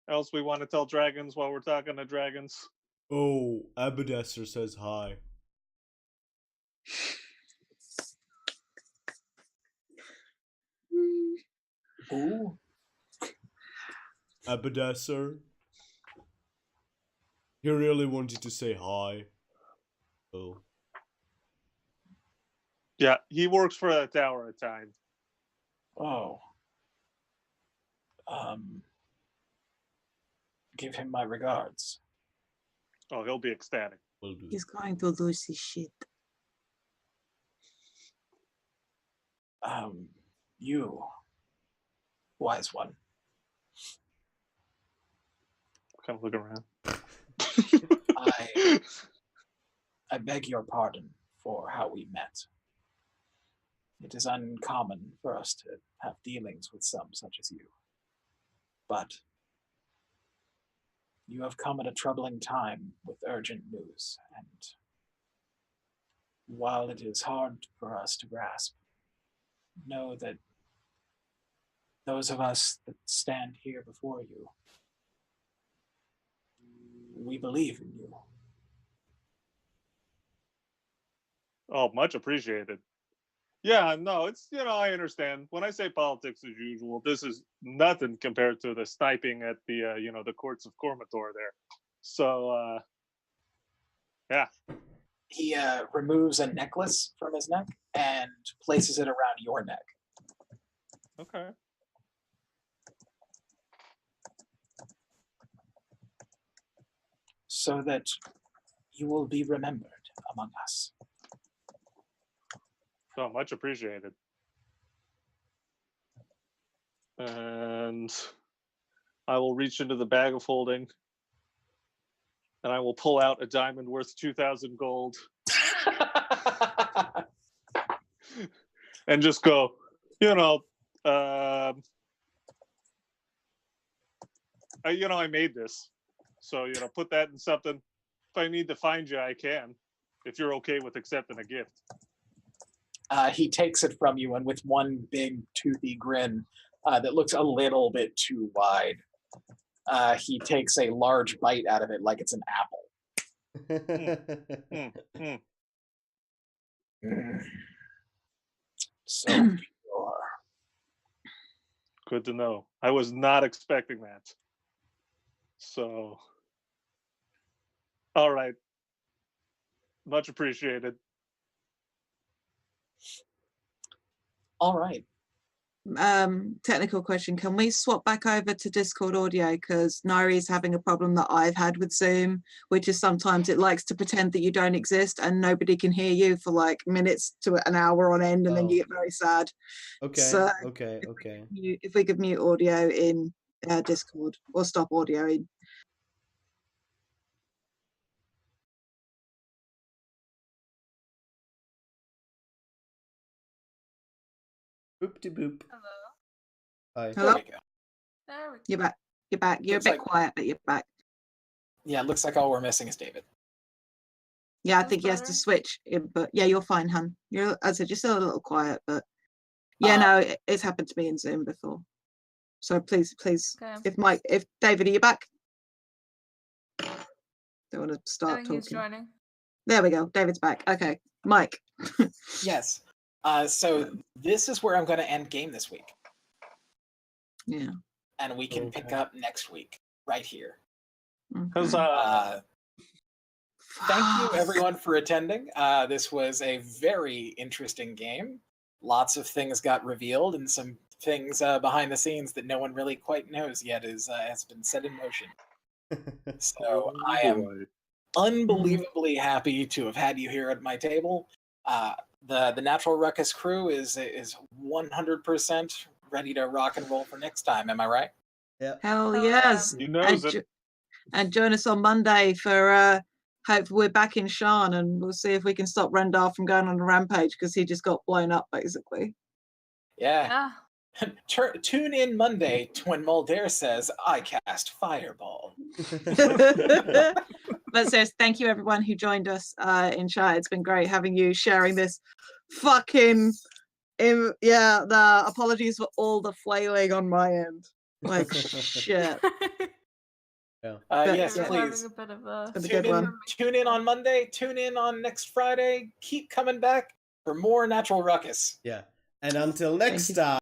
Speaker 4: else we want to tell dragons while we're talking to dragons?
Speaker 1: Oh, Abadesser says hi.
Speaker 3: Who?
Speaker 1: Abadesser. He really wanted to say hi. Oh.
Speaker 4: Yeah, he works for a tower at time.
Speaker 3: Oh. Give him my regards.
Speaker 4: Oh, he'll be ecstatic.
Speaker 1: Will do.
Speaker 5: He's going to lose his shit.
Speaker 3: You, wise one.
Speaker 4: Kind of look around.
Speaker 3: I beg your pardon for how we met. It is uncommon for us to have dealings with some such as you. But you have come at a troubling time with urgent news, and while it is hard for us to grasp, know that those of us that stand here before you, we believe in you.
Speaker 4: Oh, much appreciated. Yeah, no, it's I understand. When I say politics as usual, this is nothing compared to the sniping at the the courts of Cormator there. So yeah.
Speaker 3: he removes a necklace from his neck and places it around your neck.
Speaker 4: Okay.
Speaker 3: So that you will be remembered among us.
Speaker 4: So much appreciated. And I will reach into the bag of holding and I will pull out a diamond worth 2,000 gold and just go, I made this. So, put that in something. If I need to find you, I can. If you're okay with accepting a gift.
Speaker 3: He takes it from you, and with one big toothy grin that looks a little bit too wide, he takes a large bite out of it like it's an apple. So pure.
Speaker 4: Good to know. I was not expecting that. So, all right. Much appreciated.
Speaker 3: All right.
Speaker 5: Technical question. Can we swap back over to Discord audio? Because Nairi is having a problem that I've had with Zoom, which is sometimes it likes to pretend that you don't exist and nobody can hear you for like minutes to an hour on end, and then you get very sad.
Speaker 1: Okay.
Speaker 5: So
Speaker 1: Okay.
Speaker 5: if we could mute audio in Discord or stop audio in.
Speaker 1: Boop-de-boop.
Speaker 6: Hello.
Speaker 1: Hi.
Speaker 5: Hello?
Speaker 3: There we go.
Speaker 6: There we go.
Speaker 5: You're back. You're back. You're
Speaker 3: Looks
Speaker 5: a bit
Speaker 3: like-
Speaker 5: quiet, but you're back.
Speaker 3: Yeah, it looks like all we're missing is David.
Speaker 5: Yeah, I
Speaker 6: That's
Speaker 5: think he has to
Speaker 6: better.
Speaker 5: switch. But yeah, you're fine, hun. You're, as I said, you're still a little quiet, but yeah, no, it's happened to me in Zoom before. So please,
Speaker 6: Okay.
Speaker 5: if David, are you back? Don't want to
Speaker 6: I
Speaker 5: start
Speaker 6: think he's
Speaker 5: talking.
Speaker 6: joining.
Speaker 5: There we go. David's back. Okay, Mike.
Speaker 3: Yes. So this is where I'm going to end game this week,
Speaker 5: Yeah.
Speaker 3: and we can pick
Speaker 1: Okay.
Speaker 3: up next week right here.
Speaker 4: Huzzah.
Speaker 3: Uh, Thank you, everyone, for attending. This was a very interesting game. Lots of things got revealed, and some things behind the scenes that no one really quite knows yet has been set in motion. So I am unbelievably happy to have had you here at my table. The Natural Ruckus crew is 100% ready to rock and roll for next time. Am I right?
Speaker 1: Yeah.
Speaker 5: Hell
Speaker 6: Hell
Speaker 5: yes.
Speaker 4: You knows it.
Speaker 5: And join us on Monday for hopefully we're back in Shan, and we'll see if we can stop Rendar from going on a rampage because he just got blown up basically.
Speaker 3: Yeah.
Speaker 6: Yeah.
Speaker 3: Tune in Monday to when Mulder says, "I cast Fireball."
Speaker 5: But seriously, thank you everyone who joined us in chat. It's been great having you sharing this fucking the apologies for all the flailing on my end. Like shit. But
Speaker 3: Yes,
Speaker 5: yeah.
Speaker 3: please.
Speaker 6: Having a bit of a
Speaker 5: It's been a good one.
Speaker 3: Tune in on Monday. Tune in on next Friday. Keep coming back for more Natural Ruckus.
Speaker 1: Yeah. And until next
Speaker 5: you.
Speaker 1: time.